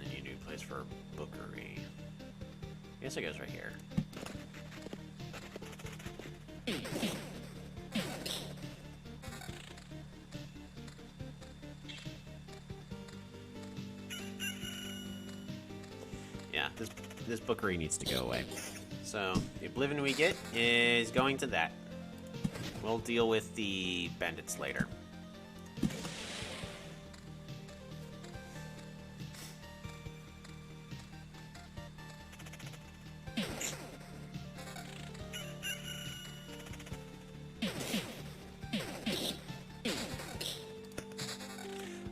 need a new place for a bookery. I guess it goes right here. Yeah, this bookery needs to go away. So, the Oblivion we get is going to that. We'll deal with the bandits later.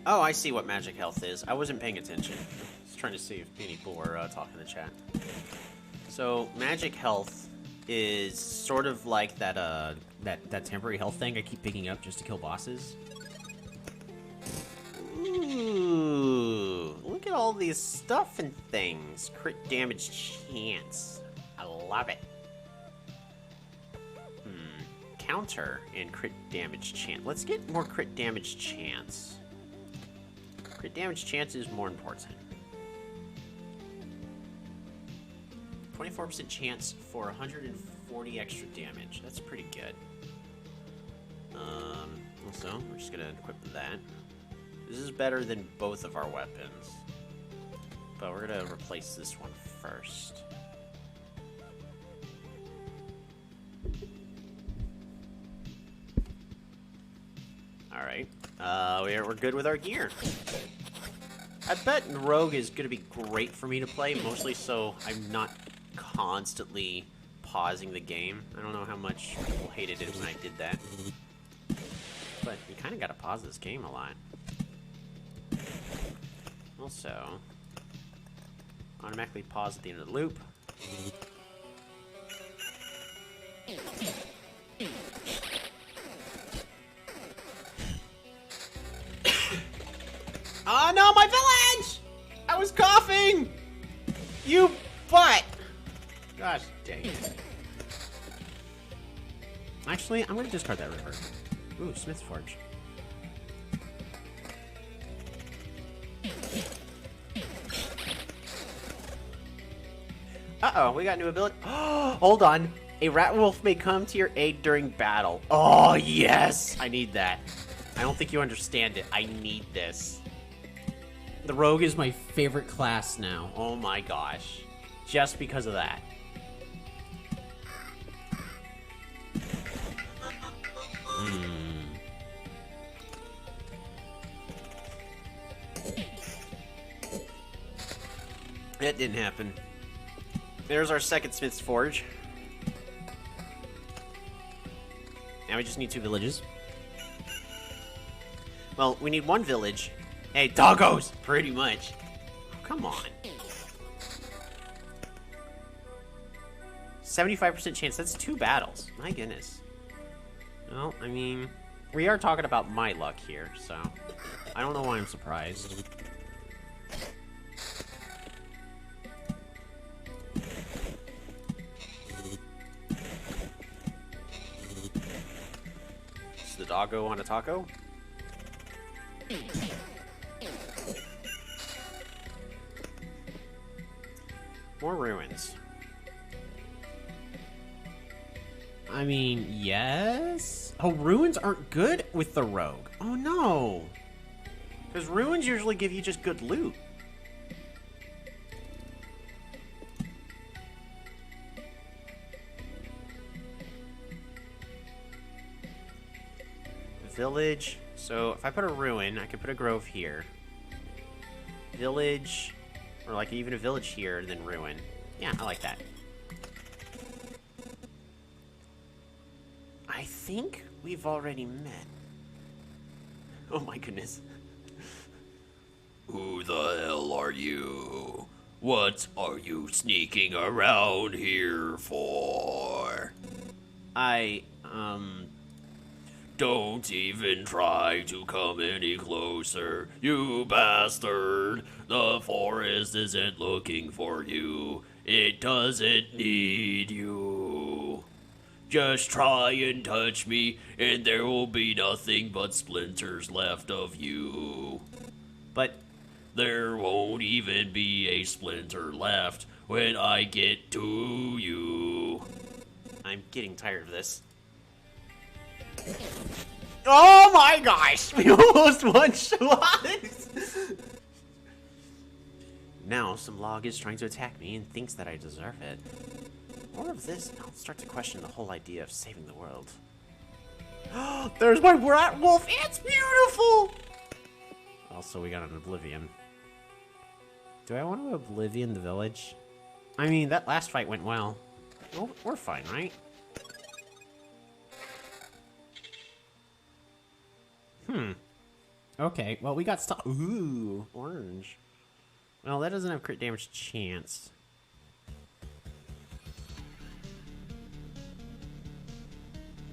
Oh, I see what magic health is. I wasn't paying attention. Just trying to see if people were talking in the chat. So, magic health is sort of like that temporary health thing I keep picking up just to kill bosses. Ooh, look at all these stuff and things. Crit damage chance. I love it. Counter and crit damage chance. Let's get more crit damage chance. Crit damage chance is more important. 24% chance for 140 extra damage. That's pretty good. Also, we're just gonna equip that. This is better than both of our weapons. But we're gonna replace this one first. Alright. We're good with our gear. I bet Rogue is going to be great for me to play, mostly so I'm not constantly pausing the game. I don't know how much people hated it when I did that. But you kind of got to pause this game a lot. Also, automatically pause at the end of the loop. Oh no, my village! I was coughing! You butt! Gosh dang it. Actually, I'm gonna discard that river. Ooh, Smith's Forge. Uh-oh, we got new ability. Hold on. A rat wolf may come to your aid during battle. Oh, yes! I need that. I don't think you understand it. I need this. The rogue is my favorite class now. Oh my gosh. just because of that. It didn't happen. There's our second Smith's Forge. Now we just need 2 villages. Well, we need 1 village. Hey, doggos! Pretty much. Oh, come on. 75% chance. That's 2 battles. My goodness. Well, I mean, we are talking about my luck here, so I don't know why I'm surprised. Is the doggo on a taco? More ruins. I mean, yes? Oh, ruins aren't good with the rogue. Oh, no. Because ruins usually give you just good loot. Village. So, if I put a ruin, I could put a grove here. Village. Or, like, even a village here, and then ruin. Yeah, I like that. I think we've already met. Oh my goodness. Who the hell are you? What are you sneaking around here for? Don't even try to come any closer, you bastard. The forest isn't looking for you. It doesn't need you. Just try and touch me, and there will be nothing but splinters left of you. But There won't even be a splinter left when I get to you. I'm getting tired of this. Oh my gosh! We almost one-shot! Now, some log is trying to attack me and thinks that I deserve it. More of this, and I'll start to question the whole idea of saving the world. There's my rat wolf! It's beautiful! Also, we got an Oblivion. Do I want to Oblivion the village? I mean, that last fight went well. Well, we're fine, right? Okay, well, we got stuff. Ooh, orange. Well, that doesn't have crit damage chance.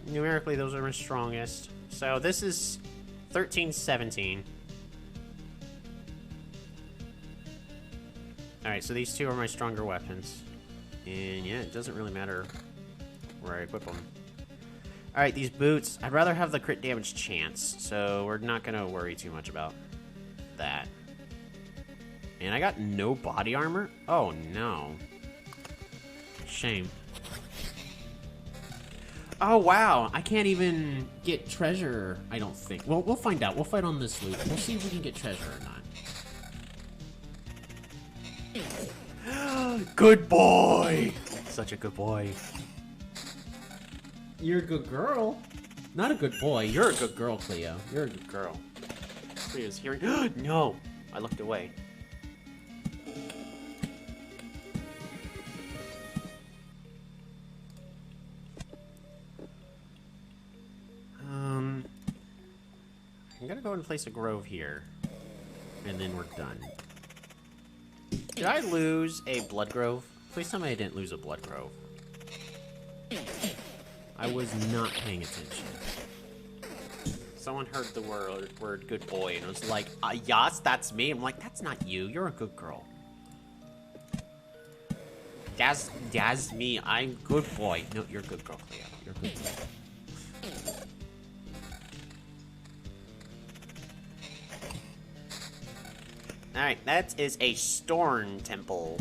Numerically, those are my strongest. So this is 13-17. Alright, so these 2 are my stronger weapons. And yeah, it doesn't really matter where I equip them. Alright, these boots, I'd rather have the crit damage chance, so we're not going to worry too much about that. And I got no body armor? Oh, no. Shame. Oh, wow. I can't even get treasure, I don't think. Well, we'll find out. We'll fight on this loop. We'll see if we can get treasure or not. Good boy! Such a good boy. You're a good girl. Not a good boy. You're a good girl, Cleo. You're a good girl. Cleo's hearing. No! I looked away. I'm gonna go and place a grove here. And then we're done. Did I lose a blood grove? Please tell me I didn't lose a blood grove. I was not paying attention. Someone heard the word good boy and was like, yes, that's me. I'm like, that's not you. You're a good girl. That's me. I'm good boy. No, you're a good girl, Cleo. You're a good girl. Alright, that is a Storn Temple.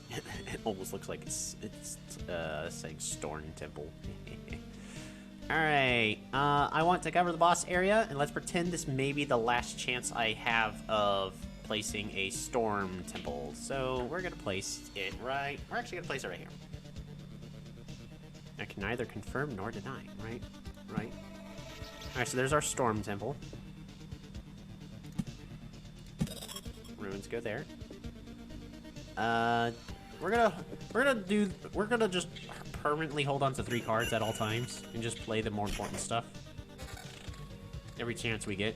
It almost looks like it's saying Storn Temple. Alright, I want to cover the boss area, and let's pretend this may be the last chance I have of placing a storm temple. So we're gonna place it right. We're actually gonna place it right here. I can neither confirm nor deny. Right. All right. So there's our storm temple. Runes go there. We're gonna just permanently hold on to 3 cards at all times and just play the more important stuff every chance we get.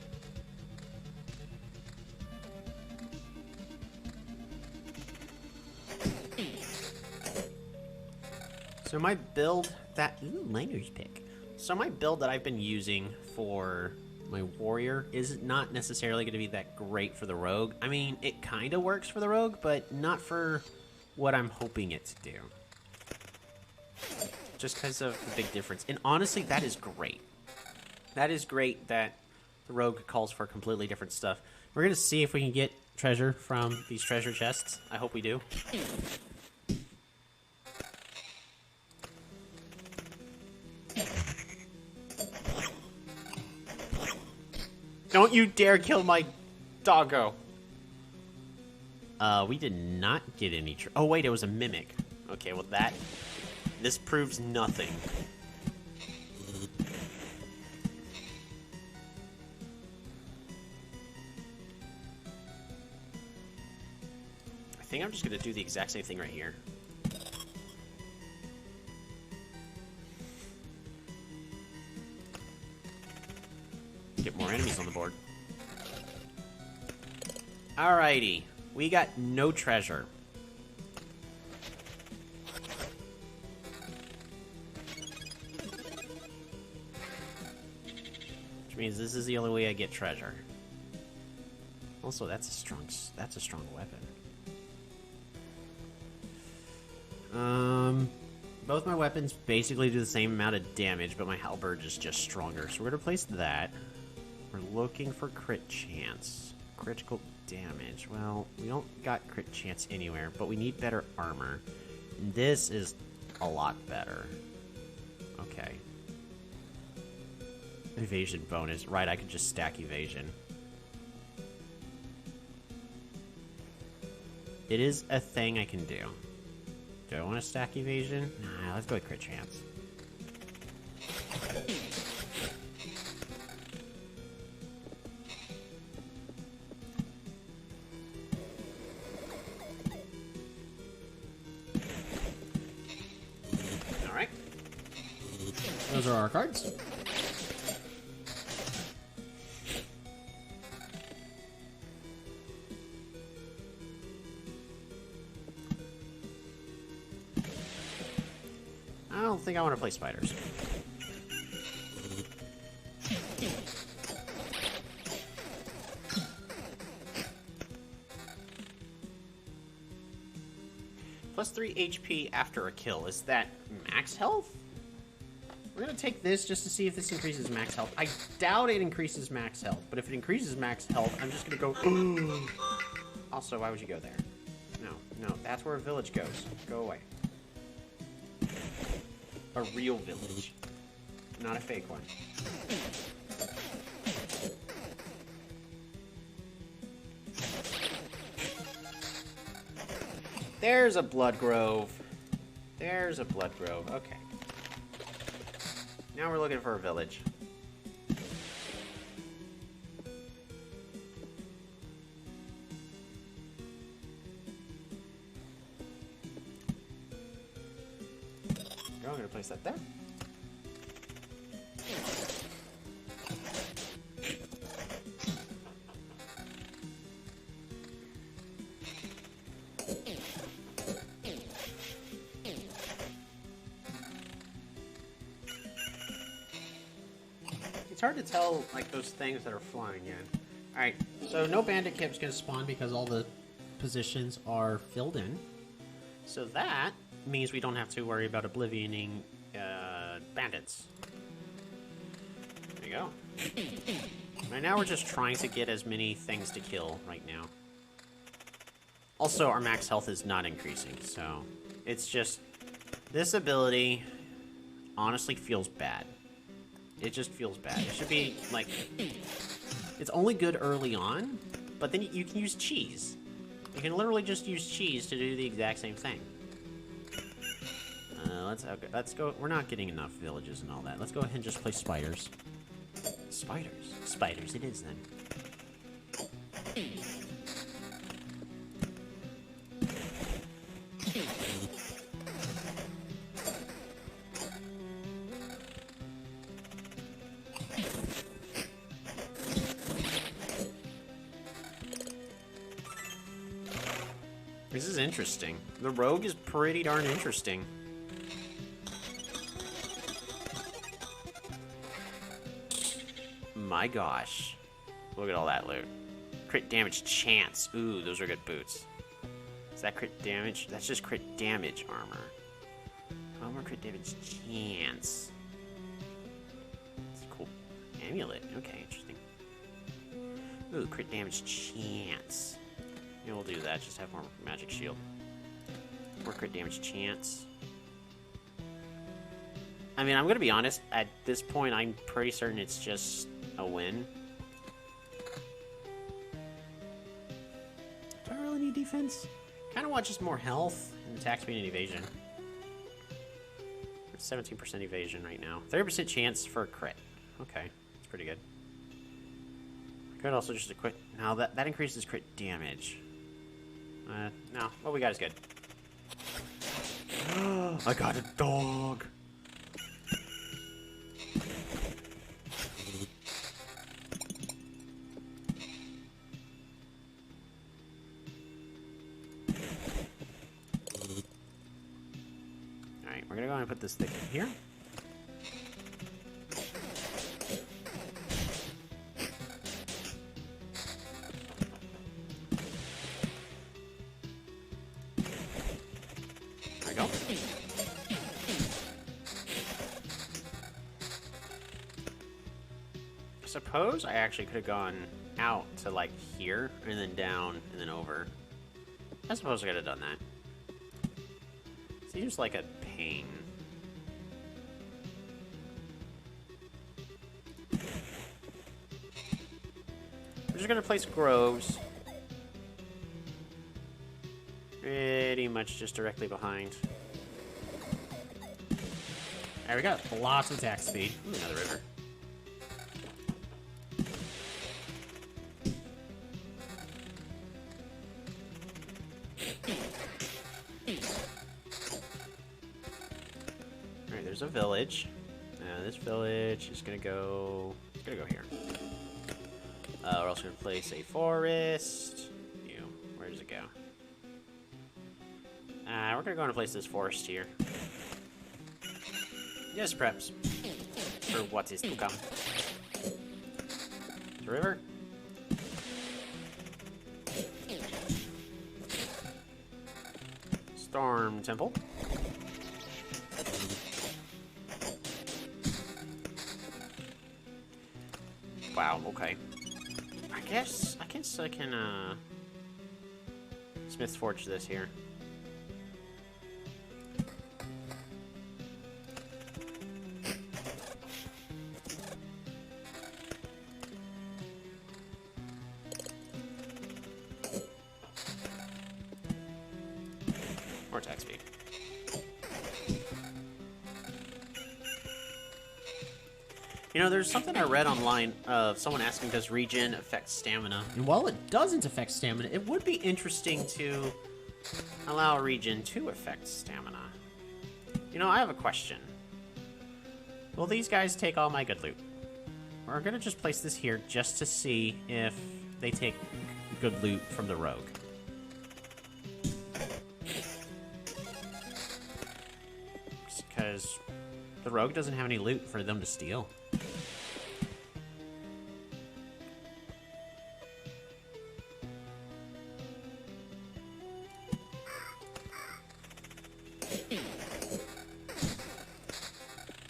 So my build that miner's pick. So my build that I've been using for my warrior is not necessarily going to be that great for the rogue. I mean, it kind of works for the rogue, but not for what I'm hoping it to do. Just because of the big difference. And honestly, that is great. That is great that the rogue calls for completely different stuff. We're going to see if we can get treasure from these treasure chests. I hope we do. Don't you dare kill my doggo. We did not get any oh wait, it was a mimic. Okay, well this proves nothing. I think I'm just gonna do the exact same thing right here. Get more enemies on the board. Alrighty. We got no treasure. Which means this is the only way I get treasure. Also, that's a strong weapon. Both my weapons basically do the same amount of damage, but my halberd is just stronger. So we're gonna place that. We're looking for crit chance. Critical damage. Well, we don't got crit chance anywhere, but we need better armor. This is a lot better. Okay. Evasion bonus. Right, I could just stack evasion. It is a thing I can do. Do I want to stack evasion? Nah, let's go with crit chance. Alright. Those are our cards. I don't think I want to play spiders. Plus 3 HP after a kill. Is that max health? We're going to take this just to see if this increases max health. I doubt it increases max health, but if it increases max health, I'm just going to go... Also, why would you go there? No, that's where a village goes. Go away. A real village, not a fake one. There's a blood grove. There's a blood grove. Okay. Now we're looking for a village. I'm going to place that there. It's hard to tell, like, those things that are flying in. Alright, so no bandit camp's going to spawn because all the positions are filled in. So that means we don't have to worry about oblivioning bandits. There you go. Right now we're just trying to get as many things to kill right now. Also, our max health is not increasing, so it's just... This ability honestly feels bad. It just feels bad. It should be, like... It's only good early on, but then you can use cheese. You can literally just use cheese to do the exact same thing. Let's go. We're not getting enough villages and all that. Let's go ahead and just place spiders. Spiders. Spiders, it is then. This is interesting. The rogue is pretty darn interesting. My gosh. Look at all that loot. Crit damage chance. Ooh, those are good boots. Is that crit damage? That's just crit damage armor. Armor crit damage chance. That's a cool amulet. Okay, interesting. Ooh, crit damage chance. Yeah, we'll do that. Just have more magic shield. More crit damage chance. I mean, I'm gonna be honest. At this point, I'm pretty certain it's just a win. Do I really need defense? Kind of want just more health and attack speed and evasion. We're at 17% evasion right now. 30% chance for a crit. Okay, that's pretty good. I could also just equip. Now that increases crit damage. No, what we got is good. I got a dog. Alright, we're gonna go ahead and put this thing in here. There we go. I suppose I actually could have gone out to like here and then down and then over. I suppose I could have done that. Seems like a pain. We're just gonna place groves. Pretty much just directly behind. There we go. Lots of attack speed. Ooh, another river. Alright, there's a village. This village is gonna go. It's gonna go here. We're also gonna place a forest. Ew, where does it go? We're gonna go and place this forest here. Yes, preps. For what is to come. The river. Storm Temple. Wow, okay. I guess I can Smith's Forge this here. More attack speed. You know, there's something I read online of someone asking, does regen affect stamina? And while it doesn't affect stamina, it would be interesting to allow regen to affect stamina. You know, I have a question. Will these guys take all my good loot? We're gonna just place this here just to see if they take good loot from the rogue. Because the rogue doesn't have any loot for them to steal.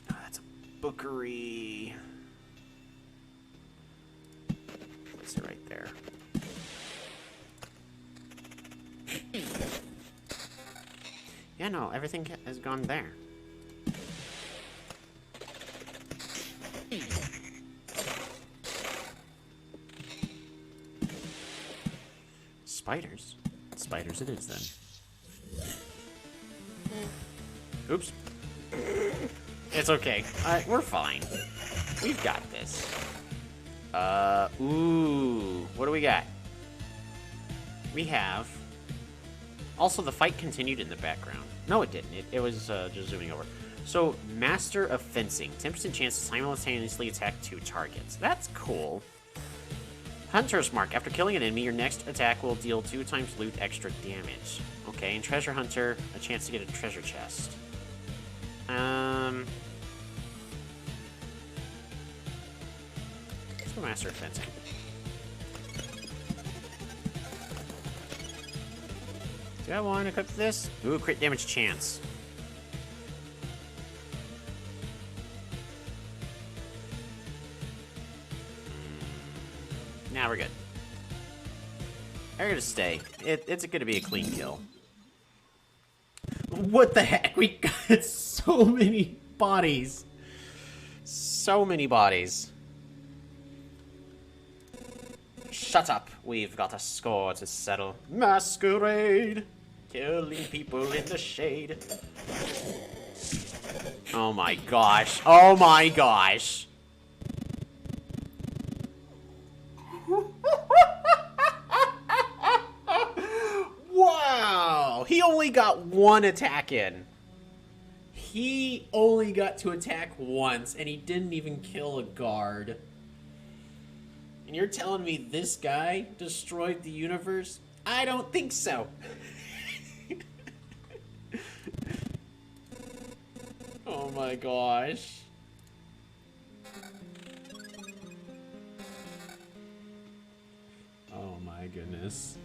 That's a bookery. Place it right there. Yeah, no, everything has gone there. spiders. Spiders it is, then. Oops. It's okay. We're fine. We've got this. Ooh. What do we got? We have... Also, the fight continued in the background. No, it didn't. It was just zooming over. So, Master of Fencing. 10% chance to simultaneously attack 2 targets. That's cool. Hunter's Mark. After killing an enemy, your next attack will deal 2 times loot extra damage. Okay, and Treasure Hunter, a chance to get a treasure chest. Let's go Master of Fencing. Do I want to equip this? Ooh, crit damage chance. Now we're good. I'm gonna stay. It's gonna be a clean kill. What the heck? We got so many bodies. So many bodies. Shut up. We've got a score to settle. Masquerade. Killing people in the shade. Oh my gosh. Oh my gosh. Wow. He only got 1 attack in. He only got to attack once, and he didn't even kill a guard. And you're telling me this guy destroyed the universe? I don't think so. Oh my gosh. Oh my goodness.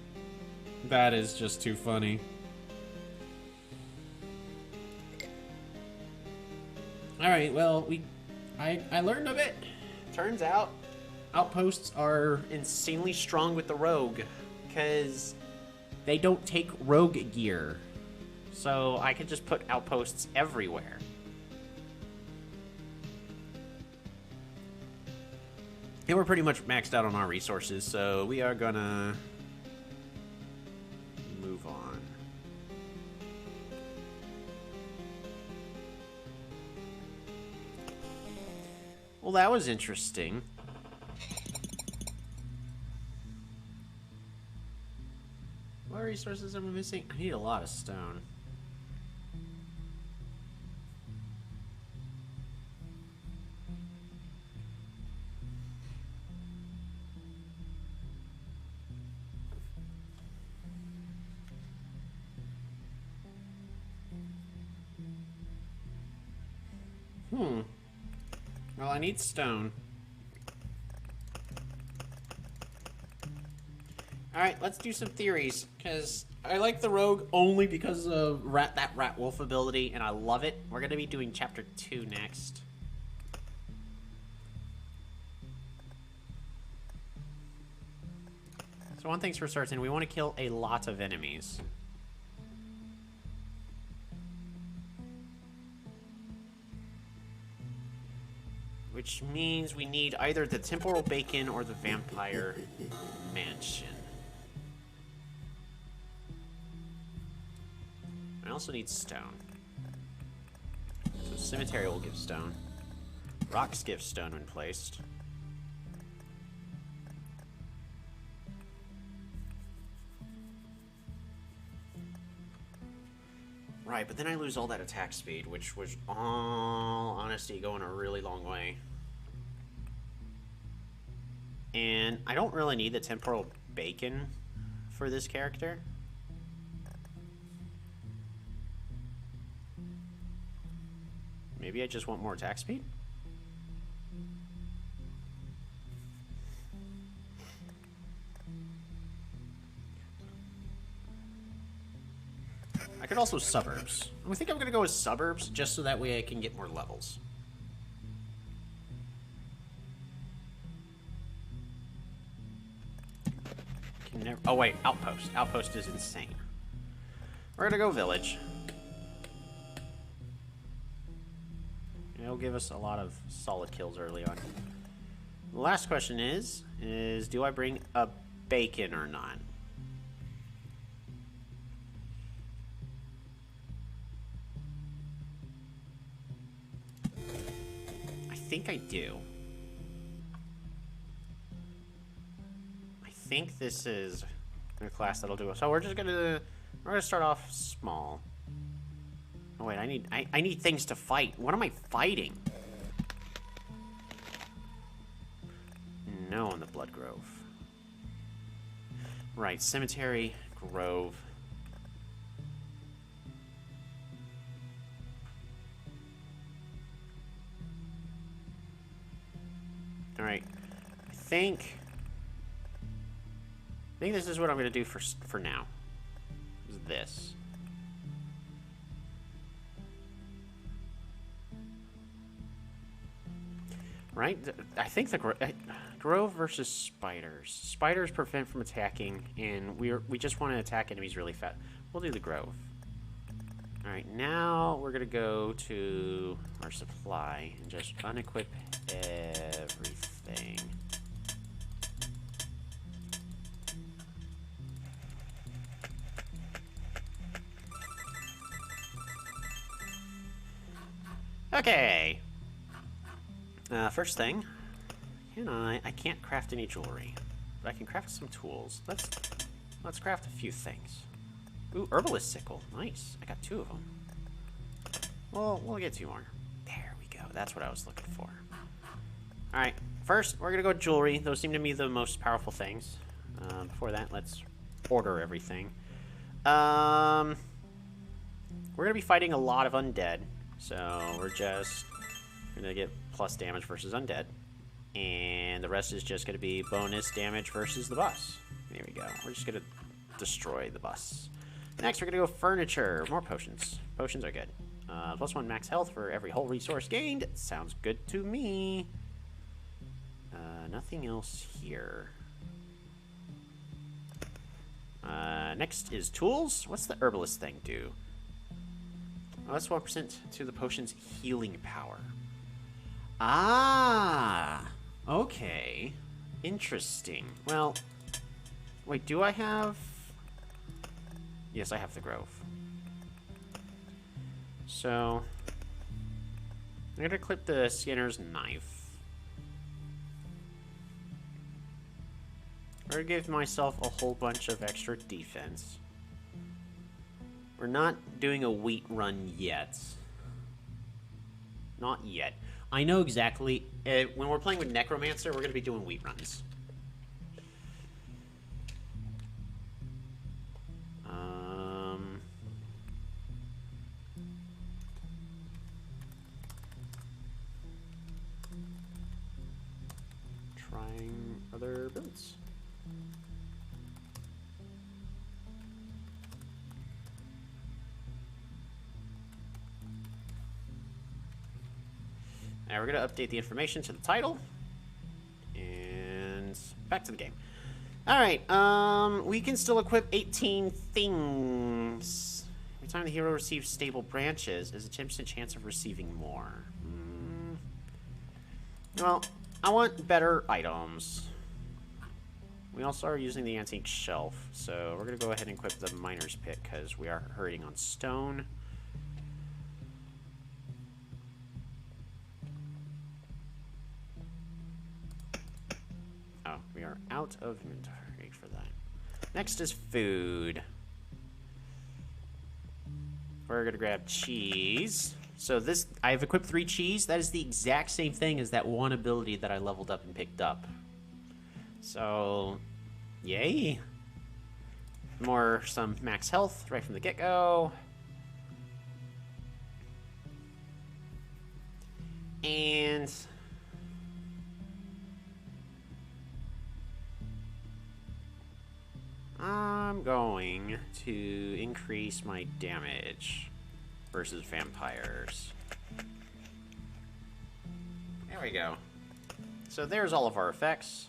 That is just too funny. Alright, well, I learned a bit. Turns out outposts are insanely strong with the rogue, because they don't take rogue gear. So I could just put outposts everywhere. And we're pretty much maxed out on our resources, so we are gonna move on. Well, that was interesting. What resources am I missing? I need a lot of stone. Well, I need stone. Alright, let's do some theories, because I like the rogue only because of that rat wolf ability, and I love it. We're going to be doing chapter 2 next. So one thing's for certain, we want to kill a lot of enemies. Which means we need either the temporal bacon or the vampire mansion. I also need stone. So cemetery will give stone. Rocks give stone when placed. Right, but then I lose all that attack speed, which was, all honesty, going a really long way. And I don't really need the temporal bacon for this character. Maybe I just want more attack speed? I could also suburbs. I think I'm gonna go with suburbs just so that way I can get more levels. Can never, oh wait, outpost. Outpost is insane. We're gonna go village. It'll give us a lot of solid kills early on. The last question is do I bring a bacon or not? think I do. I think this is a class that'll do it. So we're gonna start off small. Oh wait, I need things to fight. What am I fighting? No, in the Blood Grove. Right, Cemetery, Grove. Alright, I think this is what I'm going to do for now. Is this. Right? I think the Grove versus Spiders. Spiders prevent from attacking, and we just want to attack enemies really fast. We'll do the Grove. Alright, now we're going to go to our supply and just unequip everything. Okay. First thing, I can't craft any jewelry, but I can craft some tools. Let's craft a few things. Ooh, herbalist sickle, nice. I got 2 of them. Well, we'll get 2 more. There we go. That's what I was looking for. All right, first we're gonna go jewelry. Those seem to be the most powerful things. Before that, let's order everything. We're gonna be fighting a lot of undead, so we're just gonna get plus damage versus undead, and the rest is just gonna be bonus damage versus the boss. There we go. We're just gonna destroy the boss. Next, we're gonna go furniture. More potions. Potions are good. Plus 1 max health for every whole resource gained. Sounds good to me. Nothing else here. Next is tools. What's the herbalist thing do? Oh, that's 1% to the potion's healing power. Ah, okay. Interesting. Well, wait, do I have... Yes, I have the Grove. So, I'm gonna clip the Skinner's knife. I'm gonna give myself a whole bunch of extra defense. We're not doing a wheat run yet. Not yet. I know exactly, when we're playing with Necromancer, we're gonna be doing wheat runs. Trying other builds. Now we're going to update the information to the title. And back to the game. Alright, we can still equip 18 things. Every time the hero receives stable branches, there's a 10% chance of receiving more. Well, I want better items. We also are using the antique shelf, so we're going to go ahead and equip the miner's pick because we are hurting on stone. Oh, we are out of inventory for that. Next is food. We're going to grab cheese. So this, I've equipped 3 cheese. That is the exact same thing as that one ability that I leveled up and picked up. So, yay. Some max health right from the get-go. And I'm going to increase my damage versus vampires. There we go. So there's all of our effects.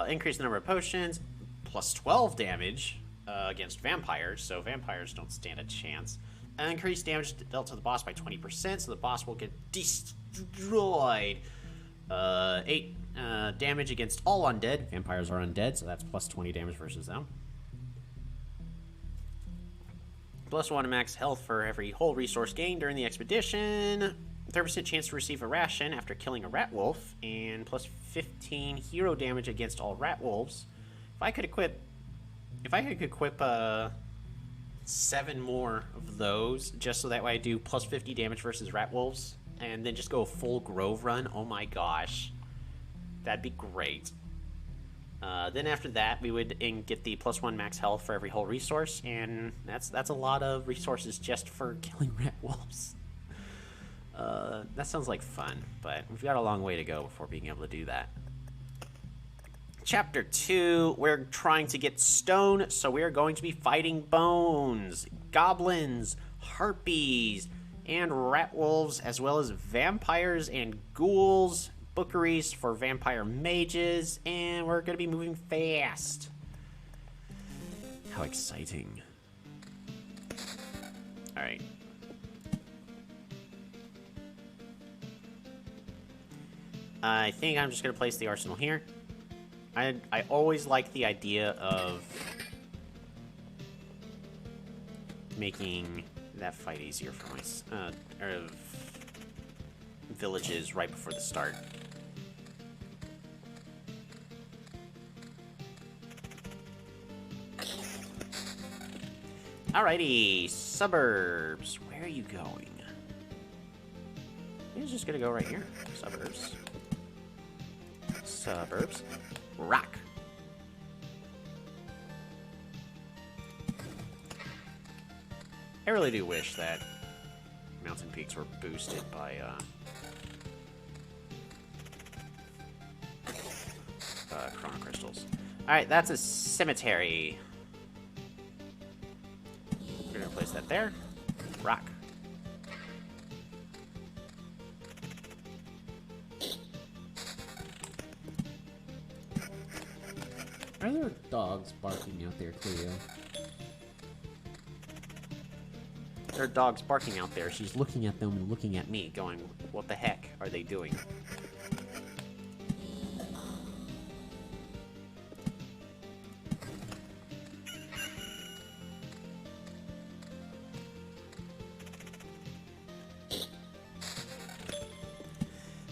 Increase the number of potions, plus 12 damage against vampires, so vampires don't stand a chance. Increase damage dealt to the boss by 20%, so the boss will get destroyed. 8 damage against all undead. Vampires are undead, so that's plus 20 damage versus them. Plus 1 max health for every whole resource gained during the expedition. 30% chance to receive a ration after killing a rat wolf, and plus 15 hero damage against all rat wolves. If I could equip 7 more of those, just so that way I do plus 50 damage versus rat wolves, and then just go a full Grove run, oh my gosh. That'd be great. Then after that, we would get the +1 max health for every whole resource, and that's a lot of resources just for killing rat wolves. That sounds like fun, but we've got a long way to go before being able to do that. Chapter 2, we're trying to get stone, so we're going to be fighting bones, goblins, harpies, and rat wolves, as well as vampires and ghouls, bookeries for vampire mages, and we're going to be moving fast. How exciting. Alright. I think I'm just going to place the arsenal here. I always like the idea of making that fight easier for my villages right before the start. Alrighty, suburbs. Where are you going? He's just gonna go right here. Suburbs. Suburbs. Rock. I really do wish that mountain peaks were boosted by chrono crystals. Alright, that's a cemetery. We're gonna place that there. Rock. Are there dogs barking out there, Cleo? There are dogs barking out there. She's looking at them and looking at me, going, what the heck are they doing?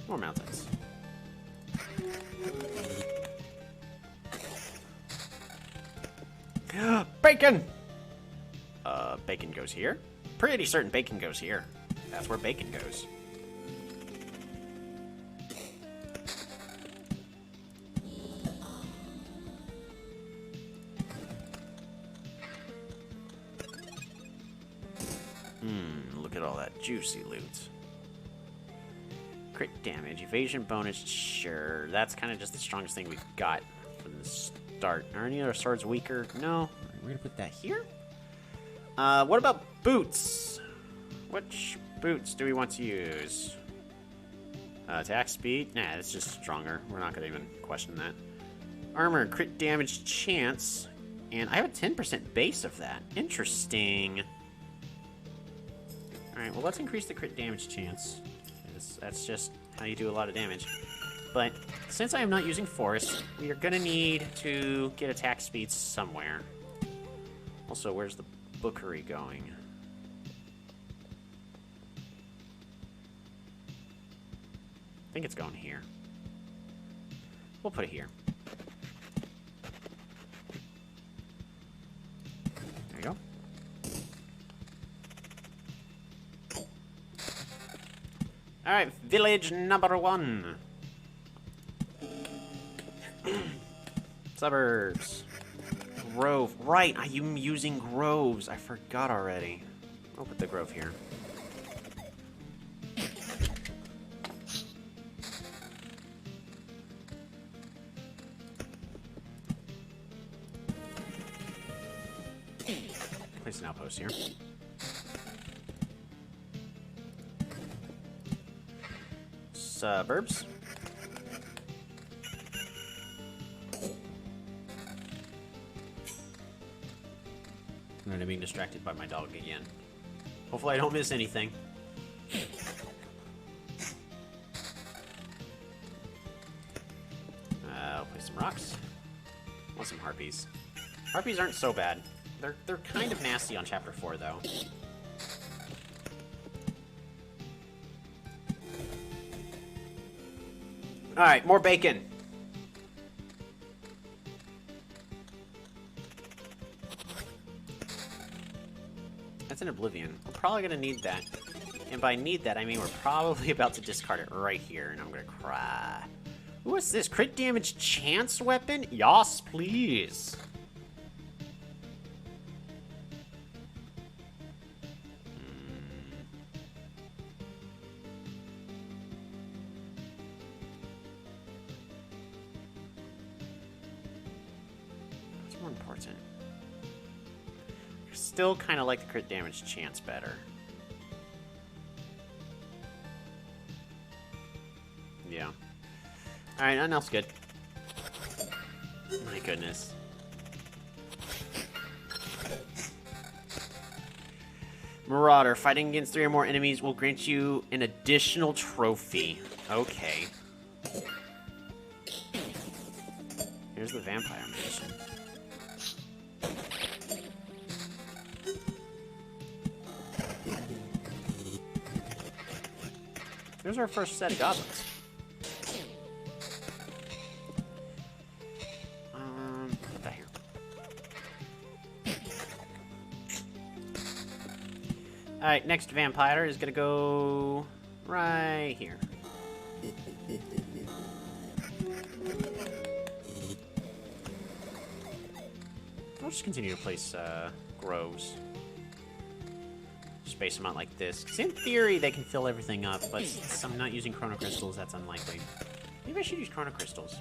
More mountains. Bacon! Bacon goes here. Pretty certain bacon goes here. That's where bacon goes. Look at all that juicy loot. Crit damage, evasion bonus, sure. That's kind of just the strongest thing we've got from the start. Are any other swords weaker? No. We're gonna put that here. What about boots? Which boots do we want to use? Attack speed? Nah, it's just stronger. We're not gonna even question that. Armor, crit damage chance. And I have a 10% base of that. Interesting. Alright, well let's increase the crit damage chance. That's just how you do a lot of damage. But since I am not using force, we are gonna need to get attack speed somewhere. Also, where's the bookery going? I think it's going here. We'll put it here. There you go. Alright, village number 1. Suburbs. Grove. Right, I'm using groves. I forgot already. I'll put the grove here. Place an outpost here. Suburbs. I'm being distracted by my dog again. Hopefully I don't miss anything. I'll place some rocks. I want some harpies. Harpies aren't so bad. They're kind of nasty on chapter 4 though. Alright, more bacon. That's an Oblivion. We're probably gonna need that. And by need that, I mean we're probably about to discard it right here, and I'm gonna cry. What's this? Crit damage chance weapon? Yas, please. What's more important? I still kind of like the crit damage chance better. Yeah. Alright, nothing else good. My goodness. Marauder. Fighting against 3 or more enemies will grant you an additional trophy. Okay. Here's the vampire mission. There's our first set of goblins. Put that here. Alright, next vampire is gonna go right here. I'll just continue to place groves. Space them out like this. 'Cause in theory, they can fill everything up, but since I'm not using chrono crystals, that's unlikely. Maybe I should use chrono crystals.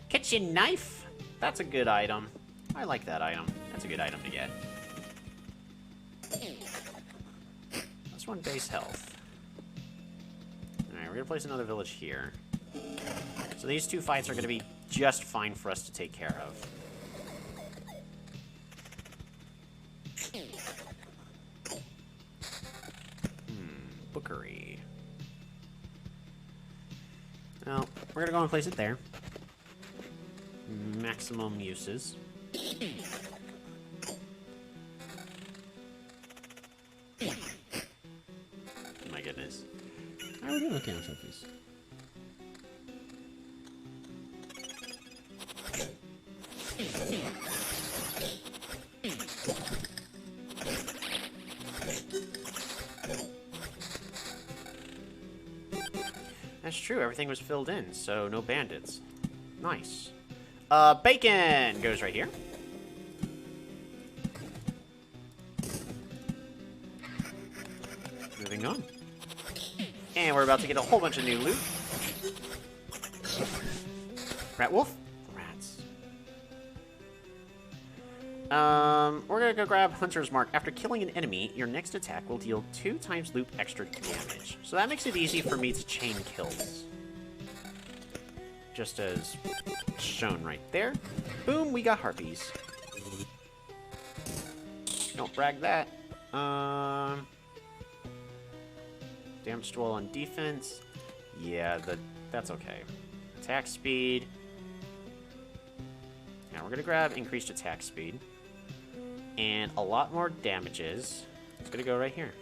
Kitchen knife! That's a good item. I like that item. That's a good item to get. That's 1 base health. Alright, we're gonna place another village here. So these 2 fights are gonna be just fine for us to take care of. Bookery. Well, we're gonna go and place it there. Maximum uses. My goodness. How are we doing with camera trophies? That's true, everything was filled in, so no bandits. Nice. Bacon goes right here. Moving on. And we're about to get a whole bunch of new loot. Rat wolf? Rats. We're gonna go grab Hunter's Mark. After killing an enemy, your next attack will deal 2 times loop extra damage. So that makes it easy for me to chain kills. Just as shown right there. Boom, we got harpies. Don't brag that. Damaged wall on defense. Yeah, that's okay. Attack speed. Now we're gonna grab increased attack speed. And a lot more damages. It's gonna go right here.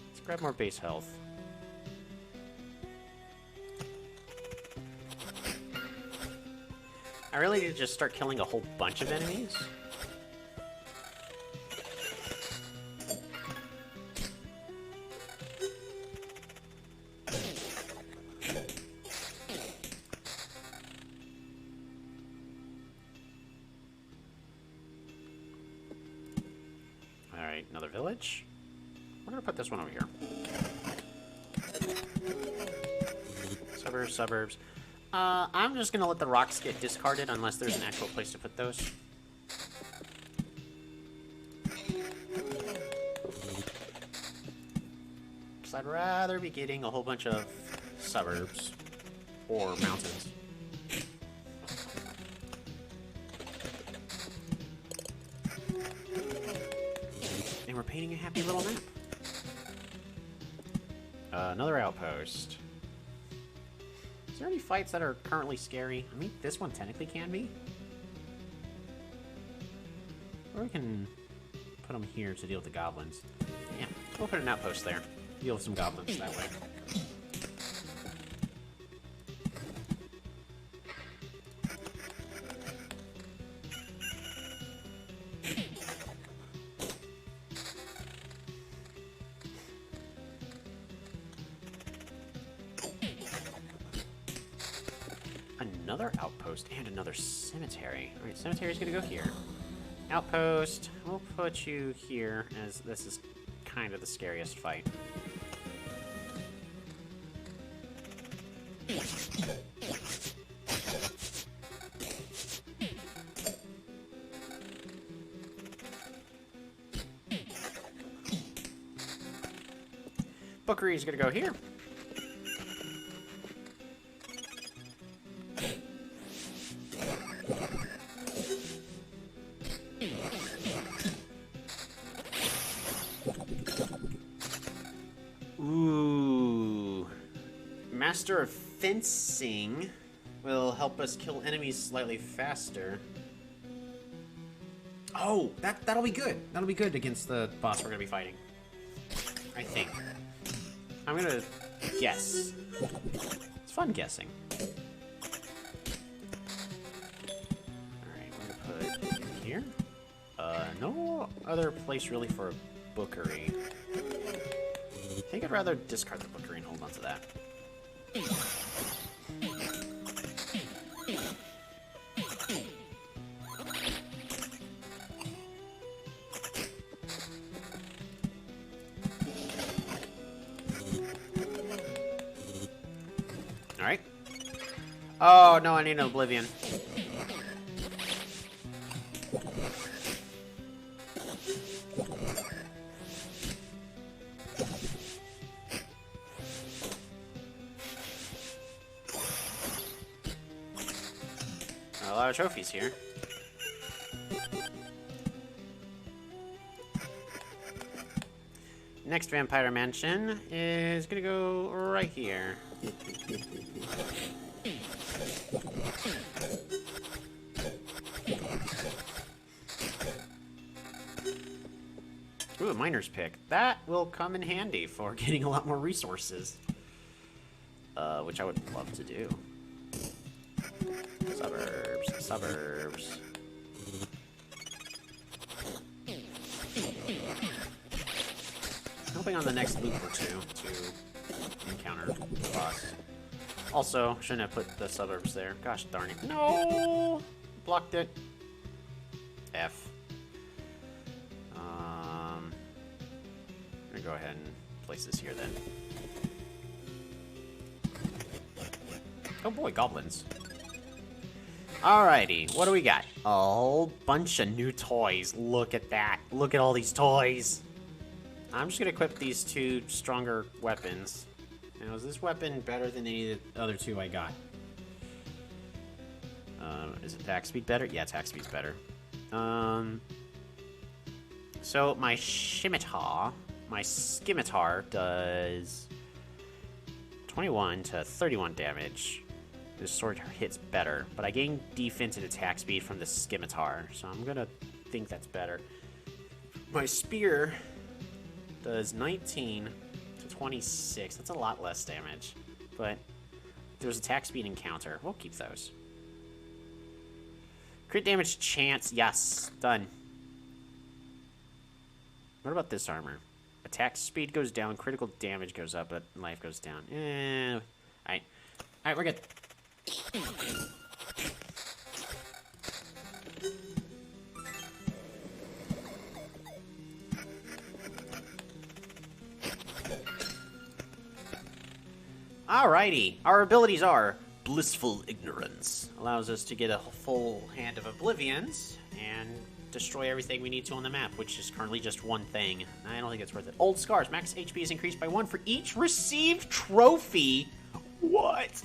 Let's grab more base health. I really need to just start killing a whole bunch of enemies. Alright, another village. We're gonna put this one over here. Suburbs. I'm just gonna let the rocks get discarded unless there's an actual place to put those. Because I'd rather be getting a whole bunch of suburbs or mountains. And we're painting a happy little map. Another outpost. Is there any fights that are currently scary? I mean, this one technically can be. Or we can put them here to deal with the goblins. Yeah, we'll put an outpost there. Deal with some goblins that way. another outpost and another cemetery. Alright, cemetery's gonna go here. Outpost, we'll put you here, as this is kind of the scariest fight. Bookery's gonna go here. Ooh. Master of Fencing will help us kill enemies slightly faster. Oh, that'll be good. That'll be good against the boss we're gonna be fighting. I think. I'm gonna guess. It's fun guessing. Alright, we're gonna put it here. No other place really for a bookery. I think I'd rather discard the bookery and hold on to that. Alright. Oh, no, I need an Oblivion. A lot of trophies here. Next Vampire Mansion is gonna go right here. Ooh, a miner's pick. That will come in handy for getting a lot more resources. Which I would love to do. Suburbs, suburbs. Hoping on the next loop or two to encounter the boss. Also, shouldn't have put the suburbs there. Gosh darn it. No! Blocked it. F. I'm gonna go ahead and place this here then. Oh boy, goblins. Alrighty, what do we got? A whole bunch of new toys. Look at that. Look at all these toys. I'm just gonna equip these two stronger weapons. Now, is this weapon better than any of the other two I got? Is attack speed better? Yeah, attack speed's better. So my scimitar does 21 to 31 damage. This sword hits better, but I gain defense and attack speed from the scimitar, so I'm gonna think that's better. My spear does 19 to 26. That's a lot less damage, but there's attack speed and counter. We'll keep those. Crit damage chance, yes, done. What about this armor? Attack speed goes down, critical damage goes up, but life goes down. Alright, we're good. Alrighty, our abilities are Blissful Ignorance. Allows us to get a full hand of Oblivions and destroy everything we need to on the map, which is currently just one thing. I don't think it's worth it. Old Scars. Max HP is increased by 1 for each received trophy. What?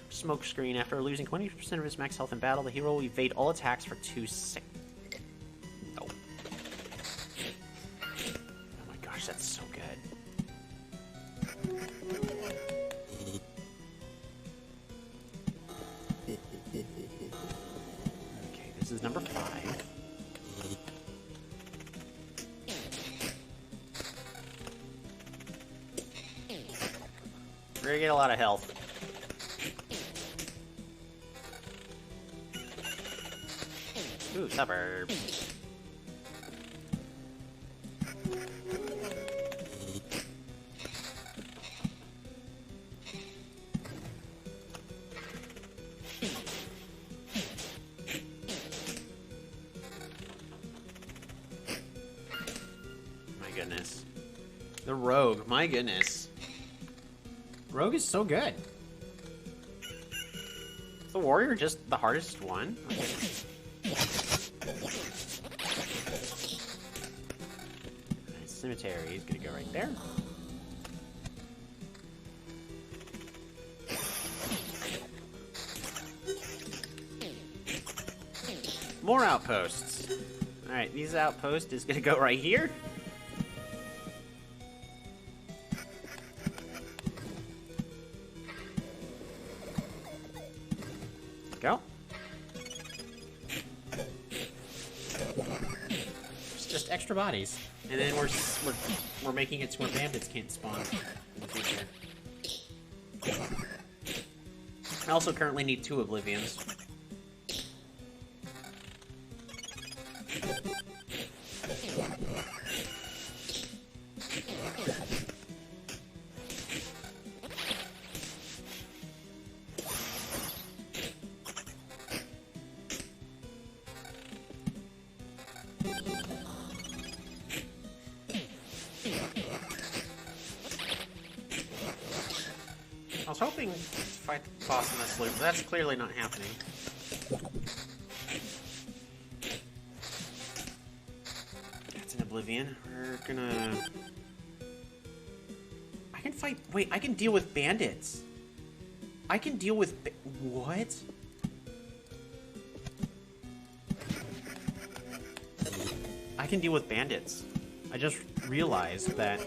Smoke Screen. After losing 20% of his max health in battle, the hero will evade all attacks for 2 seconds. No. Oh my gosh, that's so good. Okay, this is number 5. We're gonna get a lot of health. Ooh, suburbs. goodness. The rogue, my goodness. Rogue is so good. Is the warrior just the hardest one? Cemetery is gonna go right there. More outposts. Alright, these outposts is gonna go right here. Go. It's just extra bodies. And then we're making it to where bandits can't spawn in the future. I also currently need 2 Oblivions. I was hoping to fight the boss in this loop, but that's clearly not happening. That's an Oblivion. We're gonna... I can fight... Wait, I can deal with bandits. I can deal with... What? I can deal with bandits. I just realized that...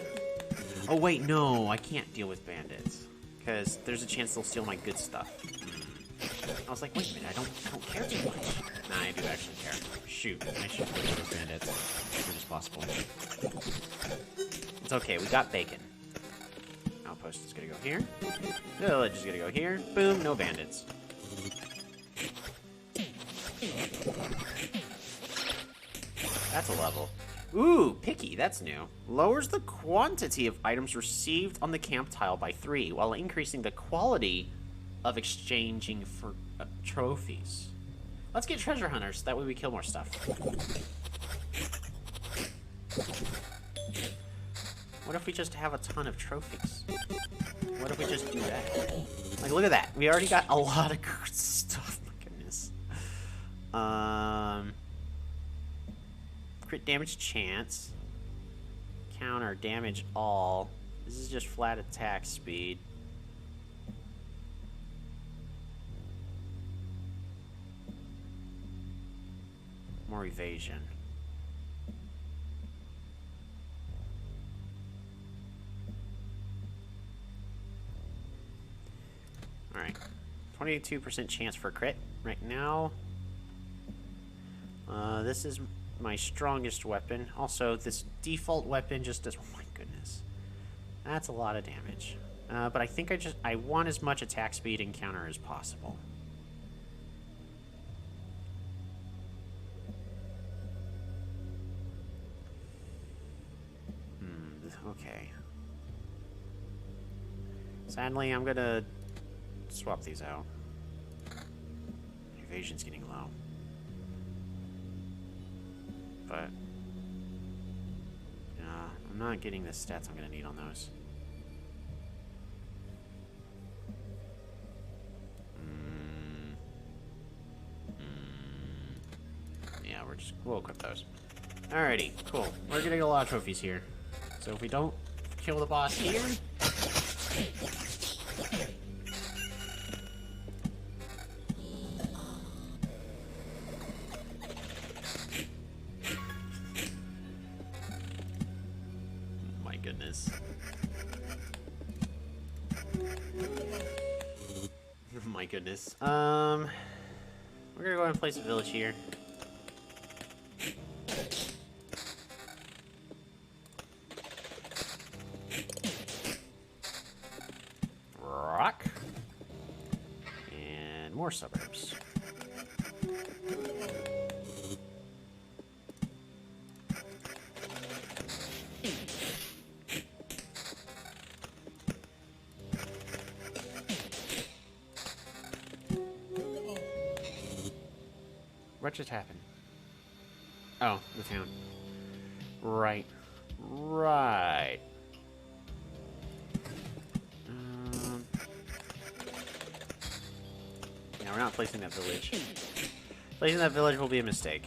Oh wait, no, I can't deal with bandits. Because there's a chance they'll steal my good stuff. I was like, wait a minute, I don't care too much. Nah, I do actually care. Shoot, I should kill those bandits as soon as possible. It's okay, we got bacon. Outpost is gonna go here. Village is gonna go here. Boom, no bandits. That's a level. Ooh, picky, that's new. Lowers the quantity of items received on the camp tile by 3, while increasing the quality of exchanging for trophies. Let's get treasure hunters, that way we kill more stuff. What if we just have a ton of trophies? What if we just do that? Like, look at that. We already got a lot of good stuff, my goodness. Crit damage chance. Counter damage all. This is just flat attack speed. More evasion. Alright. 22% chance for crit right now. This is my strongest weapon. Also, this default weapon just does... Oh my goodness. That's a lot of damage. But I think I want as much attack speed and counter as possible. Okay. Sadly, I'm gonna swap these out. Evasion's getting low. But I'm not getting the stats I'm gonna need on those. Yeah, we'll equip those. Alrighty, cool. We're getting a lot of trophies here. So if we don't kill the boss here... My goodness. My goodness. We're gonna go ahead and place a village here. Rock. And more suburbs. What just happened? Oh, the town. Right. Right. Now we're not placing that village. Placing that village will be a mistake.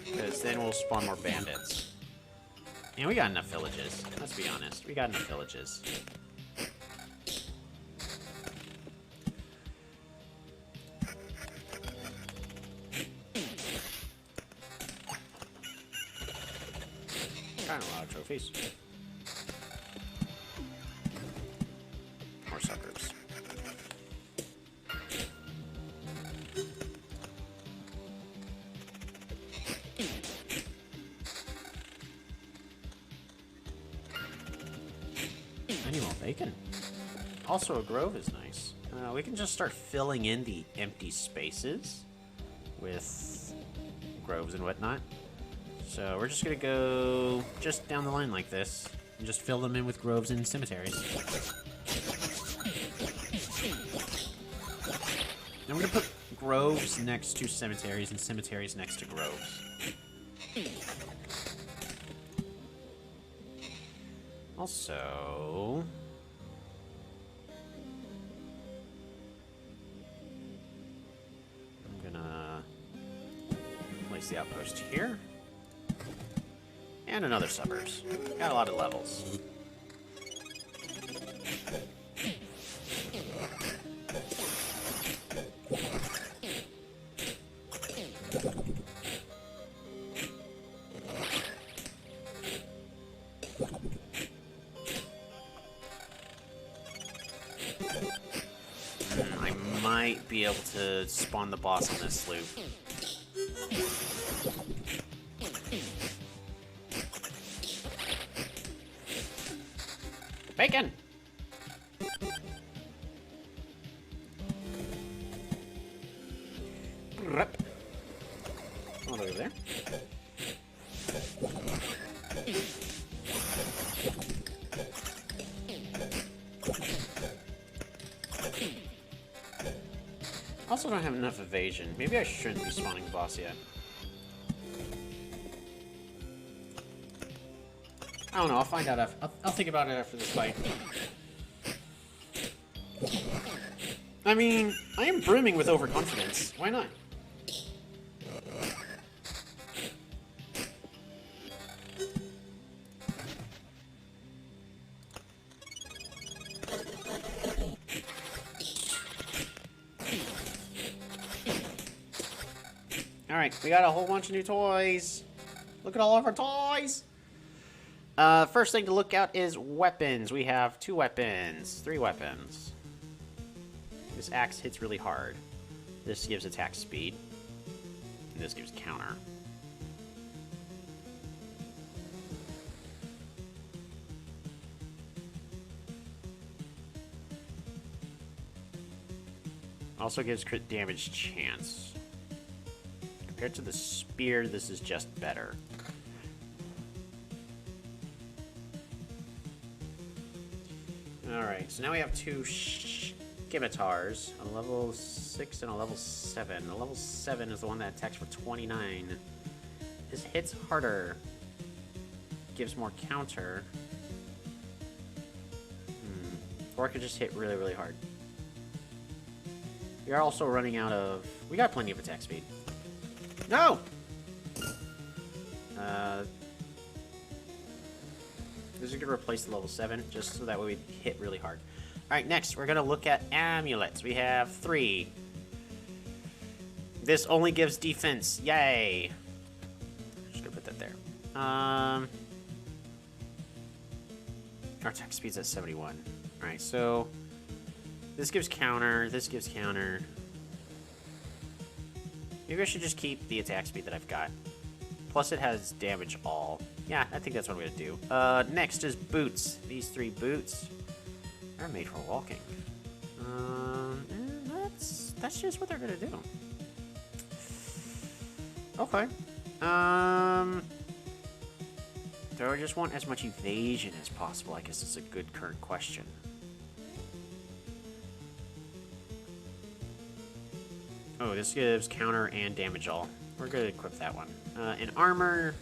Because then we'll spawn more bandits. And we got enough villages. Let's be honest. We got enough villages. Got a lot of trophies. More suburbs. I need more bacon. Also, a grove is nice. We can just start filling in the empty spaces with groves and whatnot. So we're just gonna go just down the line like this and just fill them in with groves and cemeteries. And we're gonna put groves next to cemeteries and cemeteries next to groves. Also, I'm gonna place the outpost here. And another suburbs. Got a lot of levels. I might be able to spawn the boss on this loop. Bacon! Oh, look over there. Also don't have enough evasion. Maybe I shouldn't be spawning the boss yet. I don't know, I'll find out after. I'll think about it after this fight. I mean, I am brimming with overconfidence. Why not? Alright, we got a whole bunch of new toys. Look at all of our toys! First thing to look at is weapons. We have 2 weapons, 3 weapons. This axe hits really hard. This gives attack speed. And this gives counter. Also gives crit damage chance. Compared to the spear, this is just better. Alright, so now we have 2 scimitars, a level 6 and a level 7. The level 7 is the one that attacks for 29. This hits harder. Gives more counter. Or it could just hit really, really hard. We are also running out of... We got plenty of attack speed. No! This is going to replace the level 7, just so that way we hit really hard. Alright, next, we're going to look at amulets. We have 3. This only gives defense. Yay! Just going to put that there. Our attack speed's at 71. Alright, so... This gives counter, this gives counter. Maybe I should just keep the attack speed that I've got. Plus it has damage all. Yeah, I think that's what I'm going to do. Next is boots. These 3 boots are made for walking. And that's just what they're going to do. Okay. Do I just want as much evasion as possible? I guess it's a good current question. Oh, this gives counter and damage all. We're going to equip that one. In armor,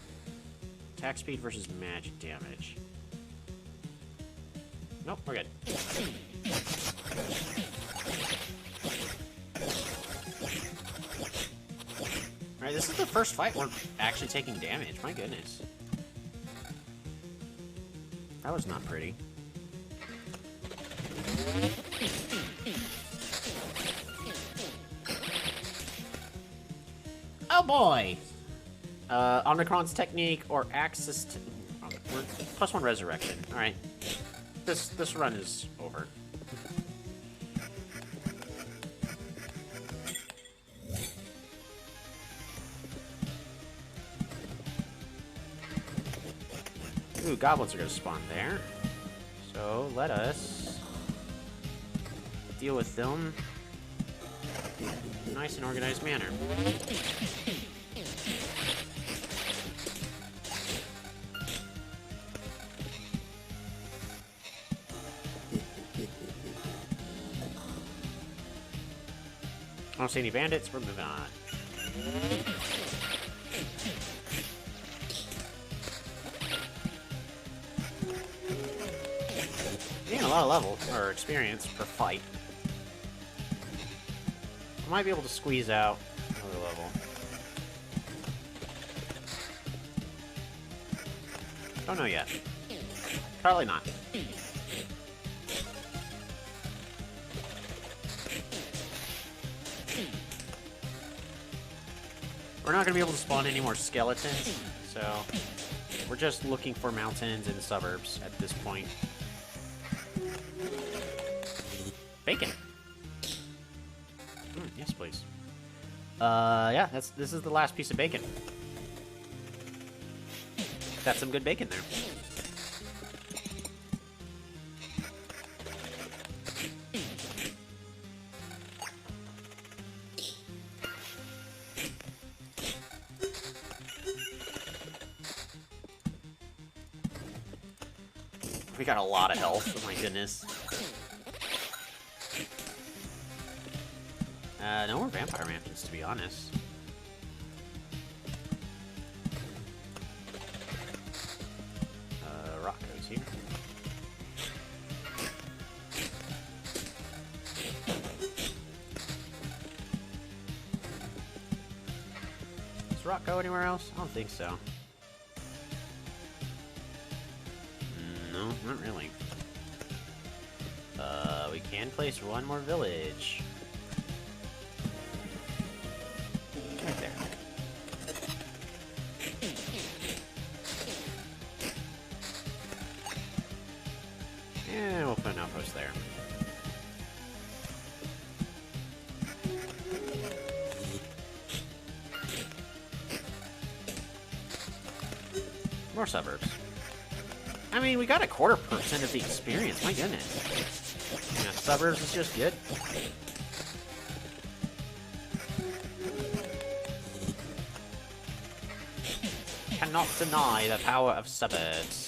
Attack speed versus magic damage. Nope, we're good. Alright, this is the first fight we're actually taking damage. My goodness. That was not pretty. Oh boy! Omnicron's technique or Axis... We're +1 resurrection. Alright. This run is over. Ooh, goblins are gonna spawn there. So let us deal with them in a nice and organized manner. I don't see any bandits, we're moving on. Getting a lot of level, or experience, per fight. I might be able to squeeze out another level. Don't know yet. Probably not. We're not going to be able to spawn any more skeletons, so we're just looking for mountains and suburbs at this point. Bacon. Yes, please. Yeah, this is the last piece of bacon. Got some good bacon there. We got a lot of health, oh my goodness. No more vampire mansions, to be honest. Rocco's here. Does Rock go anywhere else? I don't think so. No, not really. We can place one more village. Right there. And we'll put an outpost there. More suburbs. I mean, we got 0.25% of the experience. My goodness. Yeah, suburbs is just good. Cannot deny the power of suburbs.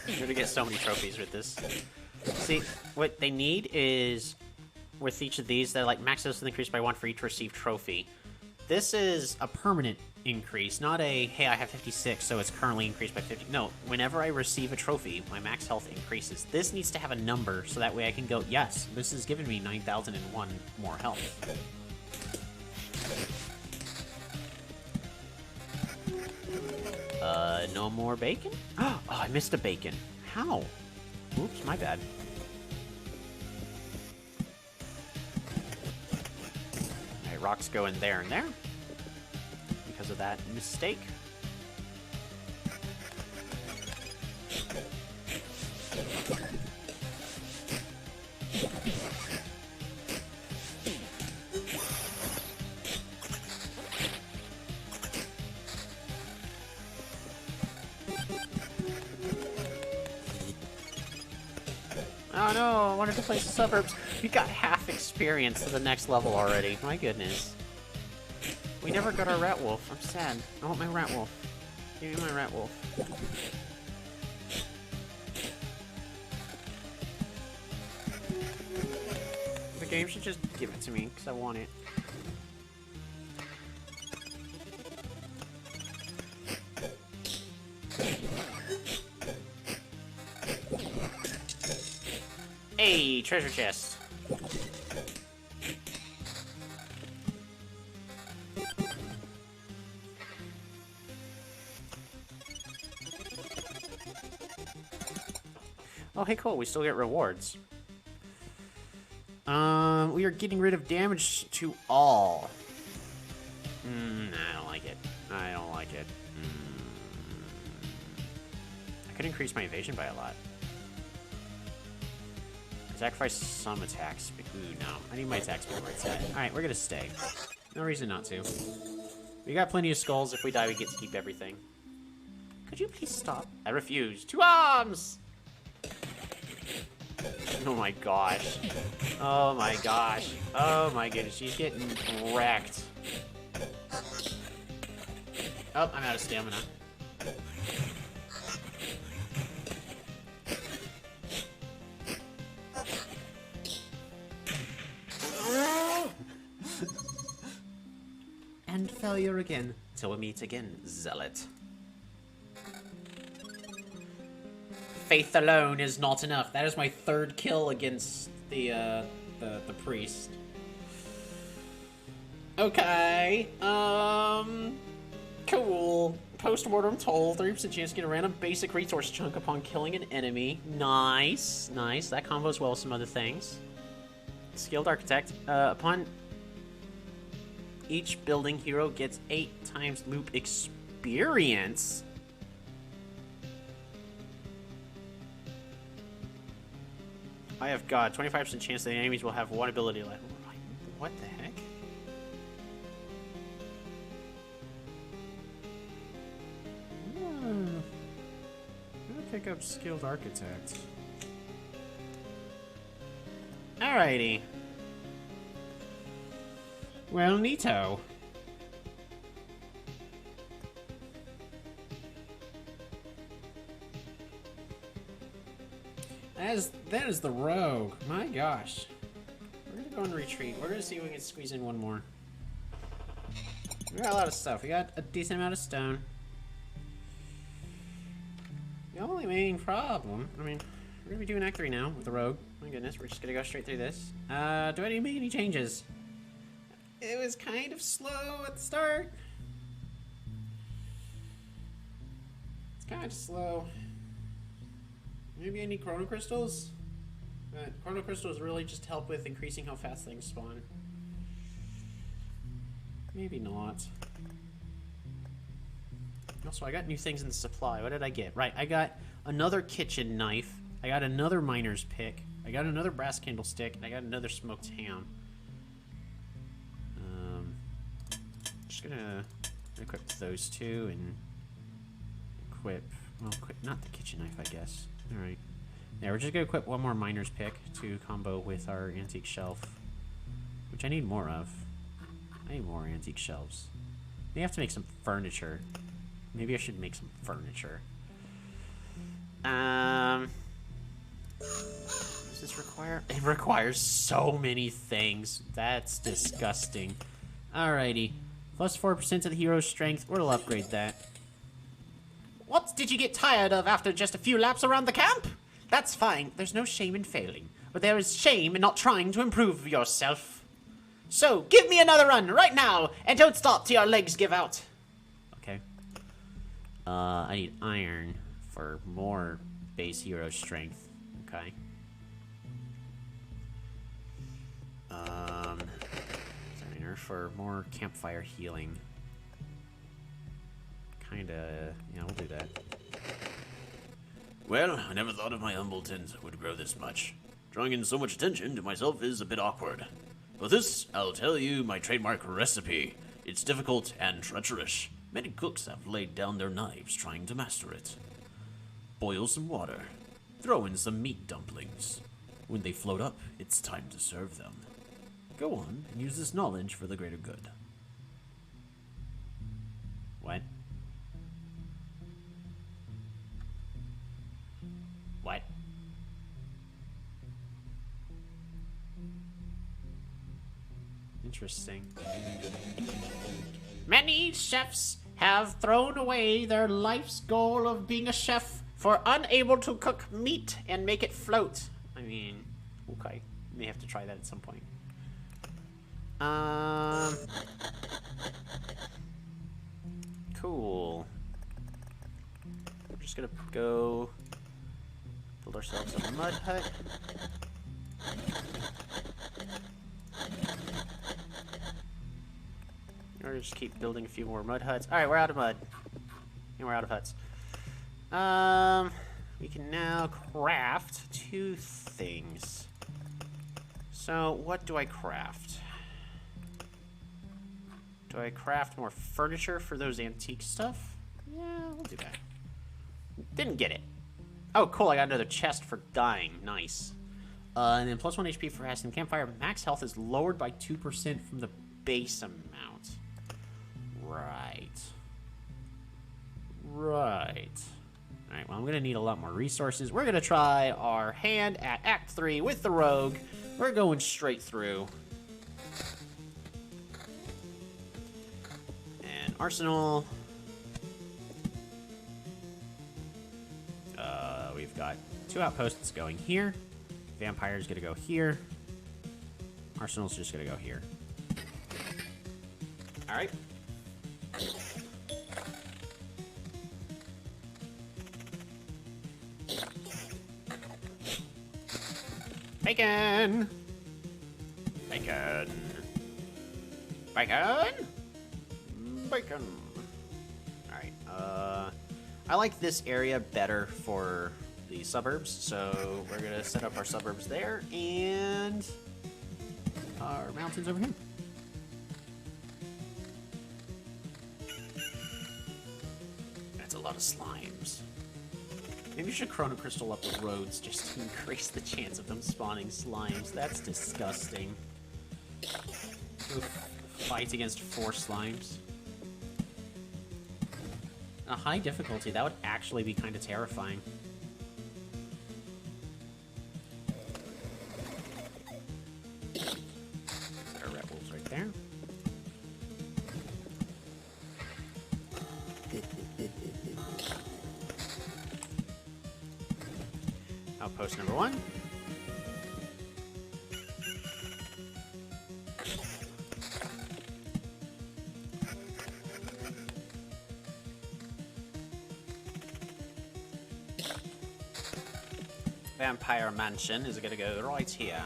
You're gonna get so many trophies with this. See, what they need is, with each of these, they're like max health increased by 1 for each received trophy. This is a permanent increase, not a, hey, I have 56, so it's currently increased by 50. No, whenever I receive a trophy, my max health increases. This needs to have a number, so that way I can go, yes, this has given me 9,001 more health. No more bacon? Oh, I missed a bacon. How? Oops, my bad. Alright, rocks go in there and there. Because of that mistake. Oh no, I wanted to place the suburbs. We got half experience to the next level already. My goodness. We never got our rat wolf. I'm sad. I want my rat wolf. Give me my rat wolf. game should just give it to me, because I want it. Hey, treasure chest. Oh, hey, cool. We still get rewards. We are getting rid of damage to all. I don't like it. I don't like it. I could increase my evasion by a lot. Sacrifice some attacks. Ooh, no. I need my attacks to be where it's at. Alright, we're gonna stay. No reason not to. We got plenty of skulls. If we die, we get to keep everything. Could you please stop? I refuse. 2 arms! Oh my gosh. Oh my gosh. Oh my goodness. She's getting wrecked. Oh, I'm out of stamina. And failure again. Till we meet again, Zealot. Faith alone is not enough. That is my 3rd kill against the priest. Okay. Cool. Post-mortem toll. 30% chance to get a random basic resource chunk upon killing an enemy. Nice. Nice. That combos well with some other things. Skilled Architect. Upon each building, hero gets 8 times loop experience. I have God. 25% chance that the enemies will have one ability left. What the heck? I'm gonna pick up Skilled Architect. Alrighty. Well, neato. That is the rogue. My gosh. We're gonna go and retreat. We're gonna see if we can squeeze in one more. We got a lot of stuff. We got a decent amount of stone. The only main problem, I mean, we're gonna be doing Act 3 now with the rogue. My goodness, we're just gonna go straight through this. Do I need to make any changes? It was kind of slow at the start. It's kind of slow. Maybe I need Chrono Crystals? But Chrono Crystals really just help with increasing how fast things spawn. Maybe not. Also, I got new things in the supply. What did I get? Right, I got another kitchen knife. I got another miner's pick. I got another brass candlestick. And I got another smoked ham. Just gonna equip those 2 and equip... Well, not the kitchen knife, I guess. Alright. Yeah, we're just gonna equip one more miner's pick to combo with our antique shelf. Which I need more of. I need more antique shelves. We have to make some furniture. Maybe I should make some furniture. What does this require? It requires so many things. That's disgusting. Alrighty. Plus 4% of the hero's strength. We'll upgrade that. What did you get tired of after just a few laps around the camp? That's fine. There's no shame in failing. But there is shame in not trying to improve yourself. So, give me another run right now, and don't stop till your legs give out. Okay. I need iron for more base hero strength. Okay. Iron for more campfire healing. Kinda, yeah, we'll do that. Well, I never thought of my humble tent would grow this much. Drawing in so much attention to myself is a bit awkward. But this, I'll tell you my trademark recipe. It's difficult and treacherous. Many cooks have laid down their knives trying to master it. Boil some water. Throw in some meat dumplings. When they float up, it's time to serve them. Go on and use this knowledge for the greater good. What? What? Interesting. Many chefs have thrown away their life's goal of being a chef for unable to cook meat and make it float. I mean, okay. May have to try that at some point. Cool. We're just gonna go build ourselves a mud hut. Or just keep building a few more mud huts. Alright, we're out of mud. And we're out of huts. We can now craft 2 things. So, what do I craft? Do I craft more furniture for those antique stuff? Yeah, we'll do that. Didn't get it. Oh, cool, I got another chest for dying. Nice. And then plus 1 HP for Fasting Campfire. Max health is lowered by 2% from the base amount. Right. Right. Alright, well, I'm going to need a lot more resources. We're going to try our hand at Act 3 with the Rogue. We're going straight through. And Arsenal. We've got 2 outposts going here. Vampire's going to go here. Arsenal's just going to go here. Alright. Bacon! Bacon! Bacon! Bacon! Alright, I like this area better for the suburbs, so we're gonna set up our suburbs there, and our mountains over here. That's a lot of slimes. Maybe you should Chrono Crystal up the roads just to increase the chance of them spawning slimes. That's disgusting. Fight against 4 slimes. A high difficulty, that would actually be kind of terrifying. There are rebels right there. Outpost number 1. Vampire Mansion is going to go right here.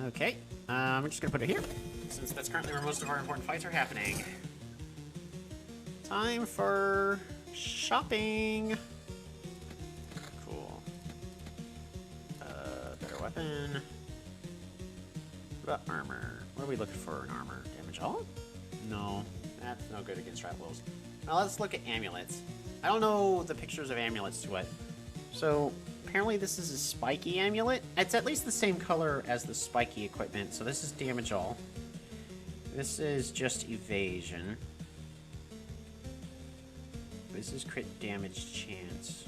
Okay, we're just going to put it here, since that's currently where most of our important fights are happening. Time for shopping. Cool. Better weapon. What about armor? What are we looking for in armor? Damage all? No, that's no good against rat wolves. Now let's look at amulets. I don't know the pictures of amulets to what. So apparently this is a spiky amulet. It's at least the same color as the spiky equipment. So this is damage all. This is just evasion. This is crit damage chance.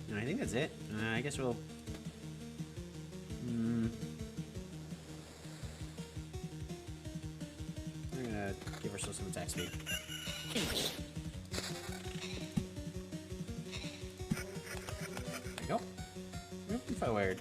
And I think that's it. I guess we'll... I'm gonna give ourselves some attack speed. There you go. Moving forward.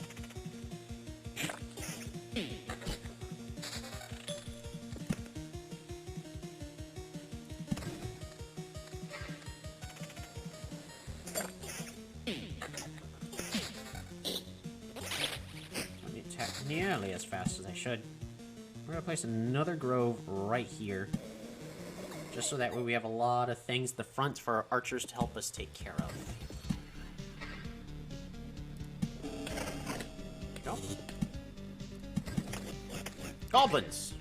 Don't need to attack nearly as fast as I should. We're gonna place another grove right here. Just so that way we have a lot of things at the front for our archers to help us take care of. There you go. Goblins!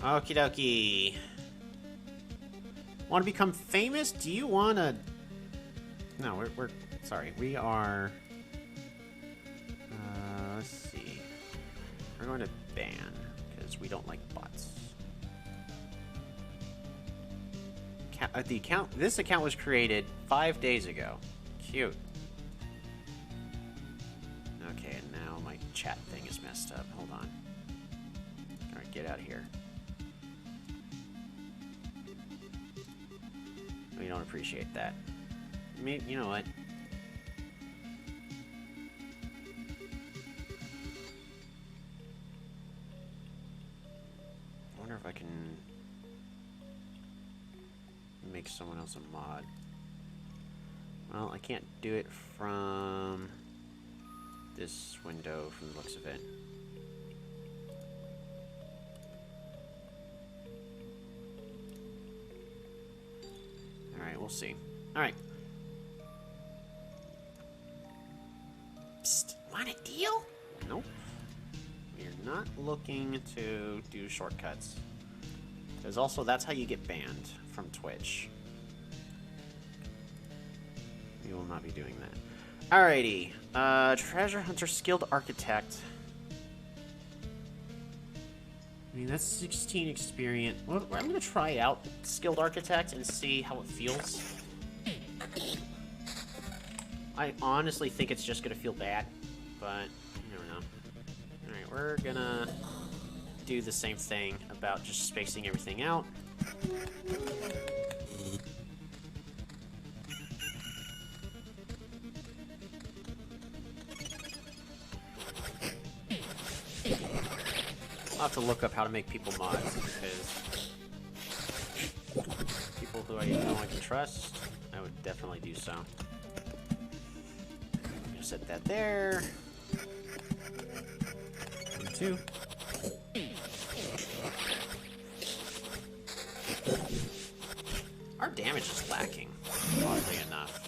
Okie dokie. Want to become famous? Do you want to... No, we're... Sorry, we are... let's see. We're going to ban, because we don't like bots. This account was created 5 days ago. Cute. Okay, and now my chat thing is messed up. Hold on. Alright, get out of here. We don't appreciate that. I mean, you know what? I wonder if I can make someone else a mod. Well, I can't do it from this window from the looks of it. Alright, we'll see. Alright. Psst, want a deal? Nope. We're not looking to do shortcuts. Because also, that's how you get banned from Twitch. We will not be doing that. Alrighty. Treasure Hunter Skilled Architect. I mean, that's 16 experience. Well, I'm going to try out Skilled Architect and see how it feels. I honestly think it's just going to feel bad, but you never know. Alright, we're going to do the same thing about just spacing everything out. I'll have to look up how to make people mods, because people who I know I can trust, I would definitely do so. I'm gonna set that there. 2. Our damage is lacking, oddly enough.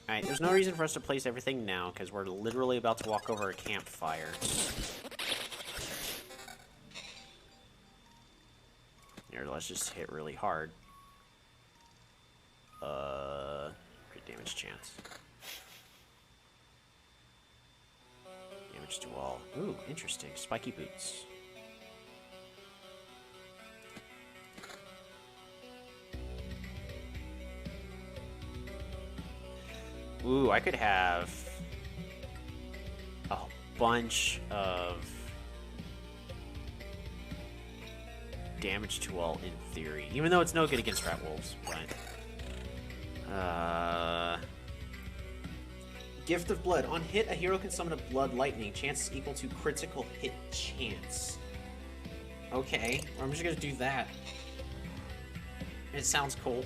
Alright, there's no reason for us to place everything now, because we're literally about to walk over a campfire. Here, let's just hit really hard. Crit damage chance. Damage to all. Ooh, interesting. Spiky boots. Ooh, I could have a bunch of damage to all in theory, even though it's no good against rat wolves. But Gift of Blood. On hit, a hero can summon a Blood Lightning. Chance is equal to critical hit chance. Okay, I'm just gonna do that. It sounds cool.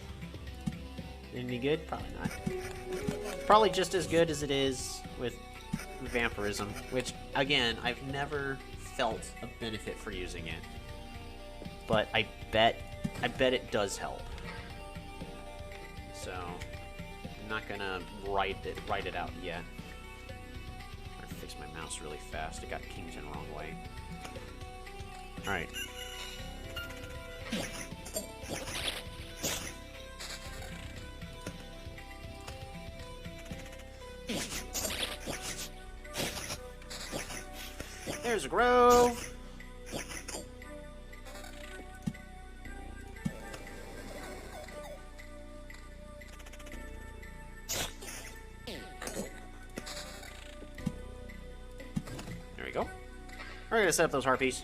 Any good? Probably not. Probably just as good as it is with Vampirism, which, again, I've never felt a benefit for using it. But I bet it does help. So, I'm not gonna write it out yet. I'm gonna fix my mouse really fast. It got Kington wrong way. Alright. There's a grove. There we go. We're gonna set up those harpies.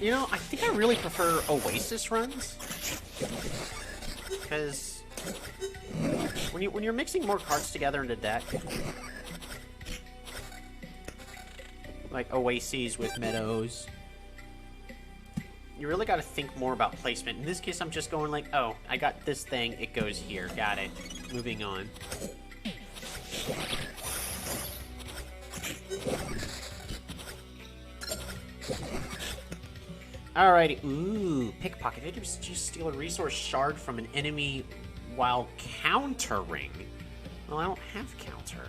You know, I think I really prefer Oasis runs, because when you're mixing more cards together in a deck, like oases with meadows. You really got to think more about placement. In this case, I'm just going like, oh, I got this thing, it goes here. Got it. Moving on. Alrighty. Ooh, pickpocket. It was just steal a resource shard from an enemy while countering. Well, I don't have counter.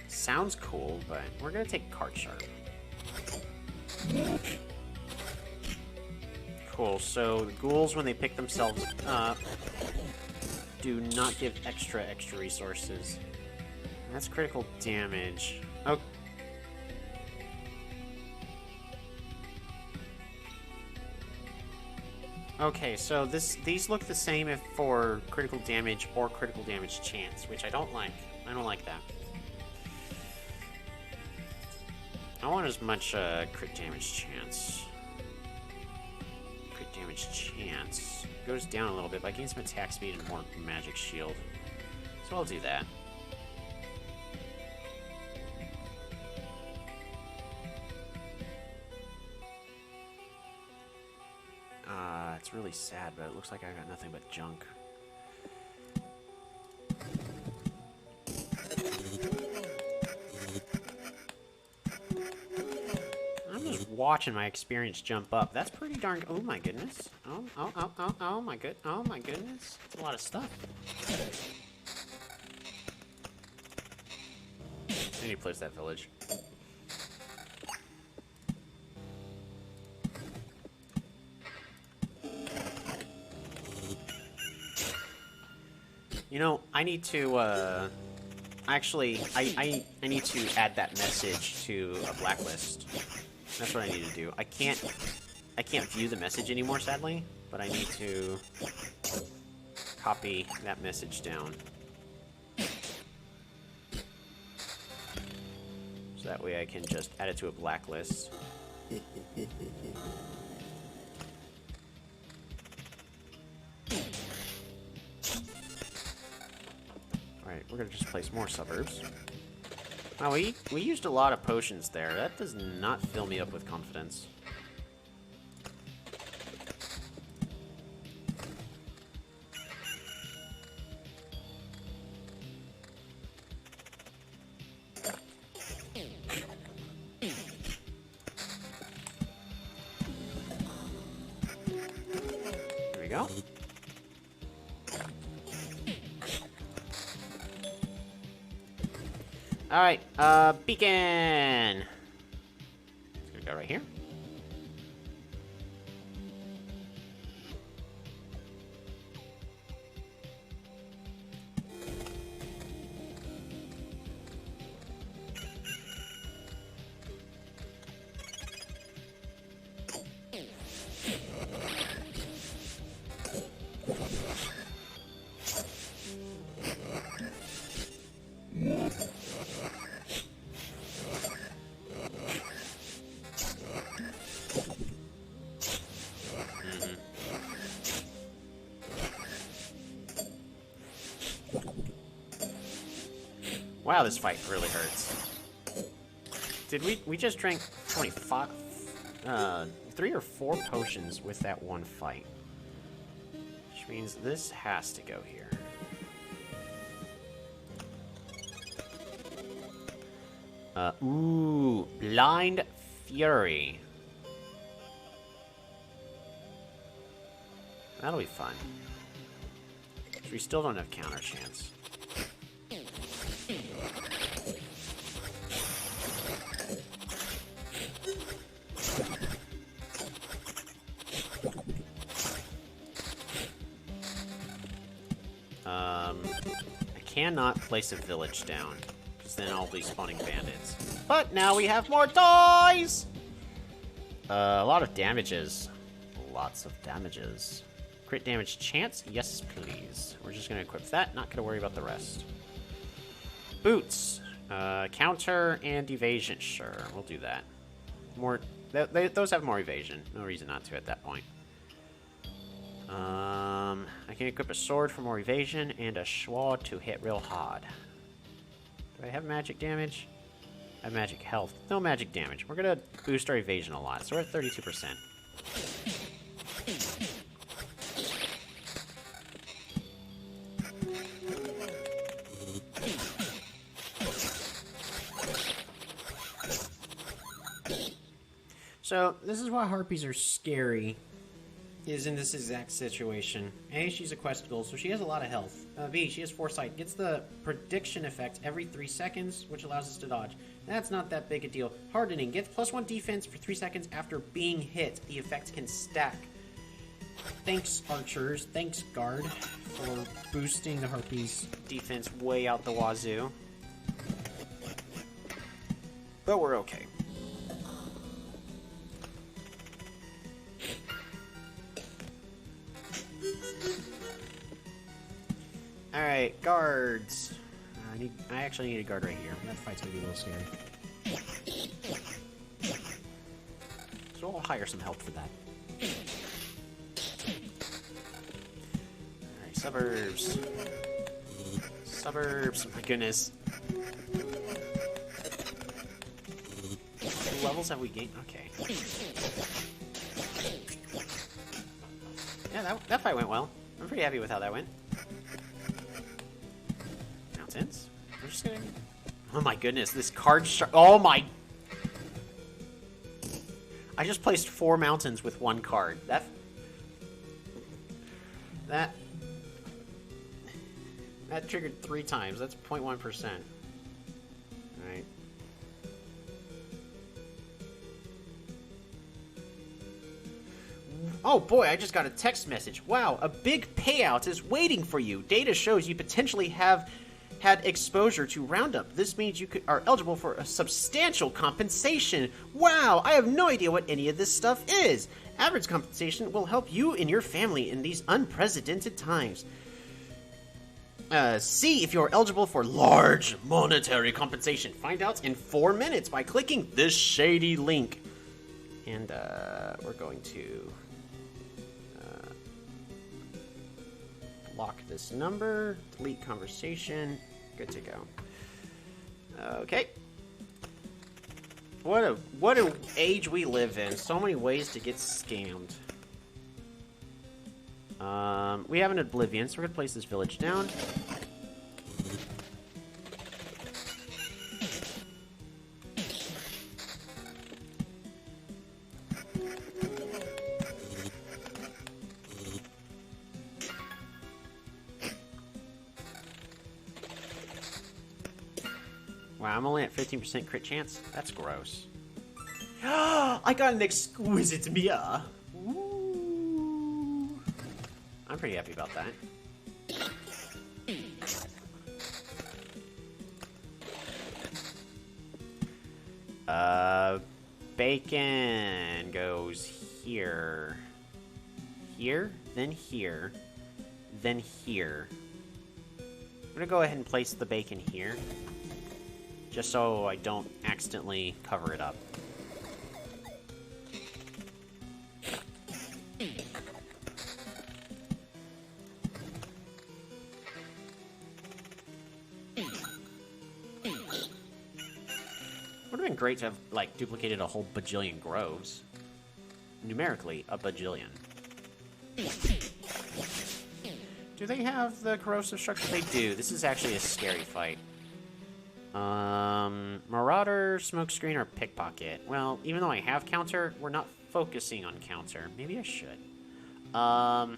Sounds cool, but we're gonna take card sharp. Cool, so the ghouls, when they pick themselves up, do not give extra resources. That's critical damage. Oh. Okay, so these look the same if for critical damage or critical damage chance, which I don't like. I don't like that. I want as much crit damage chance. Crit damage chance goes down a little bit, but I gain some attack speed and more magic shield. So I'll do that. It's really sad, but it looks like I got nothing but junk. I'm just watching my experience jump up. That's pretty darn. Oh my goodness. Oh my good. Oh my goodness. That's a lot of stuff. I need to place that village. You know, I need to, actually, I need to add that message to a blacklist. That's what I need to do. I can't view the message anymore, sadly, but I need to copy that message down. So that way I can just add it to a blacklist. We're gonna just place more suburbs. Wow, we used a lot of potions there. That does not fill me up with confidence. There we go. Alright, beacon! It's gonna go right here. Wow, this fight really hurts. Did we just drank 25, 3 or 4 potions with that one fight. Which means this has to go here. Ooh, Blind Fury. That'll be fun. We still don't have counter chance. I cannot place a village down, because then I'll be spawning bandits. But now we have more toys! A lot of damages. Lots of damages. Crit damage chance? Yes, please. We're just going to equip that, not going to worry about the rest. Boots. Counter and evasion. Sure, we'll do that. More. Those have more evasion. No reason not to at that point. I can equip a sword for more evasion and a sword to hit real hard. Do I have magic damage? have magic health, no magic damage. We're gonna boost our evasion a lot, so we're at 32%. So, this is why harpies are scary, is in this exact situation. A, she's a quest goal, so she has a lot of health. B, she has foresight, gets the prediction effect every 3 seconds, which allows us to dodge. That's not that big a deal. Hardening, gets +1 defense for 3 seconds after being hit. The effect can stack. Thanks, archers. Thanks, guard, for boosting the harpies' defense way out the wazoo. But we're okay. Alright, guards. I actually need a guard right here. That fight's gonna be a little scary. So I'll hire some help for that. Alright, suburbs. Suburbs, my goodness. What levels have we gained? Okay. Yeah, that fight went well. I'm pretty happy with how that went. Mountains? We're just gonna... Oh my goodness, this card oh my... I just placed 4 mountains with 1 card. That triggered 3 times. That's 0.1%. Alright. Oh boy, I just got a text message. Wow, a big payout is waiting for you. Data shows you potentially have had exposure to Roundup. This means you are eligible for a substantial compensation. Wow, I have no idea what any of this stuff is. Average compensation will help you and your family in these unprecedented times. See if you're eligible for large monetary compensation. Find out in 4 minutes by clicking this shady link. And we're going to lock this number, delete conversation, good to go. Okay. What a age we live in. So many ways to get scammed. We have an Oblivion, so we're gonna place this village down. Wow, I'm only at 15% crit chance? That's gross. I got an exquisite mirror. Ooh. I'm pretty happy about that. Bacon goes here. Here, then here, then here. I'm gonna go ahead and place the bacon here, just so I don't accidentally cover it up. Would have been great to have, like, duplicated a whole bajillion groves. Numerically, a bajillion. Do they have the corrosive structure? They do. This is actually a scary fight. Marauder, smokescreen, or pickpocket. Well, even though I have counter, we're not focusing on counter. Maybe I should. I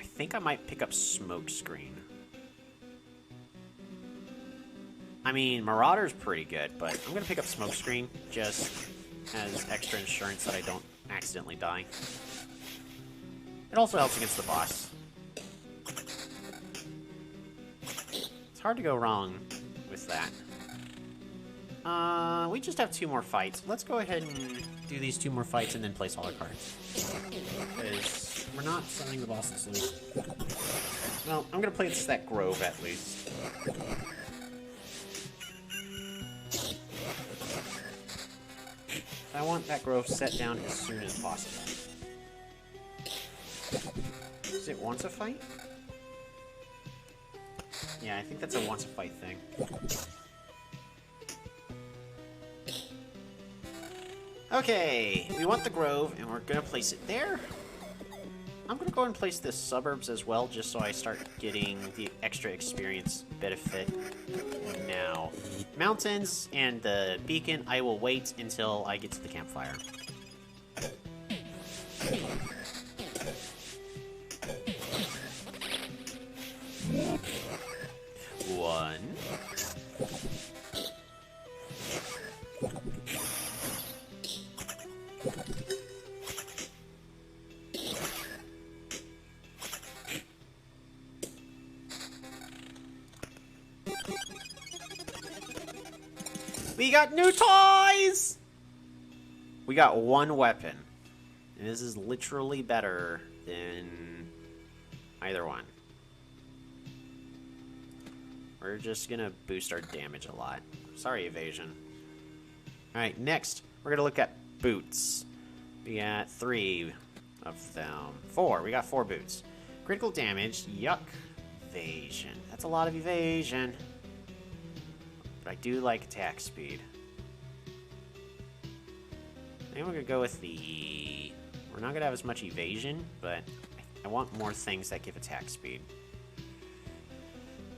think I might pick up smokescreen. I mean, Marauder's pretty good, but I'm gonna pick up smokescreen just as extra insurance that I don't accidentally die. It also helps against the boss. It's hard to go wrong with that. We just have 2 more fights. Let's go ahead and do these 2 more fights and then place all our cards. Because we're not selling the boss this loot. Well, I'm gonna place that grove at least. I want that grove set down as soon as possible. Is it once a fight? Yeah, I think that's a once a fight thing. Okay, we want the grove, and we're gonna place it there. I'm gonna go and place the suburbs as well, just so I start getting the extra experience benefit now. Mountains and the beacon, I will wait until I get to the campfire. One. We got new toys! We got one weapon. And this is literally better than either one. We're just gonna boost our damage a lot. Sorry, evasion. Alright, next, we're gonna look at boots. We got 3 of them. 4. We got 4 boots. Critical damage, yuck. Evasion. That's a lot of evasion. But I do like attack speed. I think we're gonna go with the... We're not gonna have as much evasion, but I want more things that give attack speed.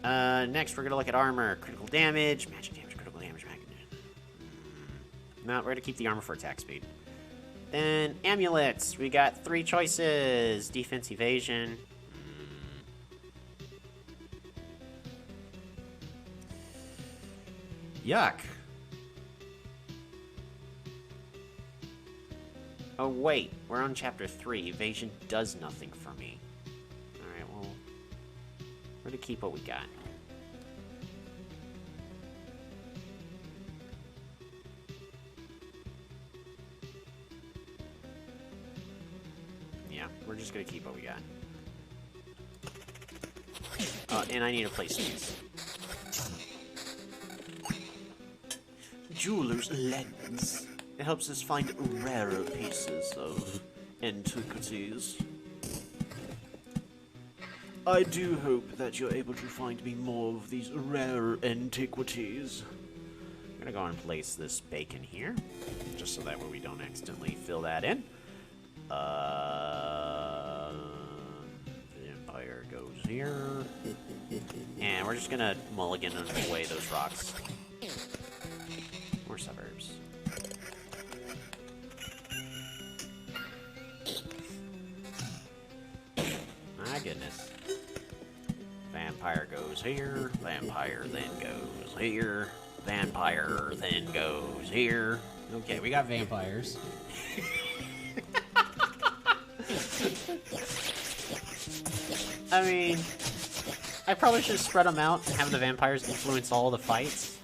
Next, we're gonna look at armor. Critical damage, magic damage, critical damage, magic damage. No, we're gonna keep the armor for attack speed. Then, amulets. We got 3 choices. Defense, evasion. Yuck. Oh, wait. We're on chapter 3. Evasion does nothing for me. Alright, well... We're gonna keep what we got. Yeah, we're just gonna keep what we got. And I need to place these. Jeweler's lens. It helps us find rarer pieces of antiquities. I do hope that you're able to find me more of these rare antiquities. I'm gonna go and place this bacon here, just so that way we don't accidentally fill that in. Vampire goes here. And we're just gonna mulligan away those rocks. More suburbs. My goodness. Vampire goes here. Vampire then goes here. Vampire then goes here. Okay, we got vampires. I mean, I probably should spread them out and have the vampires influence all the fights.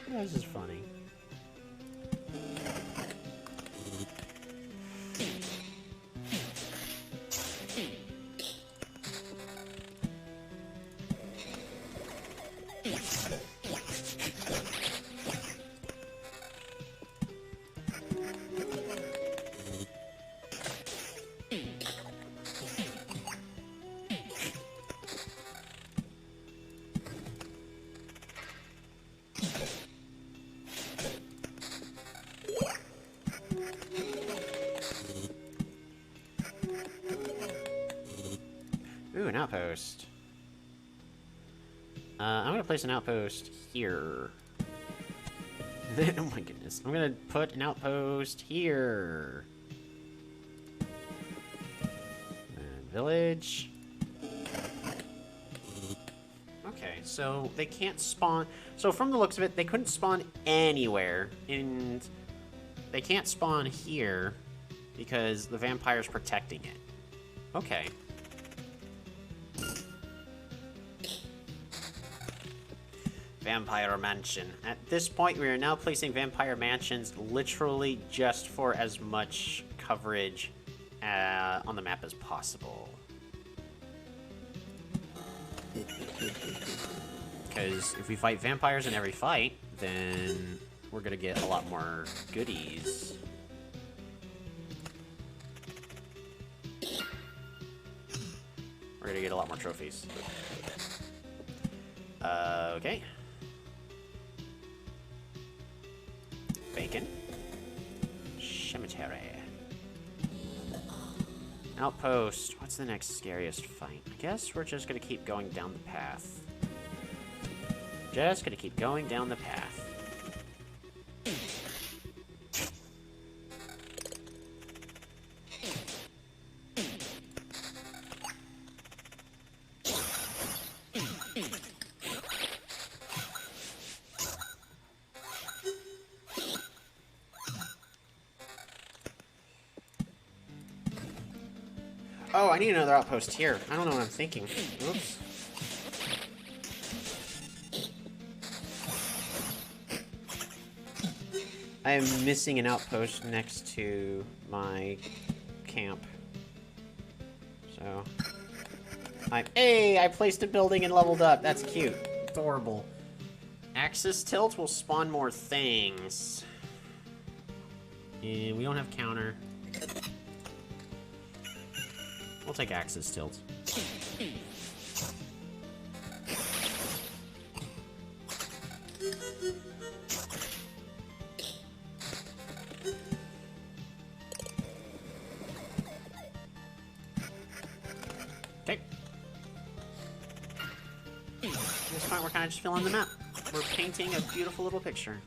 This is funny. Ooh, an outpost. I'm gonna place an outpost here. Oh my goodness. I'm gonna put an outpost here. And village. Okay, so they can't spawn. So from the looks of it, they couldn't spawn anywhere. And they can't spawn here because the vampire's protecting it. Okay. Vampire Mansion. At this point, we are now placing Vampire Mansions literally just for as much coverage on the map as possible. Because if we fight vampires in every fight, then we're going to get a lot more goodies. We're going to get a lot more trophies. Okay. Bacon. Cemetery. Outpost. What's the next scariest fight? I guess we're just gonna keep going down the path. Just gonna keep going down the path. Oh, I need another outpost here. I don't know what I'm thinking. Oops. I am missing an outpost next to my camp. So... Hey! I placed a building and leveled up. That's cute. Adorable. Axis tilt will spawn more things. And we don't have counter. We'll take Axis tilt. Okay. At this point, we're kind of just filling the map. We're painting a beautiful little picture.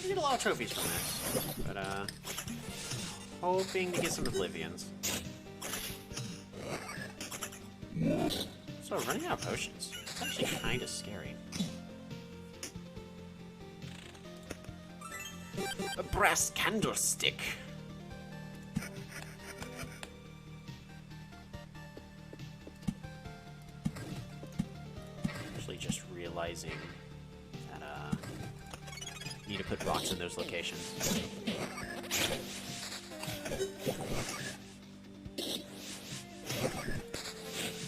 We get a lot of trophies from this, but hoping to get some Oblivions. So running out of potions. It's actually kind of scary. A brass candlestick. Actually, just realizing that you need to put rocks in those locations.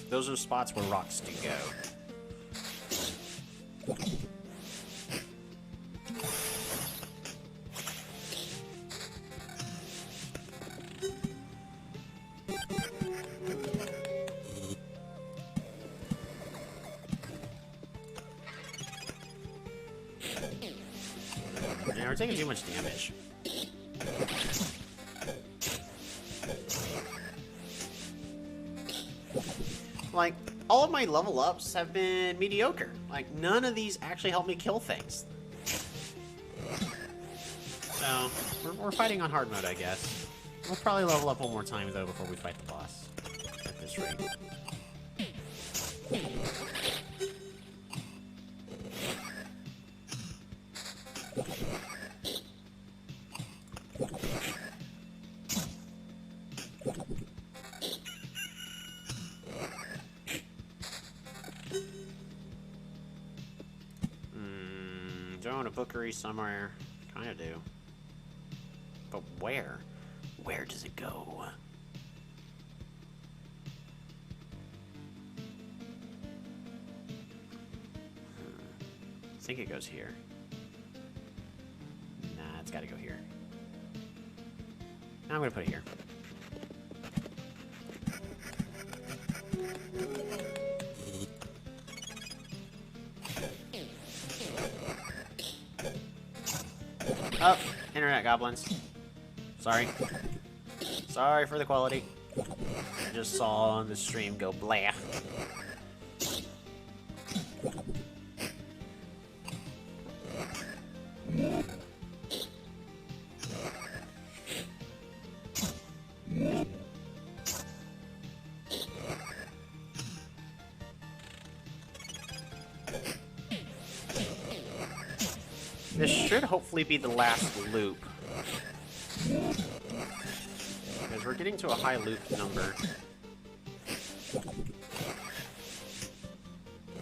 Those are spots where rocks do go. Yeah, we're taking too much damage. Like, all of my level ups have been mediocre. Like, none of these actually help me kill things. So, we're fighting on hard mode, I guess. We'll probably level up one more time, though, before we fight the boss. At this rate. Do I own a bookery somewhere? Kinda do. But where? Where does it go? I think it goes here. Nah, it's gotta go here. I'm gonna put it here. Oh, internet goblins. Sorry. Sorry for the quality. I just saw on the stream go blah. This should hopefully be the last loop. Because we're getting to a high loop number.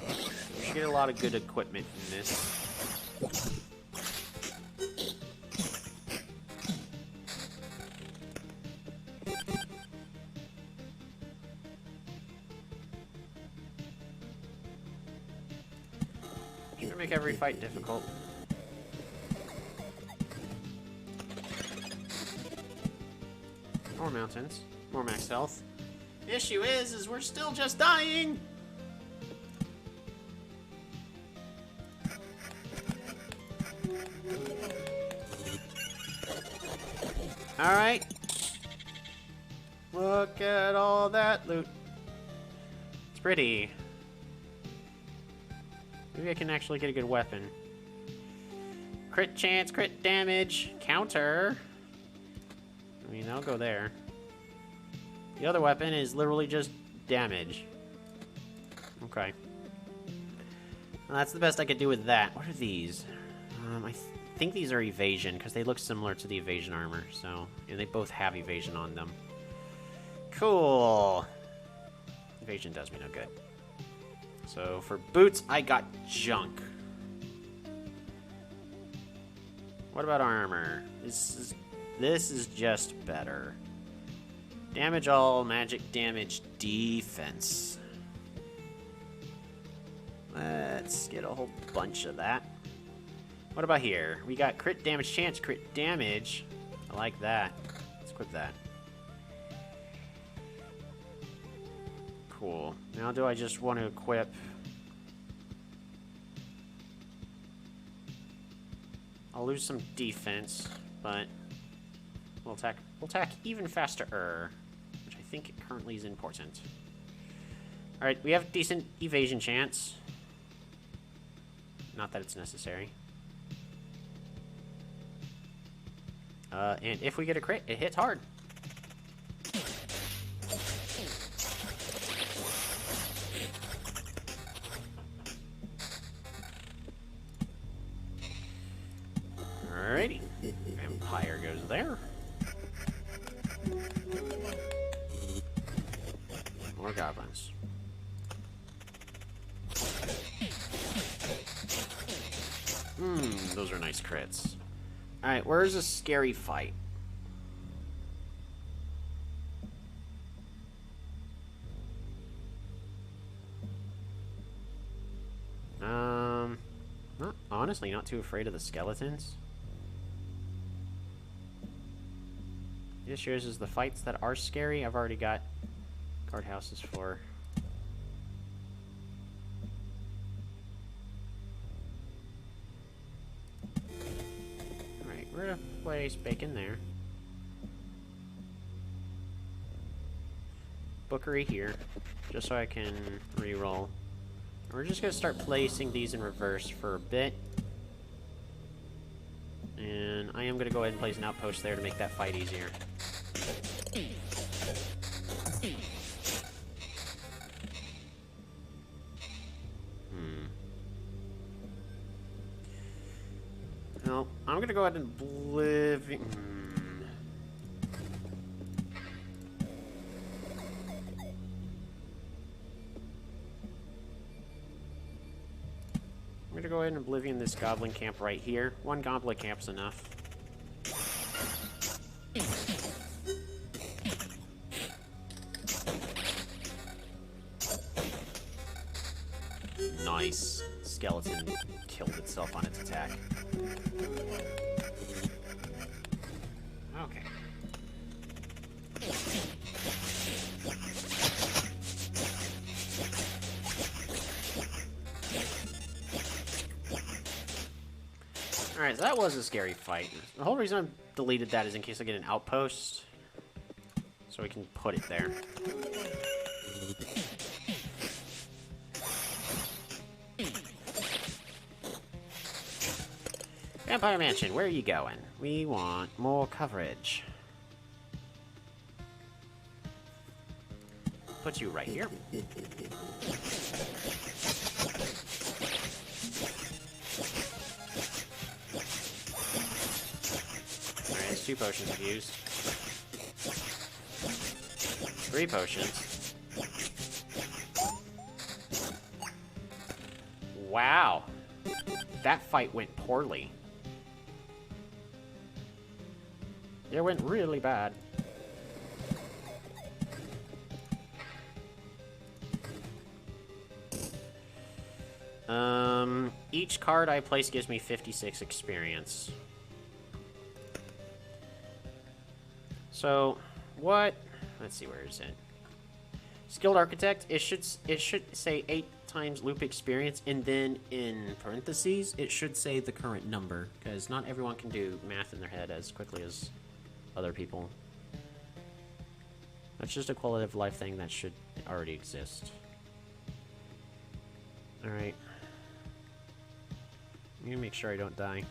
We should get a lot of good equipment in this. You can make every fight difficult. More mountains. More max health. The issue is we're still just dying! Alright. Look at all that loot. It's pretty. Maybe I can actually get a good weapon. Crit chance, crit damage, counter. I mean, I'll go there. The other weapon is literally just damage. Okay. Well, that's the best I could do with that. What are these? I think these are evasion, because they look similar to the evasion armor. So, yeah, they both have evasion on them. Cool. Evasion does me no good. So, for boots, I got junk. What about armor? This is just better. Damage all, magic damage, defense. Let's get a whole bunch of that. What about here? We got crit damage chance, crit damage. I like that. Let's equip that. Cool. Now do I just want to equip... I'll lose some defense, but we'll attack even faster, which I think currently is important. Alright, we have decent evasion chance. Not that it's necessary. And if we get a crit, it hits hard. Alrighty. Vampire goes there. More goblins. Those are nice crits. Alright, where's a scary fight? Honestly, not too afraid of the skeletons. The issue is the fights that are scary, I've already got guardhouses for. Alright, we're gonna place bacon there. Bookery here, just so I can re-roll. We're just gonna start placing these in reverse for a bit. And I am gonna go ahead and place an outpost there to make that fight easier. No, I'm gonna go ahead and I'm gonna go ahead and Oblivion this goblin camp right here. One goblin camp's enough. Nice. Skeleton killed itself on its attack. Okay. Alright, so that was a scary fight. The whole reason I deleted that is in case I get an outpost. So we can put it there. Vampire Mansion, where are you going? We want more coverage. Put you right here. Alright, there's 2 potions I've used. 3 potions. Wow. That fight went poorly. It went really bad. Each card I place gives me 56 experience. So, what? Let's see, where is it? Skilled Architect, it should say 8 times loop experience, and then in parentheses, it should say the current number, because not everyone can do math in their head as quickly as other people. That's just a quality of life thing that should already exist. Alright. I'm gonna make sure I don't die.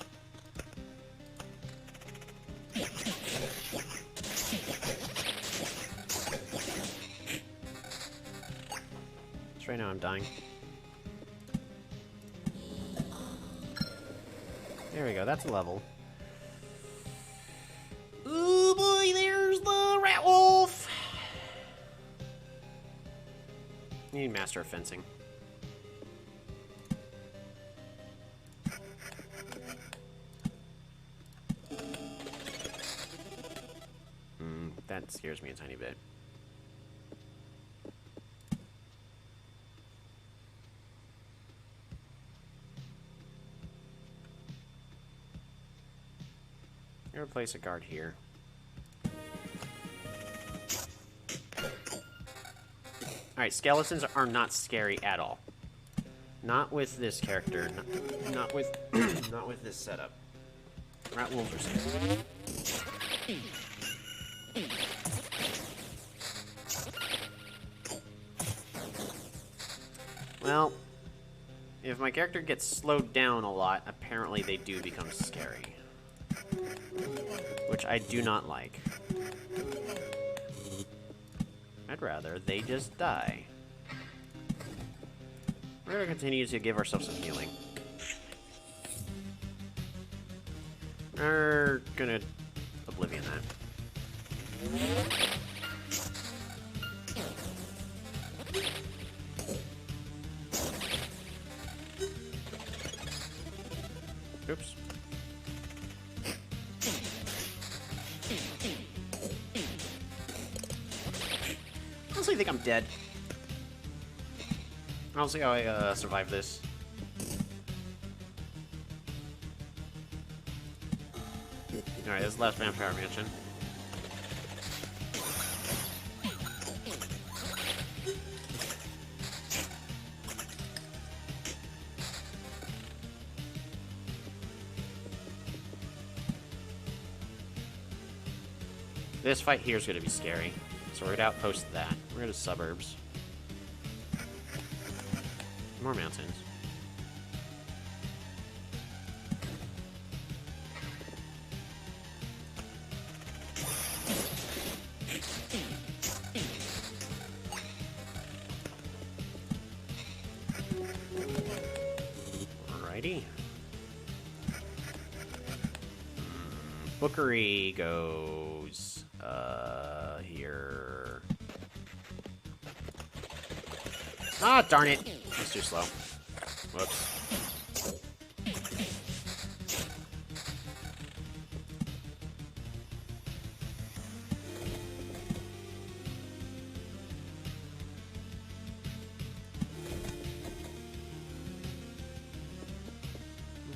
So right now I'm dying. There we go, that's a level. Ooh boy, there's the rat wolf! You need Master of Fencing. That scares me a tiny bit. I'm gonna place a guard here. Alright, skeletons are not scary at all. Not with this character. Not with not with this setup. Rat wolves are scary. Well, if my character gets slowed down a lot, apparently they do become scary. Which I do not like. I'd rather they just die. We're gonna continue to give ourselves some healing. We're gonna Oblivion that. Oops. I honestly think I'm dead. I'll see how I survive this. Alright, this is the last Vampire Mansion. This fight here is going to be scary, so we're going to outpost that. We're going to suburbs. More mountains. Alrighty. Bookery goes here. Ah, darn it. That's too slow. Whoops.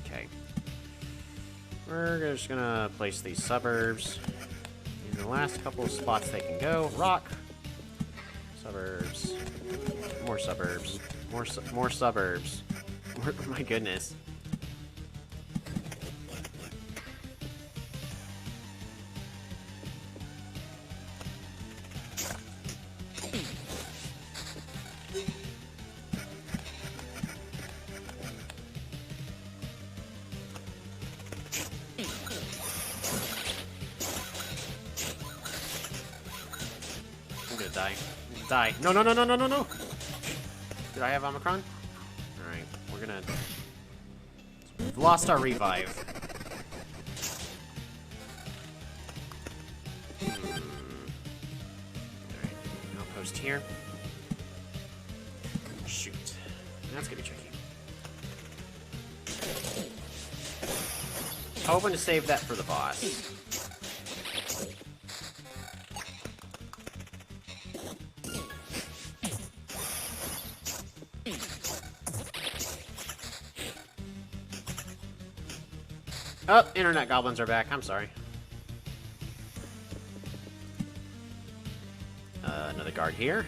Okay. We're just gonna place these suburbs in the last couple of spots they can go. Rock. Suburbs. More suburbs. More suburbs. My goodness. I'm gonna die. Die. No, no, no, no, no, no, no! Did I have Omicron? Alright, we're gonna... We've lost our revive. Alright, outpost here. Shoot. That's gonna be tricky. Hoping to save that for the boss. Oh, internet goblins are back. I'm sorry. Another guard here.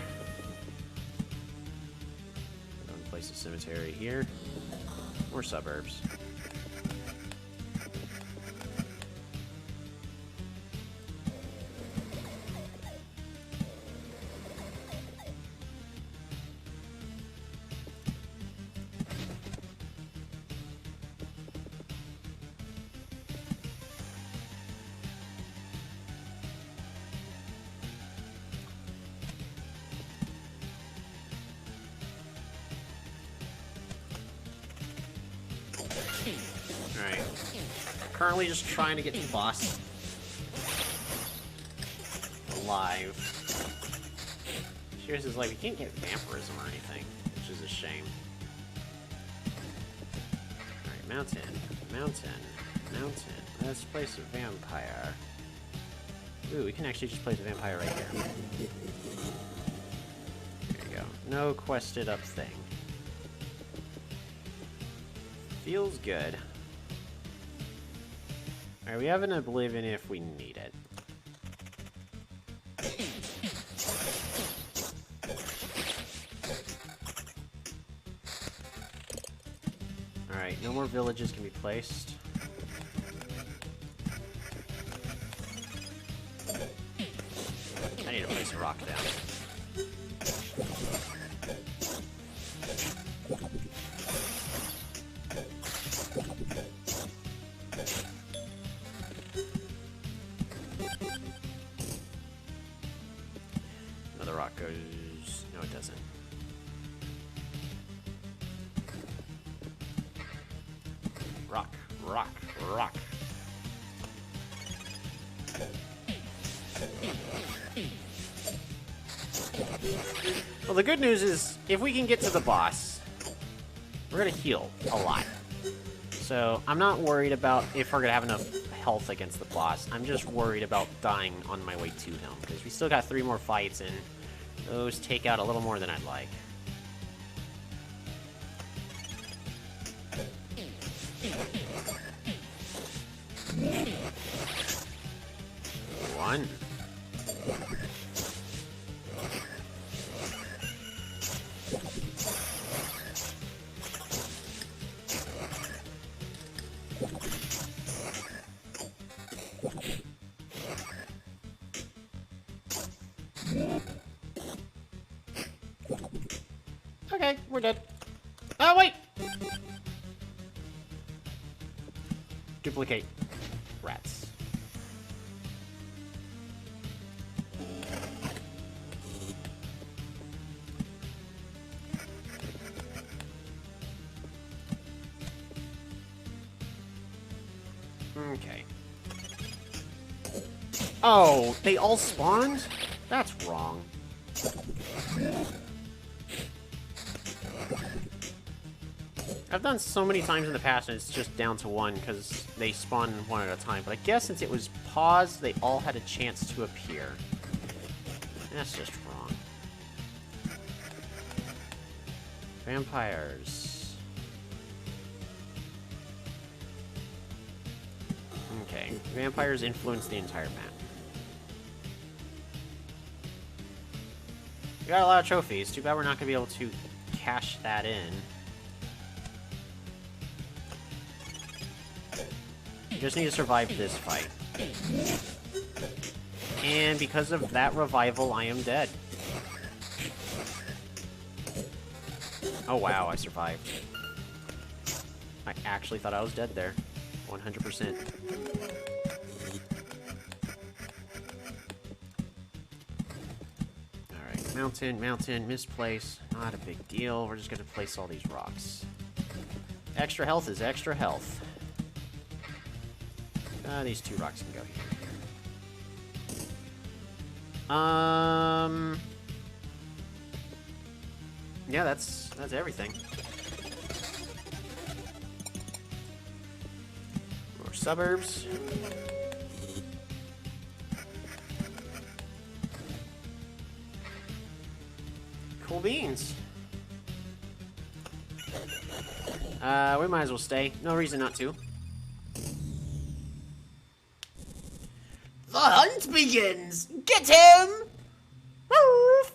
Go and place a cemetery here. More suburbs. Alright. Currently just trying to get the boss alive. Shears is like, we can't get vampirism or anything, which is a shame. Alright, mountain, mountain, mountain. Let's place a vampire. Ooh, we can actually just place a vampire right here. There you go. No quested up thing. Feels good. Alright, we have an Oblivion if we need it. Alright, no more villages can be placed. I need to place a rock down. Another rock goes... No, it doesn't. Rock, rock, rock. Well, the good news is, if we can get to the boss, we're gonna heal a lot. So, I'm not worried about if we're gonna have enough health against the boss. I'm just worried about dying on my way to him, because we still got 3 more fights, and those take out a little more than I'd like. One. Okay, we're dead. Oh, wait! Duplicate. Rats. Okay. Oh, they all spawned? That's wrong. I've done so many times in the past and it's just down to 1 because they spawn one at a time. But I guess since it was paused, they all had a chance to appear. That's just wrong. Vampires. Okay, vampires influence the entire map. We got a lot of trophies. Too bad we're not going to be able to cash that in. Just need to survive this fight. And because of that revival, I am dead. Oh wow, I survived. I actually thought I was dead there. 100%. Alright, mountain, mountain, misplace. Not a big deal. We're just gonna place all these rocks. Extra health is extra health. These 2 rocks can go here. Yeah, that's everything. More suburbs. Cool beans. We might as well stay. No reason not to. hunt begins! Get him! Woof!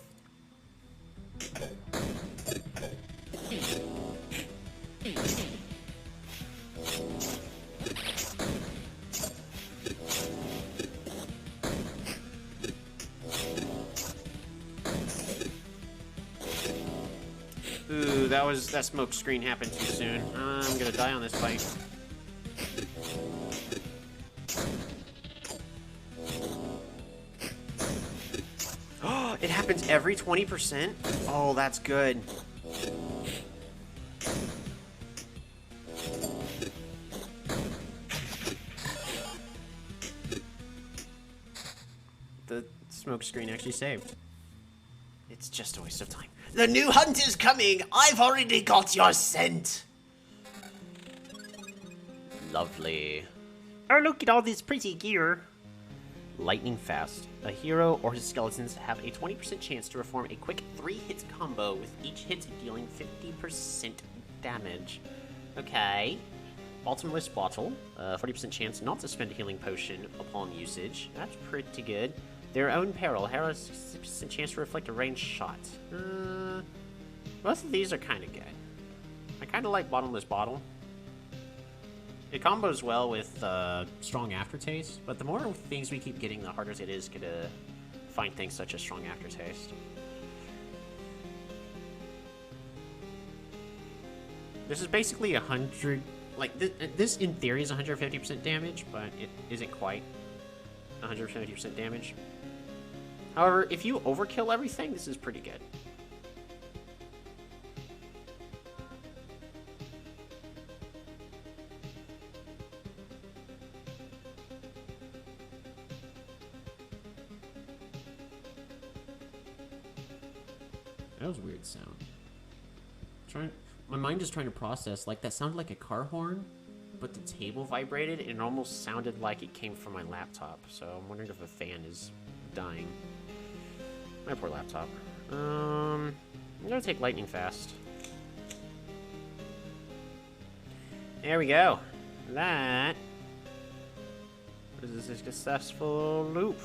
Ooh, that smoke screen happened too soon. I'm gonna die on this fight. Oh, it happens every 20%? Oh, that's good. The smoke screen actually saved. It's just a waste of time. The new hunt is coming! I've already got your scent! Lovely. Oh, look at all this pretty gear. Lightning Fast. A hero or his skeletons have a 20% chance to perform a quick 3-hit combo, with each hit dealing 50% damage. Okay. Bottomless Bottle. 40% chance not to spend a healing potion upon usage. That's pretty good. Their Own Peril. Hero has 60% chance to reflect a ranged shot. Both of these are kind of good. I kind of like Bottomless Bottle. It combos well with Strong Aftertaste, but the more things we keep getting, the harder it is to find things such as Strong Aftertaste. This is basically 100... Like, this in theory is 150% damage, but it isn't quite 150% damage. However, if you overkill everything, this is pretty good. That was a weird sound. My mind is trying to process, like, that sounded like a car horn, But the table vibrated, and it almost sounded like it came from my laptop. So I'm wondering if the fan is dying. My poor laptop. I'm gonna take Lightning Fast. There we go. That is a successful loop.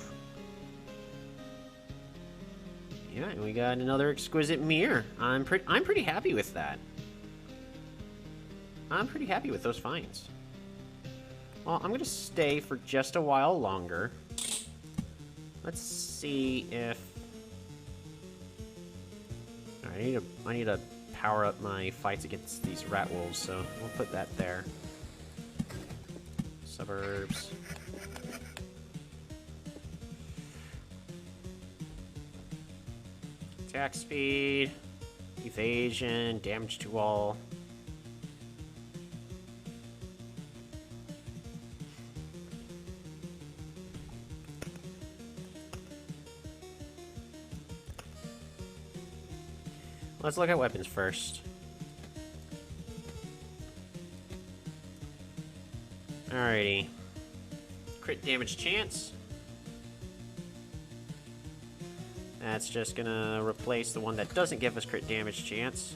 Yeah, and we got another exquisite mirror. I'm pretty happy with that. I'm pretty happy with those finds. Well, I'm gonna stay for just a while longer. Let's see if... Alright, I need to power up my fights against these rat wolves, so we'll put that there. Suburbs. Attack speed, evasion, damage to all. Let's look at weapons first. Alrighty. Crit damage chance. That's just gonna replace the one that doesn't give us crit damage chance.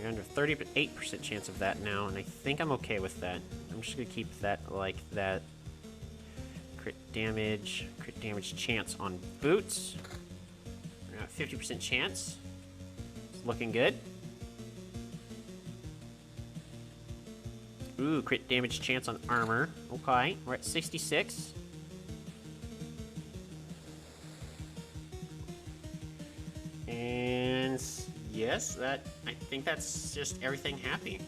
You're under 38% chance of that now, and I think I'm okay with that. I'm just gonna keep that like that. Crit damage chance on boots. We're at 50% chance. It's looking good. Ooh, crit damage chance on armor. Okay, we're at 66. And yes, I think that's just everything happy.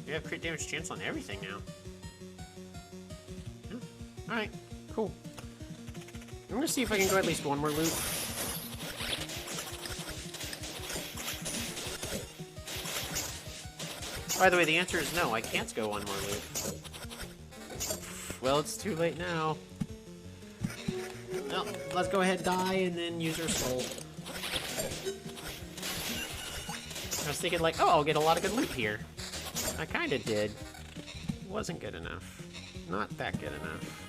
We have crit damage chance on everything now. Yeah. Alright, cool. I'm gonna see if I can go at least one more loop. By the way, the answer is no, I can't go one more loop. Well, it's too late now. Well, let's go ahead, die, and then use our soul. I was thinking like, oh, I'll get a lot of good loot here. I kinda did. Wasn't good enough. Not that good enough.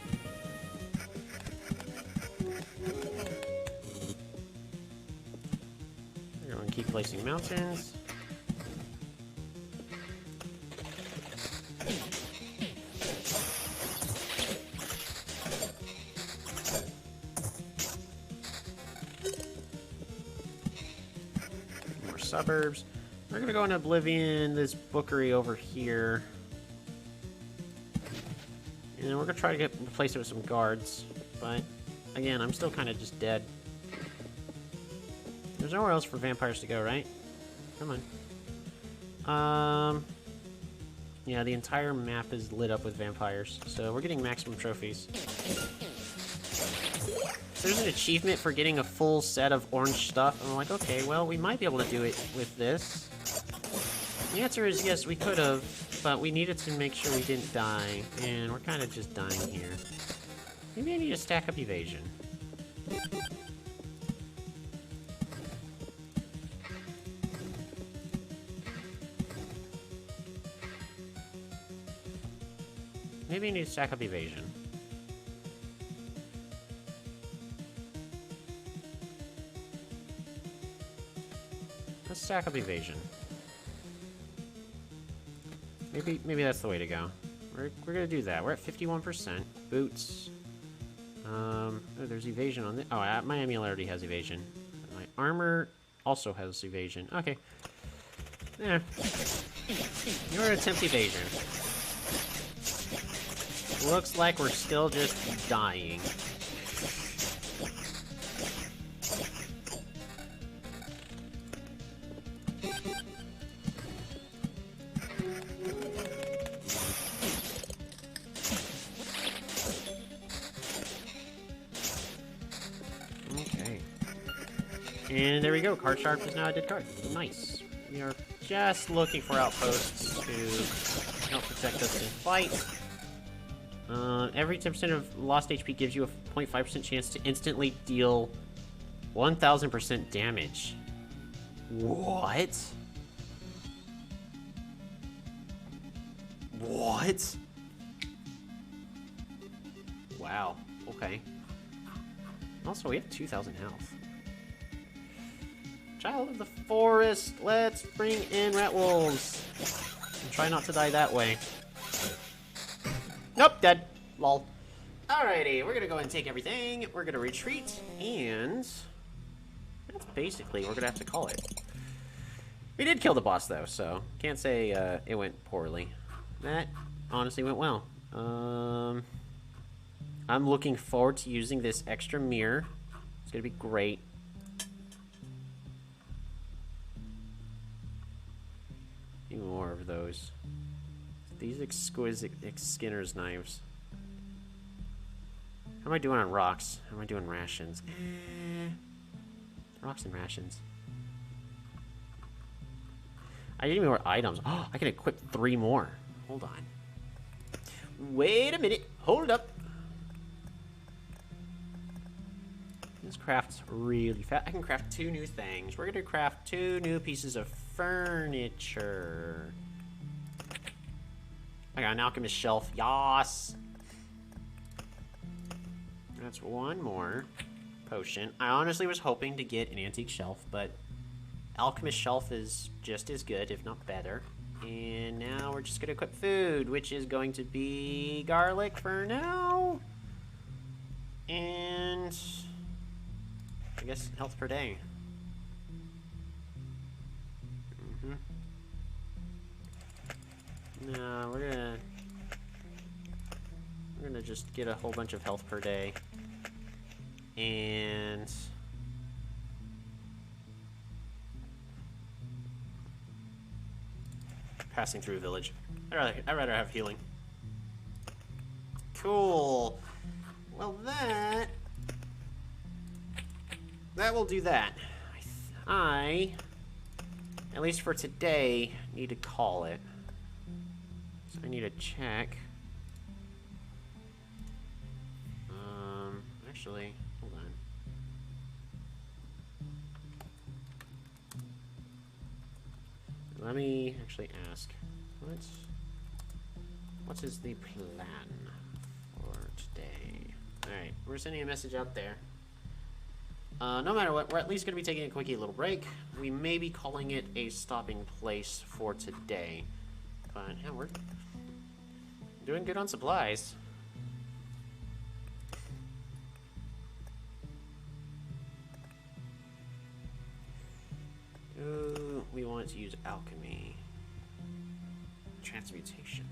We're going to keep placing mountains. suburbs. We're gonna go in Oblivion, this bookery over here. And we're gonna try to replace it with some guards. But, again, I'm still kind of just dead. There's nowhere else for vampires to go, right? Come on. Yeah, the entire map is lit up with vampires, so we're getting maximum trophies. So there's an achievement for getting a full set of orange stuff. I'm like, okay, well, we might be able to do it with this. The answer is yes, we could have, but we needed to make sure we didn't die, and we're kind of just dying here. Maybe I need to stack up evasion. Maybe I need to stack up evasion. Let's stack up evasion. Maybe that's the way to go. We're gonna do that. We're at 51%. Boots. Oh, there's evasion on this. Oh, my amulet already has evasion. My armor also has evasion. Okay. Yeah. You're gonna attempt evasion. Looks like we're still just dying. Okay. And there we go. Card sharp is now a dead card. Nice. We are just looking for outposts to help protect us in fight. Every 10% of lost HP gives you a 0.5% chance to instantly deal 1000% damage. What? What? Wow. Okay. Also, we have 2,000 health. Child of the forest, let's bring in rat wolves. And try not to die that way. Nope, dead. Lol. Alrighty, we're gonna go ahead and take everything. We're gonna retreat, and that's basically we're gonna have to call it. We did kill the boss though, so can't say it went poorly. That honestly went well. I'm looking forward to using this extra mirror. It's gonna be great. Need more of those. These exquisite Skinner's knives. How am I doing on rocks? How am I doing rations? Rocks and rations. I need more items. Oh, I can equip 3 more. Hold on. Wait a minute. Hold up. This crafts really fast. I can craft 2 new things. We're gonna craft 2 new pieces of furniture. I got an alchemist shelf. Yas. That's 1 more potion. I honestly was hoping to get an antique shelf, but alchemist shelf is just as good, if not better. And now we're just gonna equip food, which is going to be garlic for now. And I guess health per day. No, we're gonna just get a whole bunch of health per day. And passing through a village. I'd rather have healing. Cool. Well, that will do that. I, at least for today, need to call it. So I need to check. Actually, hold on. Let me actually ask. What is the plan for today? Alright, we're sending a message out there. No matter what, we're at least going to be taking a quickie little break. We may be calling it a stopping place for today. But, yeah, we're doing good on supplies. We want to use alchemy. Transmutation.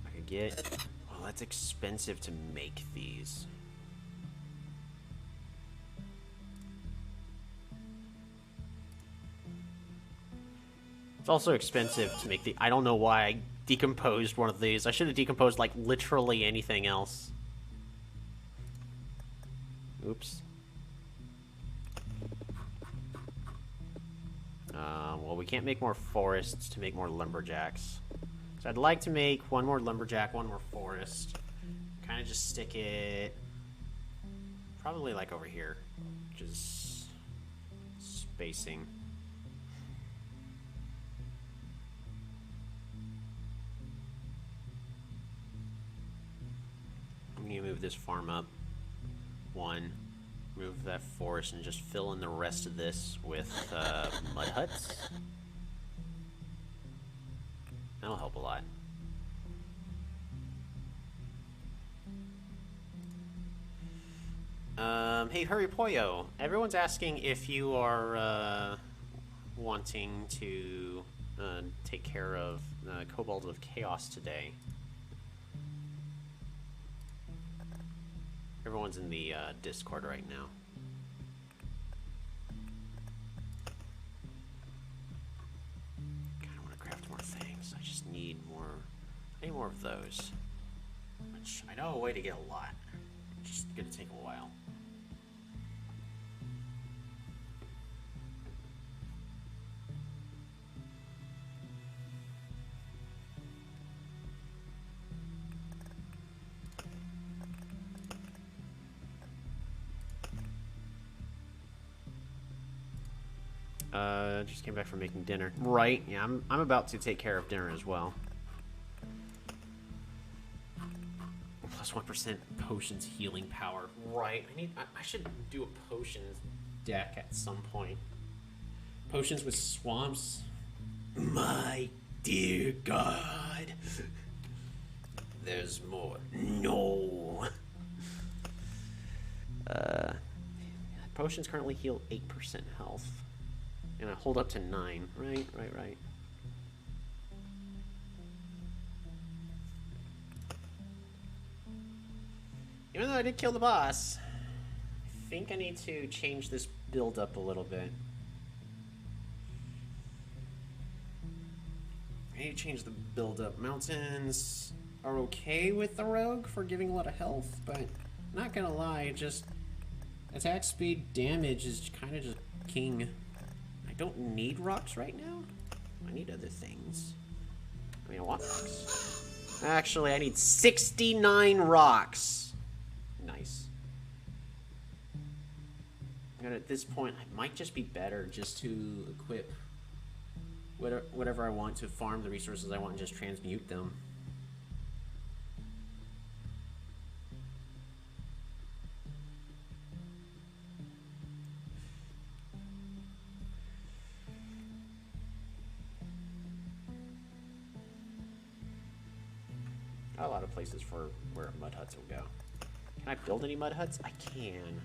I could get... Well, that's expensive to make these. It's also expensive to make the... I don't know why I decomposed one of these. I should have decomposed, like, literally anything else. Oops. Well, we can't make more forests to make more lumberjacks. So I'd like to make one more lumberjack, one more forest. Kind of just stick it... Probably, like, over here. Just... spacing. I'm gonna move this farm up. One. Move that forest and just fill in the rest of this with mud huts. That'll help a lot. Hey, Hurry Poyo. Everyone's asking if you are wanting to take care of Kobold of Chaos today. Everyone's in the Discord right now. Kinda wanna craft more things. I just need more... I need more of those. Which, I know a way to get a lot. It's just gonna take a while. Just came back from making dinner. Right, yeah, I'm about to take care of dinner as well. Plus 1% potions healing power. Right, I should do a potions deck at some point. Potions with swamps. My dear God. There's more. No. Potions currently heal 8% health. And I hold up to 9. Right. Even though I did kill the boss, I think I need to change this build up a little bit. I need to change the build up. Mountains are okay with the rogue for giving a lot of health, but not gonna lie, just attack speed damage is kind of just king. I don't need rocks right now. I need other things. I mean, I want rocks. Actually, I need 69 rocks. Nice. And at this point, it might just be better just to equip whatever I want to farm the resources I want and just transmute them. A lot of places for where mud huts will go. Can I build any mud huts? I can.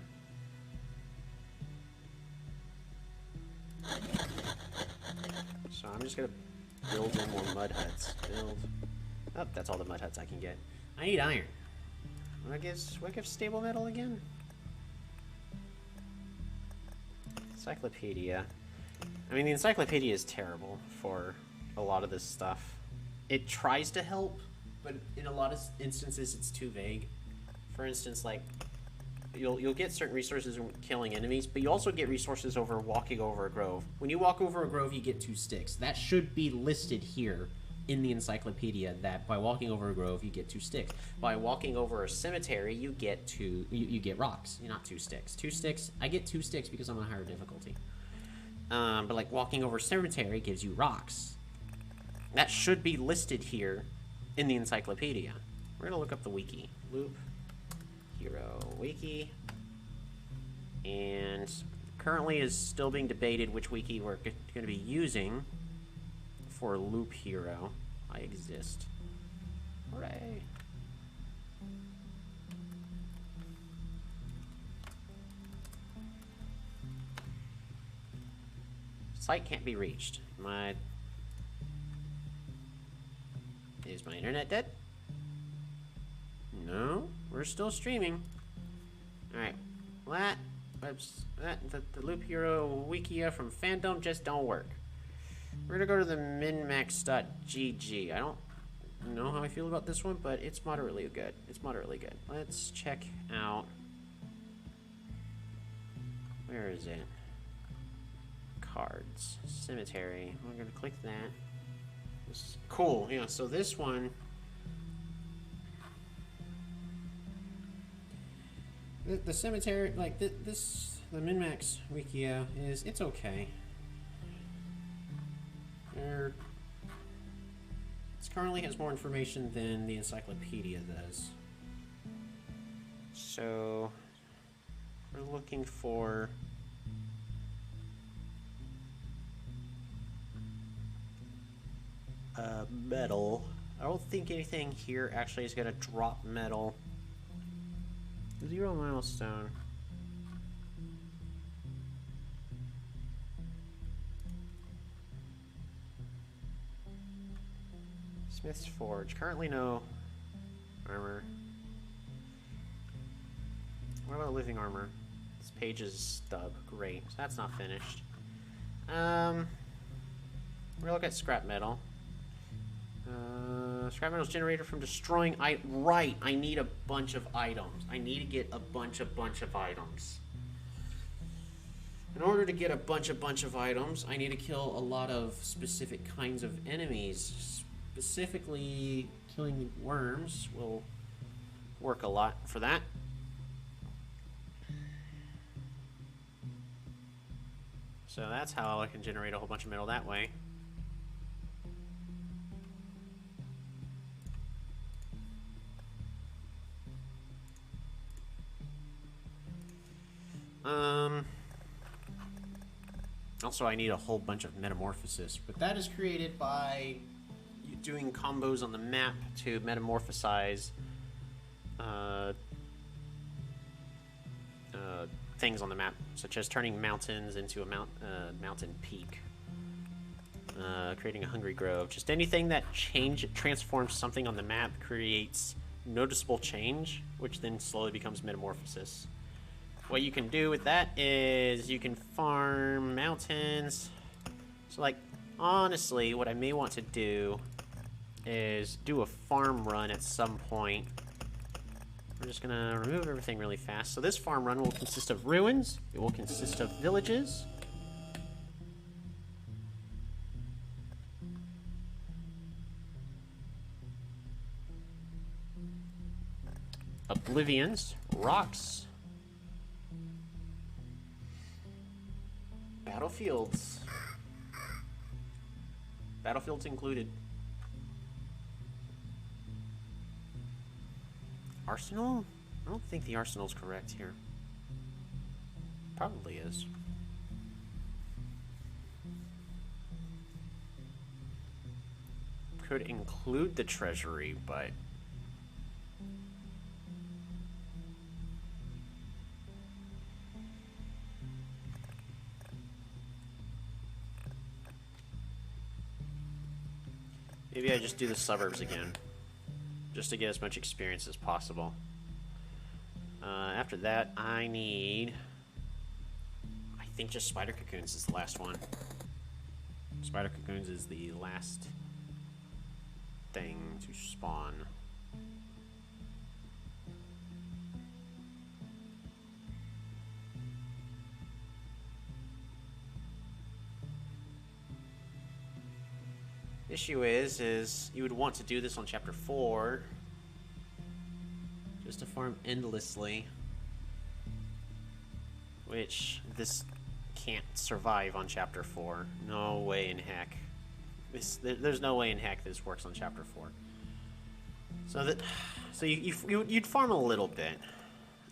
So I'm just gonna build in more mud huts. Build. Oh, that's all the mud huts I can get. I need iron. What gives stable metal again? Encyclopedia. I mean, the encyclopedia is terrible for a lot of this stuff. It tries to help, but in a lot of instances it's too vague. For instance, like, you'll get certain resources from killing enemies, but you also get resources over walking over a grove. When you walk over a grove, you get 2 sticks. That should be listed here in the encyclopedia, that by walking over a grove, you get 2 sticks. By walking over a cemetery, you get you get rocks. Not 2 sticks. 2 sticks. I get 2 sticks because I'm on a higher difficulty. But like walking over a cemetery gives you rocks. That should be listed here in the encyclopedia. We're gonna look up the wiki. Loop Hero wiki, and currently is still being debated which wiki we're going to be using for Loop Hero. I exist. Hooray! Site can't be reached. Is my internet dead? No, we're still streaming. Alright. Well, the Loop Hero Wikia from Fandom just don't work. We're gonna go to the minmax.gg. I don't know how I feel about this one, but it's moderately good. It's moderately good. Let's check out. Where is it? Cards. Cemetery. We're gonna click that. Cool, yeah, so this one. The cemetery, like, the MinMax Wikia it's okay. It currently has more information than the encyclopedia does. So, we're looking for metal. I don't think anything here actually is gonna drop metal. 0 milestone. Smith's Forge. Currently no armor. What about living armor? This page is stub. Great. So that's not finished. We're gonna look at scrap metal. Scrap metal is generated from destroying right, I need a bunch of items. I need to get a bunch of items. In order to get a bunch of items, I need to kill a lot of specific kinds of enemies. Specifically, killing worms will work a lot for that. So that's how I can generate a whole bunch of metal that way. Also, I need a whole bunch of metamorphosis, but that is created by doing combos on the map to metamorphosize things on the map, such as turning mountains into a mountain peak, creating a hungry grove. Just anything that transforms something on the map creates noticeable change, which then slowly becomes metamorphosis. What you can do with that is you can farm mountains. So, like, honestly, what I may want to do is do a farm run at some point. We're just gonna remove everything really fast. So this farm run will consist of ruins. It will consist of villages. Oblivions, rocks, battlefields. Battlefields included. Arsenal? I don't think the arsenal's correct here. Probably is. Could include the treasury, but maybe I just do the suburbs again, just to get as much experience as possible. After that, I think just spider cocoons is the last one. Spider cocoons is the last thing to spawn. Issue is you would want to do this on chapter 4, just to farm endlessly, which this can't survive on chapter 4. No way in heck. There's no way in heck this works on chapter 4. So you'd farm a little bit.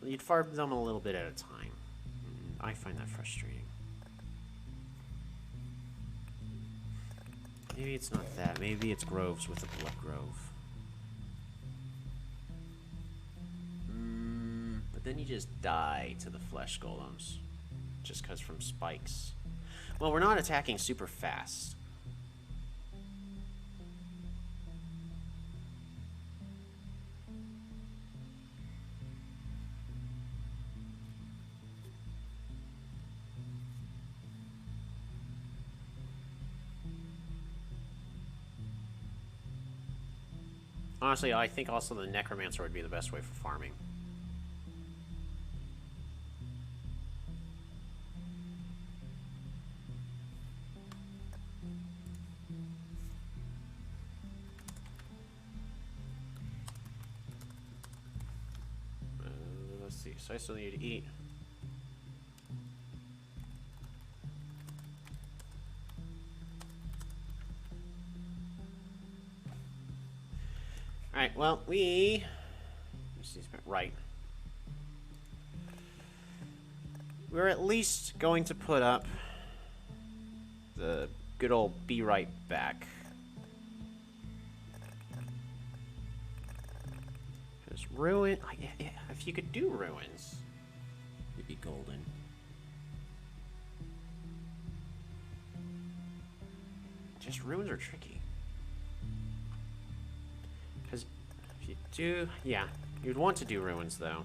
You'd farm them a little bit at a time. I find that frustrating. Maybe it's not that. Maybe it's groves with a blood grove. But then you just die to the flesh golems. Just because from spikes. Well, we're not attacking super fast. Honestly, I think also the Necromancer would be the best way for farming. Let's see, so I still need to eat. Alright, well, right. We're at least going to put up the good old be right back. Because if you could do ruins, It'd be golden. just ruins are tricky. Because if you do, yeah, you'd want to do ruins though.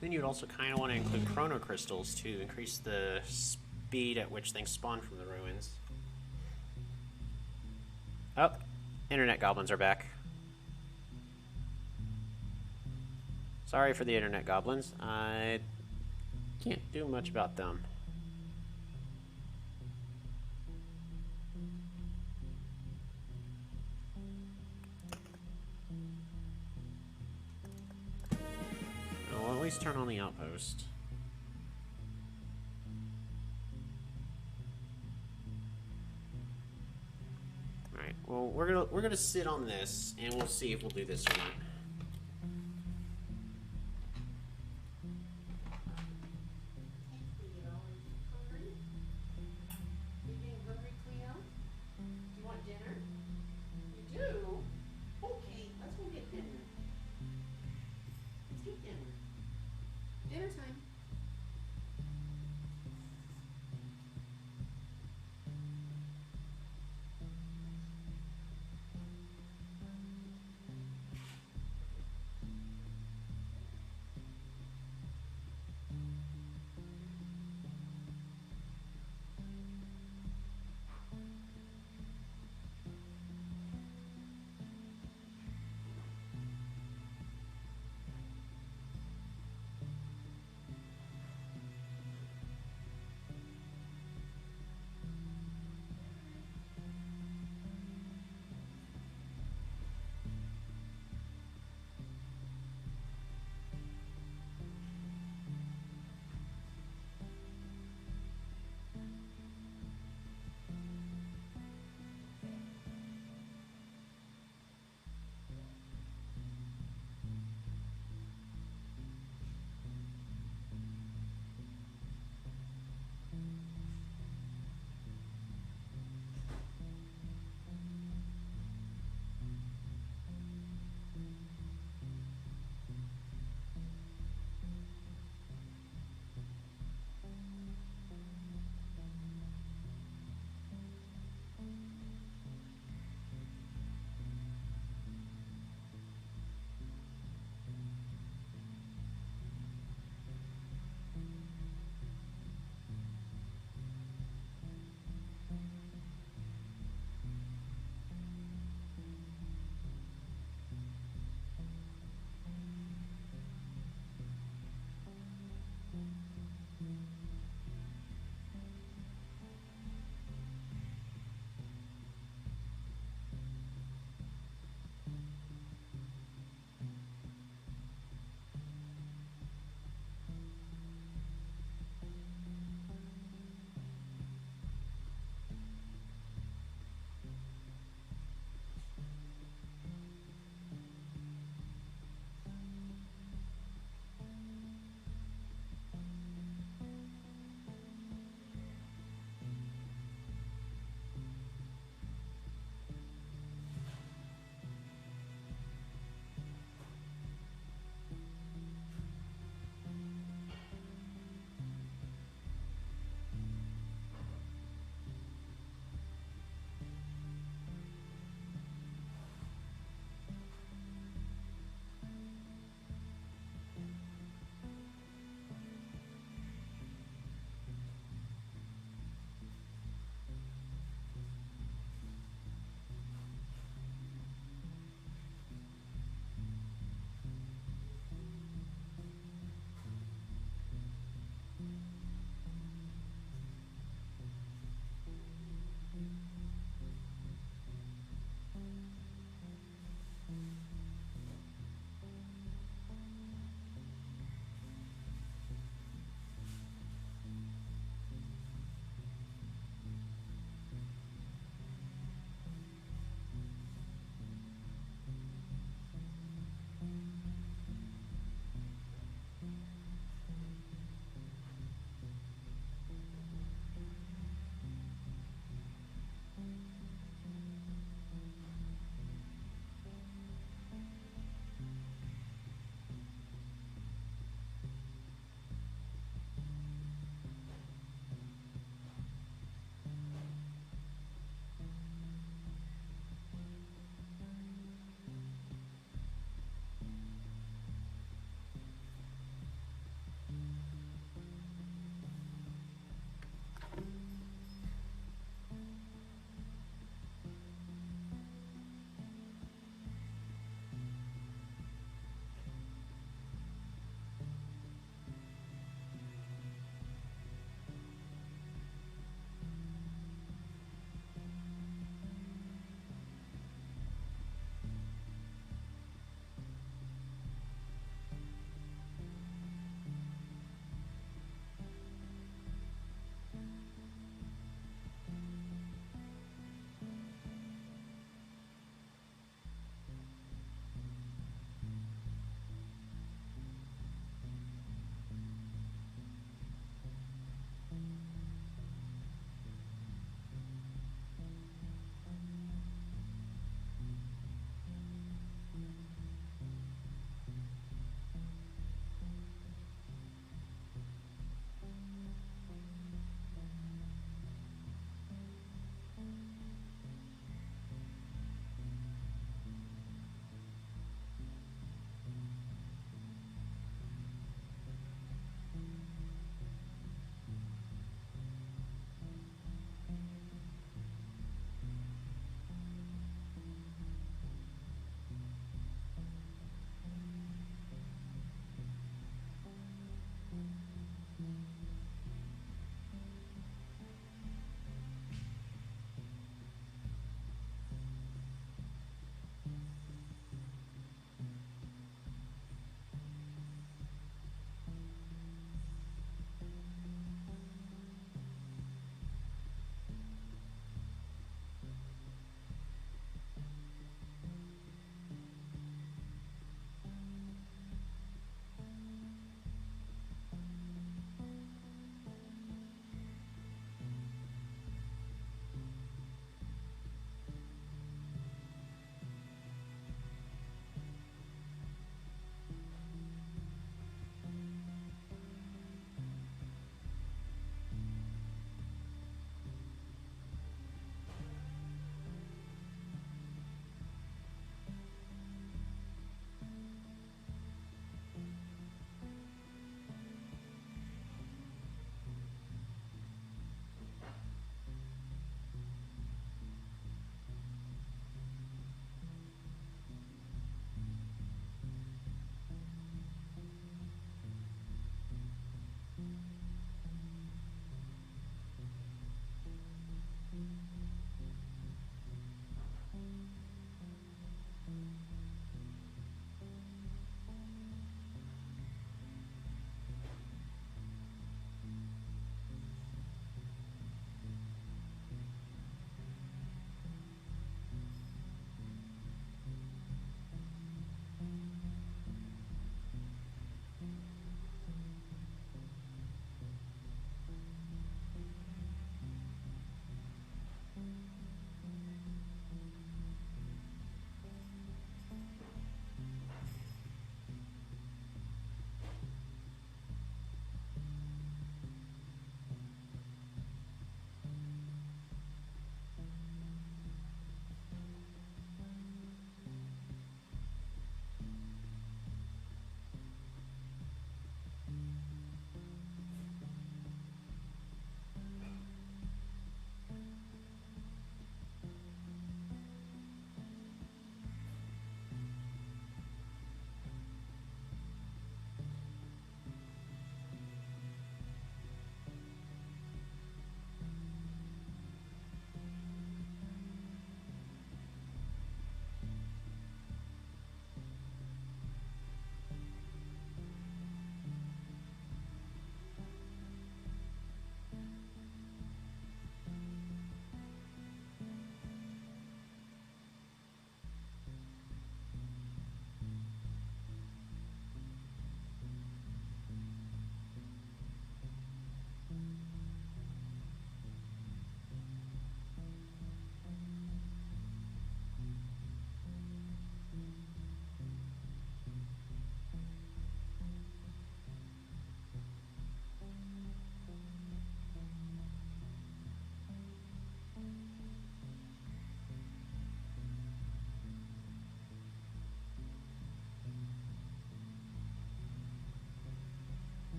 Then you'd also kind of want to include chrono crystals to increase the speed at which things spawn from the ruins. Oh, internet goblins are back. Sorry for the internet goblins. I can't do much about them. I'll at least turn on the outpost. Alright, well we're gonna sit on this and we'll see if we'll do this or not.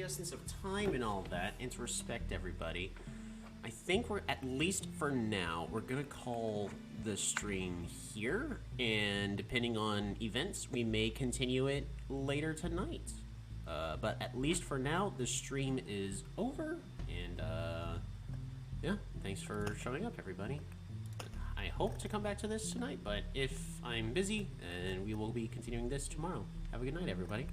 essence of time and all that, and to respect everybody, I think we're, at least for now, we're gonna call the stream here, and depending on events, we may continue it later tonight. But at least for now, the stream is over, and yeah, thanks for showing up, everybody. I hope to come back to this tonight, but if I'm busy, then we will be continuing this tomorrow. Have a good night, everybody.